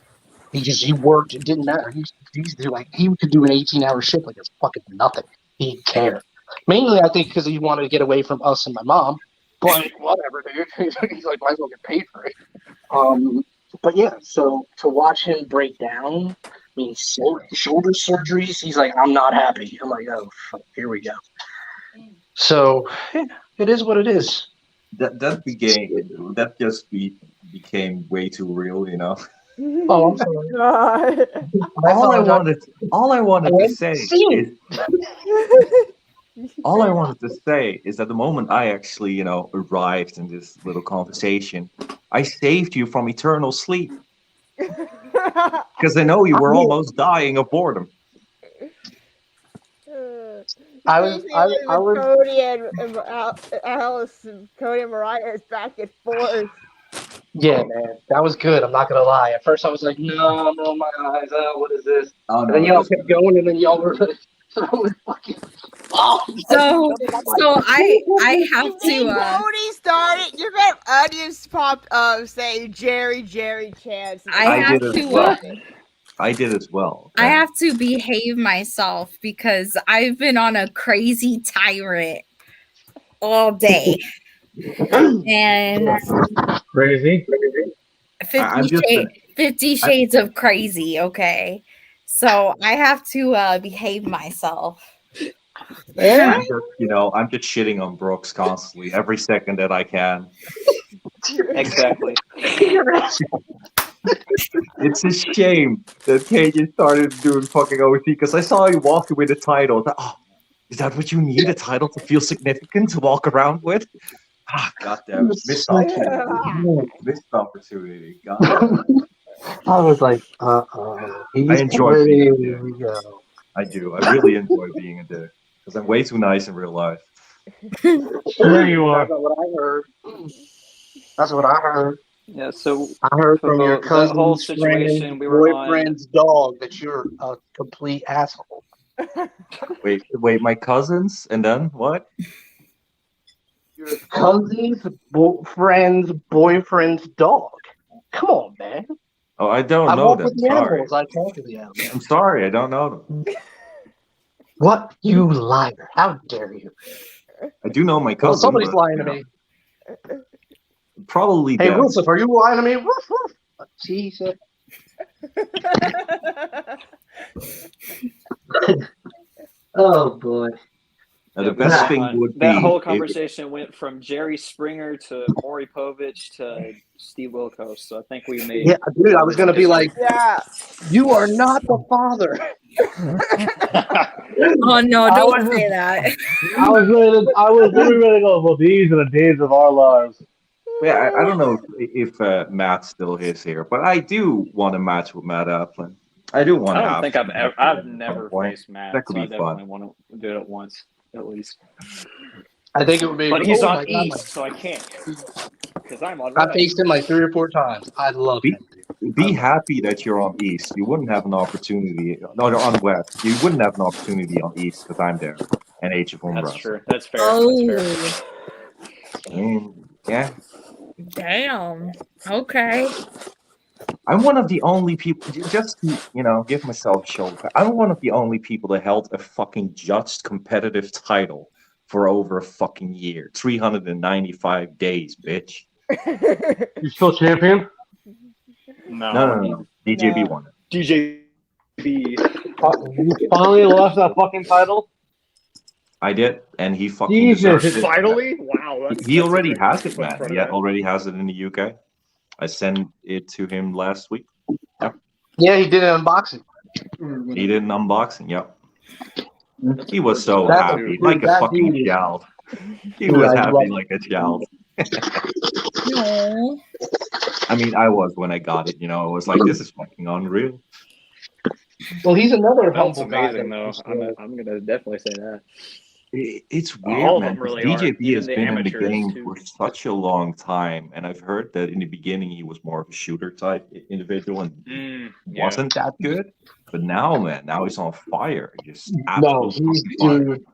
He worked. It didn't matter. He used to do he could do an 18-hour shift like it's fucking nothing. He didn't care. Mainly, I think because he wanted to get away from us and my mom. But whatever, dude. He's like, might as well get paid for it. But yeah, so to watch him break down mean, shoulder surgeries. He's like, I'm not happy. I'm like, oh, fuck, here we go. So yeah, it is what it is. That just became way too real, you know. Oh, I'm sorry. God. I All I apologize. wanted to say is Scene. all I wanted to say is that the moment I actually, arrived in this little conversation, I saved you from eternal sleep because I know you were almost dying of boredom. I was, Basically, I, I with was, Cody and Alice and Cody and Mariah is back and forth. yeah, man, that was good. I'm not gonna lie. At first, I was like, no, I'm rolling my eyes. What is this? Oh And no, then it y'all was kept good. going, and then y'all were like, throwing fucking. Oh, So I have You to mean Cody started? You bet onions popped up saying Jerry Chance. I I have did as to well. I did as well. I Okay. have to behave myself because I've been on a crazy tyrant all day. And Crazy. 50 I'm just an, 50 I, shades of crazy, okay? So I have to behave myself. yeah. I'm just shitting on Brooks constantly, every second that I can. Exactly. It's a shame that KJ started doing fucking OT because I saw you walking with a title. I thought, oh, is that what you need? A title to feel significant to walk around with? Ah, goddamn, missed opportunity. Missed opportunity. Goddamn. I was like, I he's enjoy being a ready dick. to go. I do. I really enjoy being a dick because I'm way too nice in real life. There you are. That's not what I heard. That's what I heard. Yeah. So I heard from your for that whole cousin's friend's situation, we were on. boyfriend's dog that you're a complete asshole. Wait, my cousins, and then what? Your cousin's friend's boyfriend's dog. Come on, man. Oh, I don't I know walk them. with the Sorry. animals. I talk to the animals. I'm sorry. I don't know them. What? You liar. How dare you? I do know my Well, cousin. somebody's but, lying to me. Probably Hey, them. Rufus, are you lying to me? Woof, woof. Jesus. Oh, boy. Now, Yeah, the we best went thing on. would That be whole if, conversation went from Jerry Springer to Maury Povich to Steve Wilkos. So I think we made. Yeah, dude, I was Povich going to be like, history. Yeah. you are not the father. Oh no, I don't was say that. I was literally ready to go. Well, these are the days of our lives. yeah, I don't know if Matt still is here, but I do want a match with Matt Applin. I do want I to don't have think I've some ever. match with I've him at some never point. faced Matt, That could so I be fun. definitely want to do it once at least. I think it would be. But he's Oh on my God. East, so I can't because I'm on I West. faced him like 3 or 4 times. I love Be, him. be happy that you're on East. You wouldn't have an opportunity. No, you're on West. You wouldn't have an opportunity on East because I'm there and Age of Home That's Wrestling. true. That's fair. Oh, That's fair. I mean, yeah, damn. Okay. I'm one of the only people. Just to give myself a shoulder. I'm one of the only people that held a fucking judged competitive title for over a fucking year, 395 days, bitch. You still champion? No. DJB won it. DJB. You finally lost that fucking title? I did, and he fucking Jesus, deserved it. Finally, wow. He already that's a has great it, foot in man. front He of that. already has it in the UK. I sent it to him last week. Yep. Yeah, he did an unboxing. He did an unboxing. Yep. He was so That- happy, dude, like a that fucking dude- child. He Dude, was I happy love like a child. No. I mean, I was when I got it. I was like, this is fucking unreal. Well, he's another That's humble guy. amazing, though. I'm gonna definitely say that. It's All weird, of man. them really 'Cause are. DJB Even has the been in the amateurs, game too. for such a long time, and I've heard that in the beginning he was more of a shooter type individual and Yeah. wasn't that good. But now, man, now he's on fire. Just No, absolutely he's fire. dude.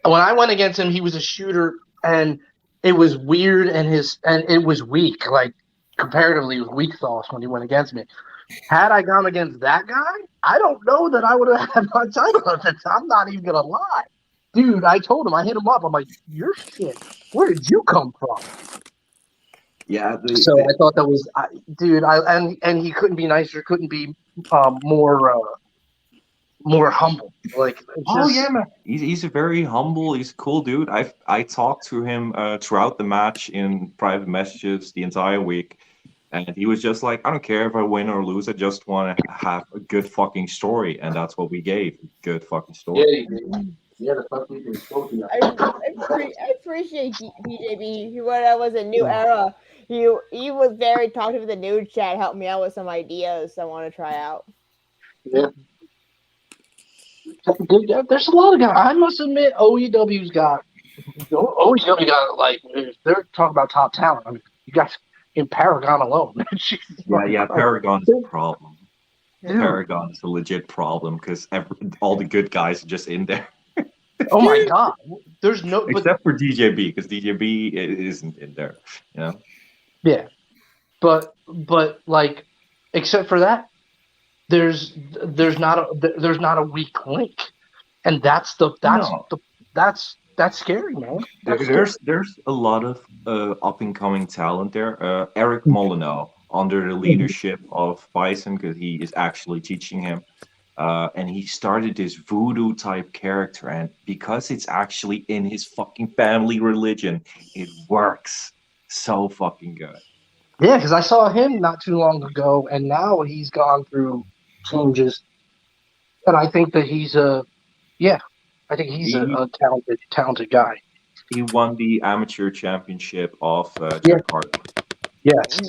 When I went against him, he was a shooter, and it was weird, and it was weak. Like comparatively, it was weak sauce when he went against me. Had I gone against that guy, I don't know that I would have had my title at the time. I'm not even gonna lie, dude. I told him, I hit him up. I'm like, "Your shit. Where did you come from?" Yeah, So I thought that was, dude. And he couldn't be nicer, couldn't be more humble. Like it's oh just yeah, man. He's a very humble. He's a cool dude. I talked to him throughout the match in private messages the entire week, and he was just like, I don't care if I win or lose. I just want to have a good fucking story, and that's what we gave. Good fucking story. yeah, the fuck we can spoke to I appreciate BJB. When I was in New Era, he was very talkative in the news chat, helped me out with some ideas I want to try out. Yeah. There's a lot of guys. I must admit, OEW's got like if they're talking about top talent. I mean, you got in Paragon alone. Jesus Yeah. Christ. Paragon is a problem. Dude. Paragon is a legit problem because all the good guys are just in there. Oh my god. There's no except for DJB because DJB isn't in there. You know. Yeah, but like, except for that, there's not a weak link, and that's scary, man. That's scary. There's a lot of up and coming talent there. Eric Molyneux, under the leadership of Bison, because he is actually teaching him, and he started this voodoo type character, and because it's actually in his fucking family religion, it works so fucking good. Yeah, because I saw him not too long ago, and now he's gone through changes, and I think that he's a talented guy. He won the amateur championship of Jack Harvey. Yes.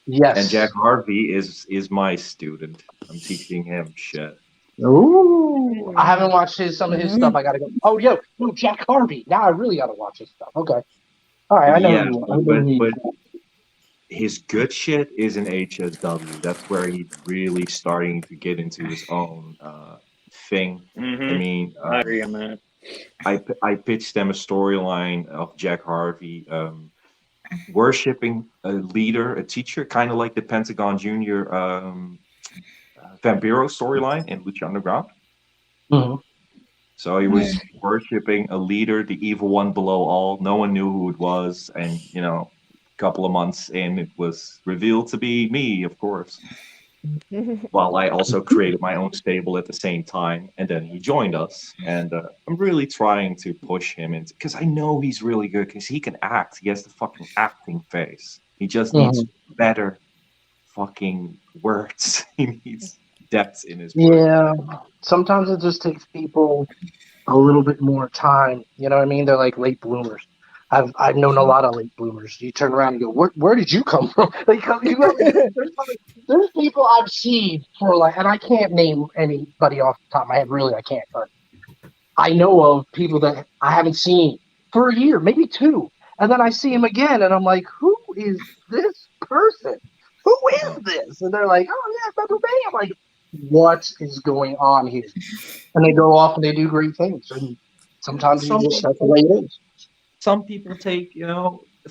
And Jack Harvey is my student. I'm teaching him shit. Ooh, I haven't watched some of his stuff. I gotta go. Oh, no, Jack Harvey. Now I really gotta watch his stuff. Okay, all right. I know. Yeah, but his good shit is in HSW. That's where he's really starting to get into his own thing. Mm-hmm. I mean, I agree on that. I pitched them a storyline of Jack Harvey worshipping a leader, a teacher, kind of like the Pentagon Junior Vampiro storyline in Lucha Underground. Mm-hmm. So he was worshipping a leader, the evil one below all. No one knew who it was, and a couple of months in, it was revealed to be me, of course. While I also created my own stable at the same time, and then he joined us. And I'm really trying to push him into, because I know he's really good, because he can act. He has the fucking acting face. He just needs better fucking words. He needs depth in his words. Yeah, sometimes it just takes people a little bit more time. You know what I mean? They're like late bloomers. I've known a lot of late bloomers. You turn around and go, where did you come from? Like, there's people I've seen for like, and I can't name anybody off the top of my head. Really, I can't. But I know of people that I haven't seen for a year, maybe two, and then I see him again, and I'm like, who is this person? Who is this? And they're like, oh yeah, Pepper Bay. I'm like, what is going on here? And they go off and they do great things, and sometimes that's the way it is. Some people take,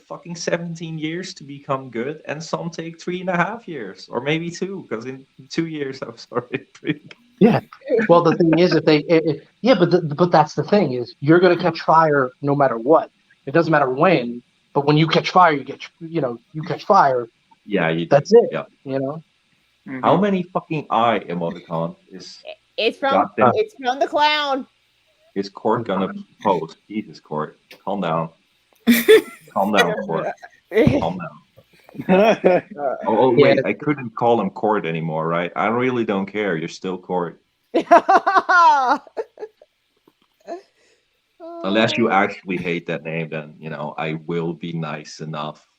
fucking 17 years to become good, and some take 3.5 years, or maybe 2, because in 2 years I've started pretty good. Yeah. Well, the thing is, but that's the thing is, you're gonna catch fire no matter what. It doesn't matter when, but when you catch fire, you catch fire. Yeah, that's it. Yeah. Mm-hmm. How many fucking eye emoticon is? It's from the clown. Is Court gonna post? Jesus, Court, calm down. Calm down, Court. Calm down. Wait, I couldn't call him Court anymore, right? I really don't care. You're still Court. Unless you actually hate that name, then I will be nice enough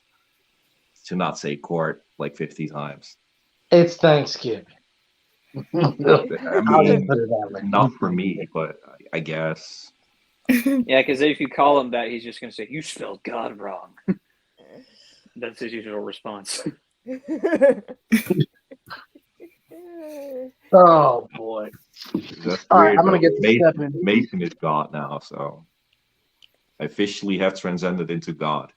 to not say Court like 50 times. It's Thanksgiving. I mean, not for me, but I guess. Yeah, because if you call him that, he's just going to say, you spelled God wrong. That's his usual response. Oh, boy. That's all weird, right, I'm going to get Mason is God now, so I officially have transcended into God.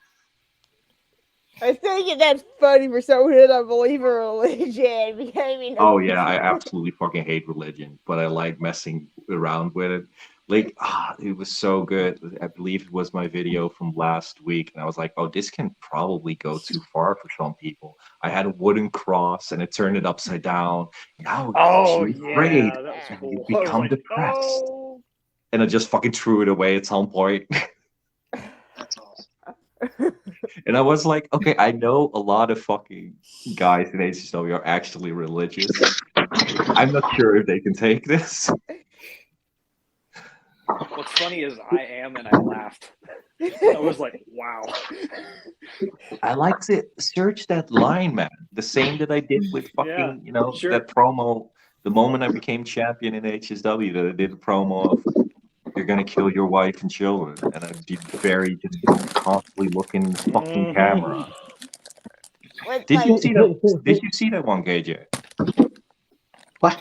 I think that's funny for someone who doesn't believe in religion. Oh yeah, I absolutely fucking hate religion, but I like messing around with it. Like, it was so good. I believe it was my video from last week, and I was like, oh, this can probably go too far for some people. I had a wooden cross, and it turned it upside down. Now Oh she's afraid, yeah, that was and you cool. I was become like, depressed. no. And I just fucking threw it away at some point. That's awesome. And I was like, okay, I know a lot of fucking guys in HSW are actually religious. I'm not sure if they can take this. What's funny is I am, and I laughed. I was like, wow. I like to search that line, man. The same that I did with Yeah, fucking, sure. that promo. The moment I became champion in HSW, that I did a promo of "You're gonna kill your wife and children," and I'd be very just constantly looking in the fucking camera. With, Did you like, see that? Did you see that one, KJ? What?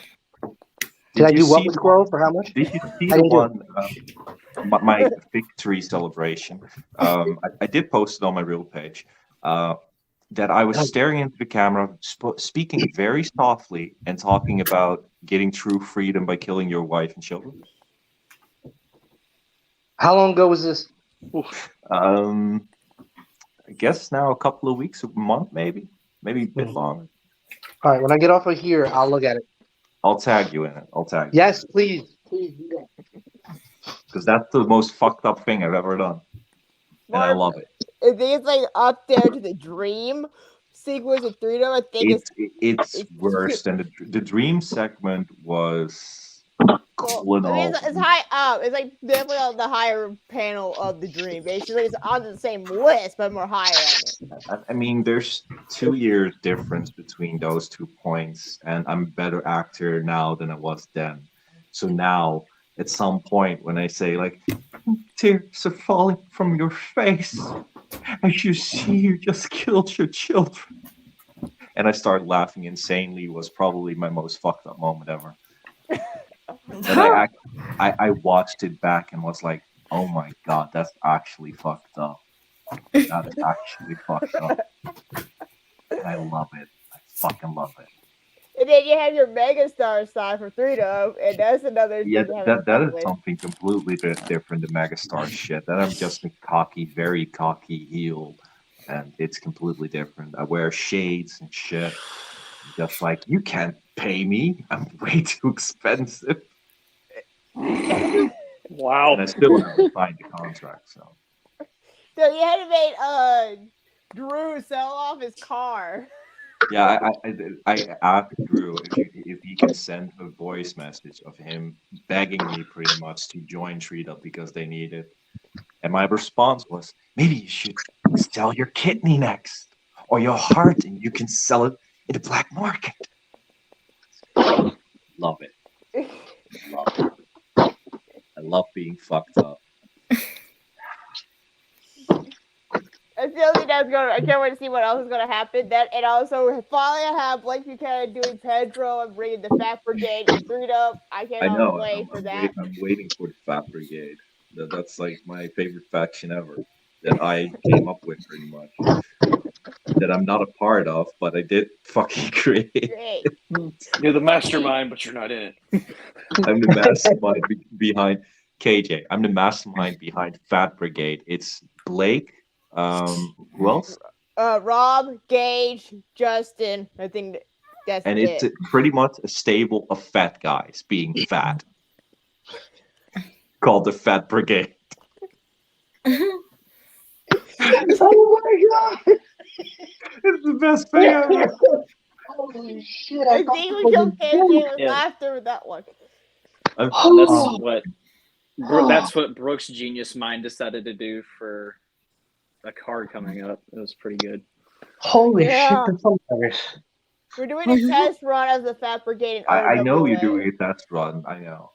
Did Did I you do what see with the Squirrel one? for how much? Did you see I the didn't do it. one? My victory celebration. I did post it on my real page. That I was staring into the camera, speaking very softly, and talking about getting true freedom by killing your wife and children. How long ago was this? I guess now a couple of weeks, a month, maybe a bit longer. All right, when I get off of here, I'll look at it. I'll tag you in it. I'll tag you. Yes, please. Please do that. Because that's the most fucked up thing I've ever done, and I love it. I think it's like up there to the dream sequence of Freedom. I think It's worse than the dream segment was cool and I mean, all. it's high up. It's like definitely on the higher panel of the dream. Basically, it's on the same list, but more higher on it. I mean, there's 2 years difference between those 2 points, and I'm a better actor now than I was then. So now, at some point, when I say like, tears are falling from your face as you see you just killed your children, and I start laughing insanely, was probably my most fucked up moment ever. And I watched it back and was like, oh my god, that's actually fucked up. That is actually fucked up. And I love it. I fucking love it. And then you have your megastar side for Freedom, and that's another Yeah, thing to have that fun is with. something completely different than Megastar shit. That I'm just a very cocky heel, and it's completely different. I wear shades and shit. Just like, you can't pay me. I'm way too expensive. Wow. And I still haven't signed the contract, so. So you had to make Drew sell off his car. Yeah, I asked Drew if he can send a voice message of him begging me pretty much to join Treat Up because they need it. And my response was, maybe you should sell your kidney next, or your heart, and you can sell it in the black market. Love it. Love it. I love being fucked up. I feel like that's gonna. I can't wait to see what else is gonna happen. That and also finally I have Blake Buchanan doing Pedro and bringing the Fat Brigade and Freedom. I cannot wait for that. I'm waiting for the Fat Brigade. That's like my favorite faction ever that I came up with pretty much. That I'm not a part of, but I did fucking create. Great. You're the mastermind, but you're not in it. I'm the mastermind behind KJ. I'm the mastermind behind Fat Brigade. It's Blake. Who else? Rob, Gage, Justin. I think that's and it. It's pretty much a stable of fat guys being fat, called the Fat Brigade. Oh my god! It's the best thing ever. Holy shit! I think we killed KJ with laughter with that one. That's what Brooks' genius mind decided to do for a card coming up. It was pretty good. Holy shit! That's hilarious. We're doing a test run as the Fat Brigade. I know you're doing a test run. I know.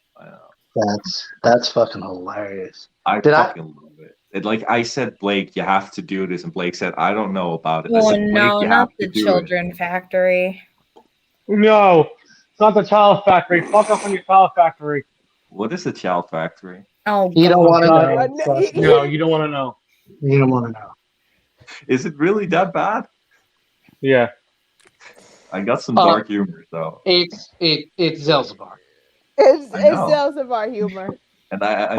That's fucking hilarious. I fucking love it. Like I said, Blake, you have to do this, and Blake said, "I don't know about it." Oh said, no, not the Children Factory. No, it's not the Child Factory. Fuck off on your Child Factory. What is the Child Factory? Oh, you don't want to know. No, you don't want to know. You don't want to know. Is it really that bad? Yeah. I got some dark humor, though. It's Zelzabar. It's Zelzabar humor. And I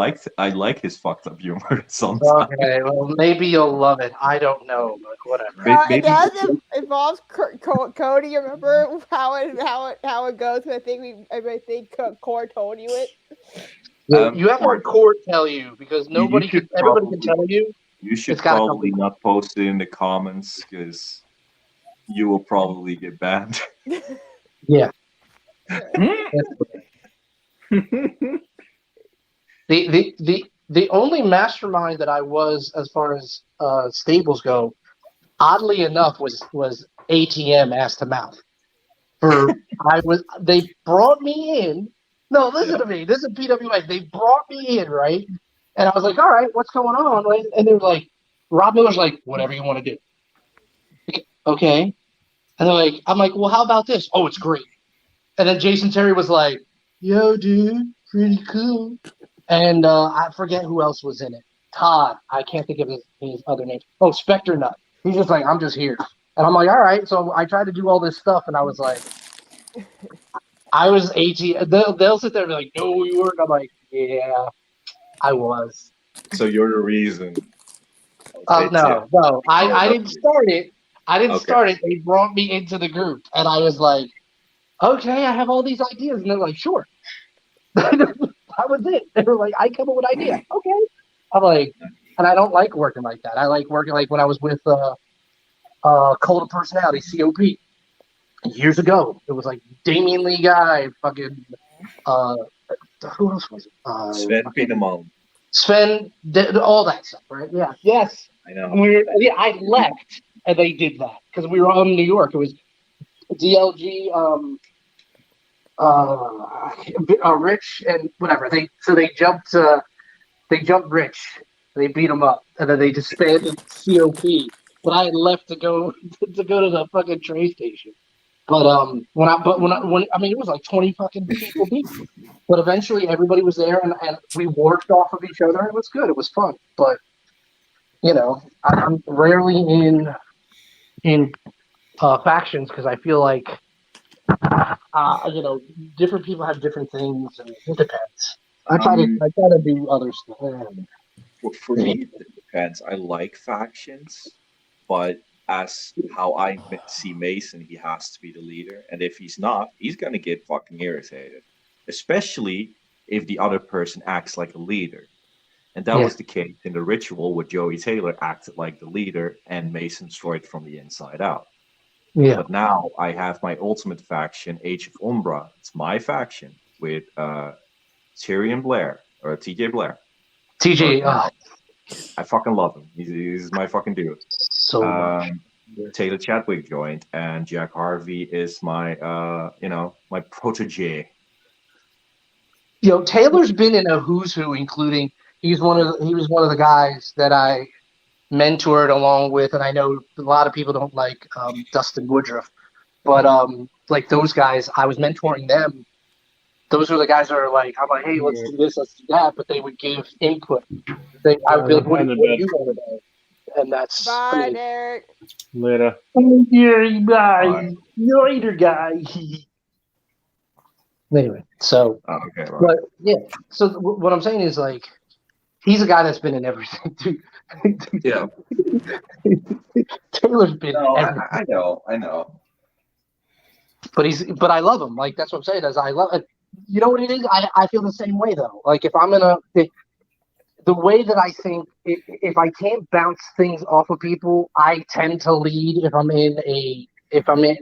like his fucked up humor sometimes. Okay, well, maybe you'll love it. I don't know, but whatever. It Maybe does involve Cody. Remember how it goes? I think Core told you it. You have to have court tell you because you everybody should can tell you. You should It's gotta come probably from not post it in the comments because you will probably get banned. Yeah. The only mastermind that I was as far as stables go, oddly enough, was ATM ass to mouth. They brought me in. No, listen to me. This is PWA. They brought me in, right? And I was like, all right, what's going on? Right? And they were like, Rob Miller's like, whatever you want to do. Okay. And they're like, I'm like, well, how about this? Oh, it's great. And then Jason Terry was like, yo, dude, pretty cool. And I forget who else was in it. Todd. I can't think of his other name. Oh, Spectre Nut. He's just like, I'm just here. And I'm like, all right. So I tried to do all this stuff, and I was like, I was 18. They'll sit there and be like, no, you weren't. I'm like, yeah, I was. So you're the reason. No. I didn't start it. Start it. They brought me into the group, and I was like, okay, I have all these ideas. And they're like, sure. That was it. They were like, I come up with an idea. Okay. I'm like, and I don't like working like that. I like working like when I was with Cult of Personality, COP. Years ago, it was like Damian Lee Guy, fucking who else was it? Sven Pineman. Sven, all that stuff, right? Yeah. Yes. I know. I left, and they did that because we were on New York. It was DLG, Rich, and whatever. They jumped Rich. They beat him up, and then they disbanded COP. But I had left to go to the fucking train station. But when I mean, it was like 20 fucking people deep. But eventually everybody was there, and we worked off of each other. It was good. It was fun. But you know, I'm rarely in factions because I feel like you know, different people have different things, and it depends. I try to do other stuff. For me, it depends. I like factions, but as how I see Mason, he has to be the leader, and if he's not, he's gonna get fucking irritated, especially if the other person acts like a leader. And that was the case in the ritual where Joey Taylor acted like the leader and Mason destroyed from the inside out. Yeah. But now I have my ultimate faction, Age of Umbra. It's my faction with Tyrion Blair or TJ Blair. TJ, I fucking love him. He's my fucking dude. So Taylor Chadwick joined, and Jack Harvey is my my protege. You know, Taylor's been in a who's who, including he was one of the guys that I mentored along with, and I know a lot of people don't like Dustin Woodruff, but like those guys, I was mentoring them. Those are the guys that are like, I'm like, hey, let's do this, let's do that, but they would give input. I would be like, what do you want to know? And that's Bye, Derek. Later. Later, guy. Anyway, so, but yeah, so what I'm saying is like, he's a guy that's been in everything, too. Yeah. Taylor's been in everything. I know. But I love him. Like, that's what I'm saying. Is I love it. You know what it is? I feel the same way though. Like if I'm the way that I think, if I can't bounce things off of people, I tend to lead.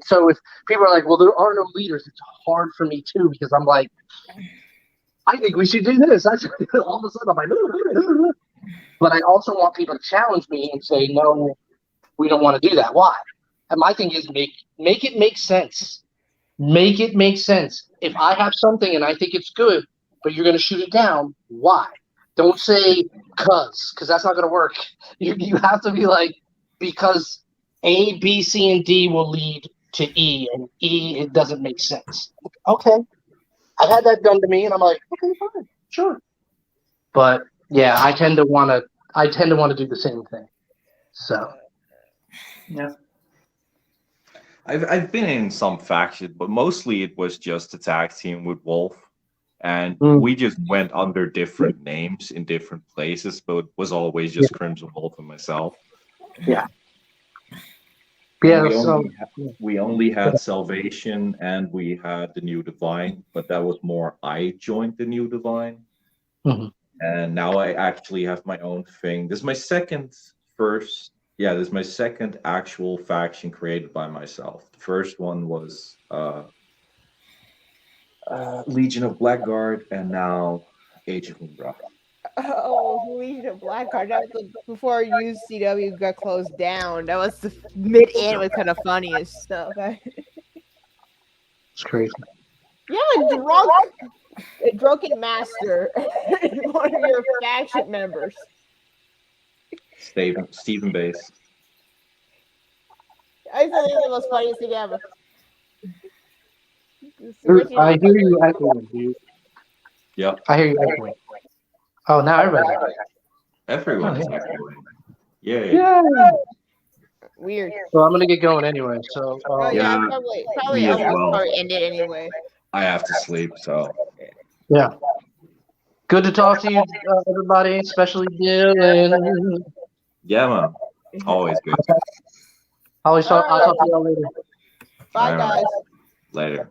So if people are like, well, there are no leaders, it's hard for me too because I'm like, I think we should do this. All of a sudden I'm like, but I also want people to challenge me and say, no, we don't want to do that. Why? And my thing is make it make sense. Make it make sense. If I have something and I think it's good, but you're going to shoot it down, why? Don't say because that's not going to work. You have to be like, because A, B, C, and D will lead to E, and E, it doesn't make sense. Okay. I've had that done to me, and I'm like, okay, fine, sure. But yeah, I tend to want to do the same thing. So yeah. I've been in some factions, but mostly it was just a tag team with Wolf, and Mm. we just went under different names in different places, but it was always just Crimson Wolf and myself. Yeah. And Yeah. we only had Salvation and we had the New Divine, but that was more I joined the New Divine. Mhm. And now I actually have my own thing. This is my second actual faction created by myself. The first one was Legion of Blackguard, and now Age of Umbra. Oh, Legion of Blackguard. That was before UCW got closed down. That was the mid-end was kind of funny and stuff. It's crazy. Yeah, a drunken master, one of your faction members. Stephen Bass. I used to think it was the funniest thing ever. I hear you echoing, dude. Yep. I hear you echoing. Oh, now everybody's Everyone's Oh, yeah. echoing. Yay. Yeah. Weird. Well, I'm gonna get going anyway. So. Oh yeah, Yeah, probably me as almost well. probably ended anyway. I have to sleep, so Yeah. Good to talk to you, everybody, especially Dylan. yeah, man. Always good. I'll talk to y'all later. Bye, All right. guys. Later.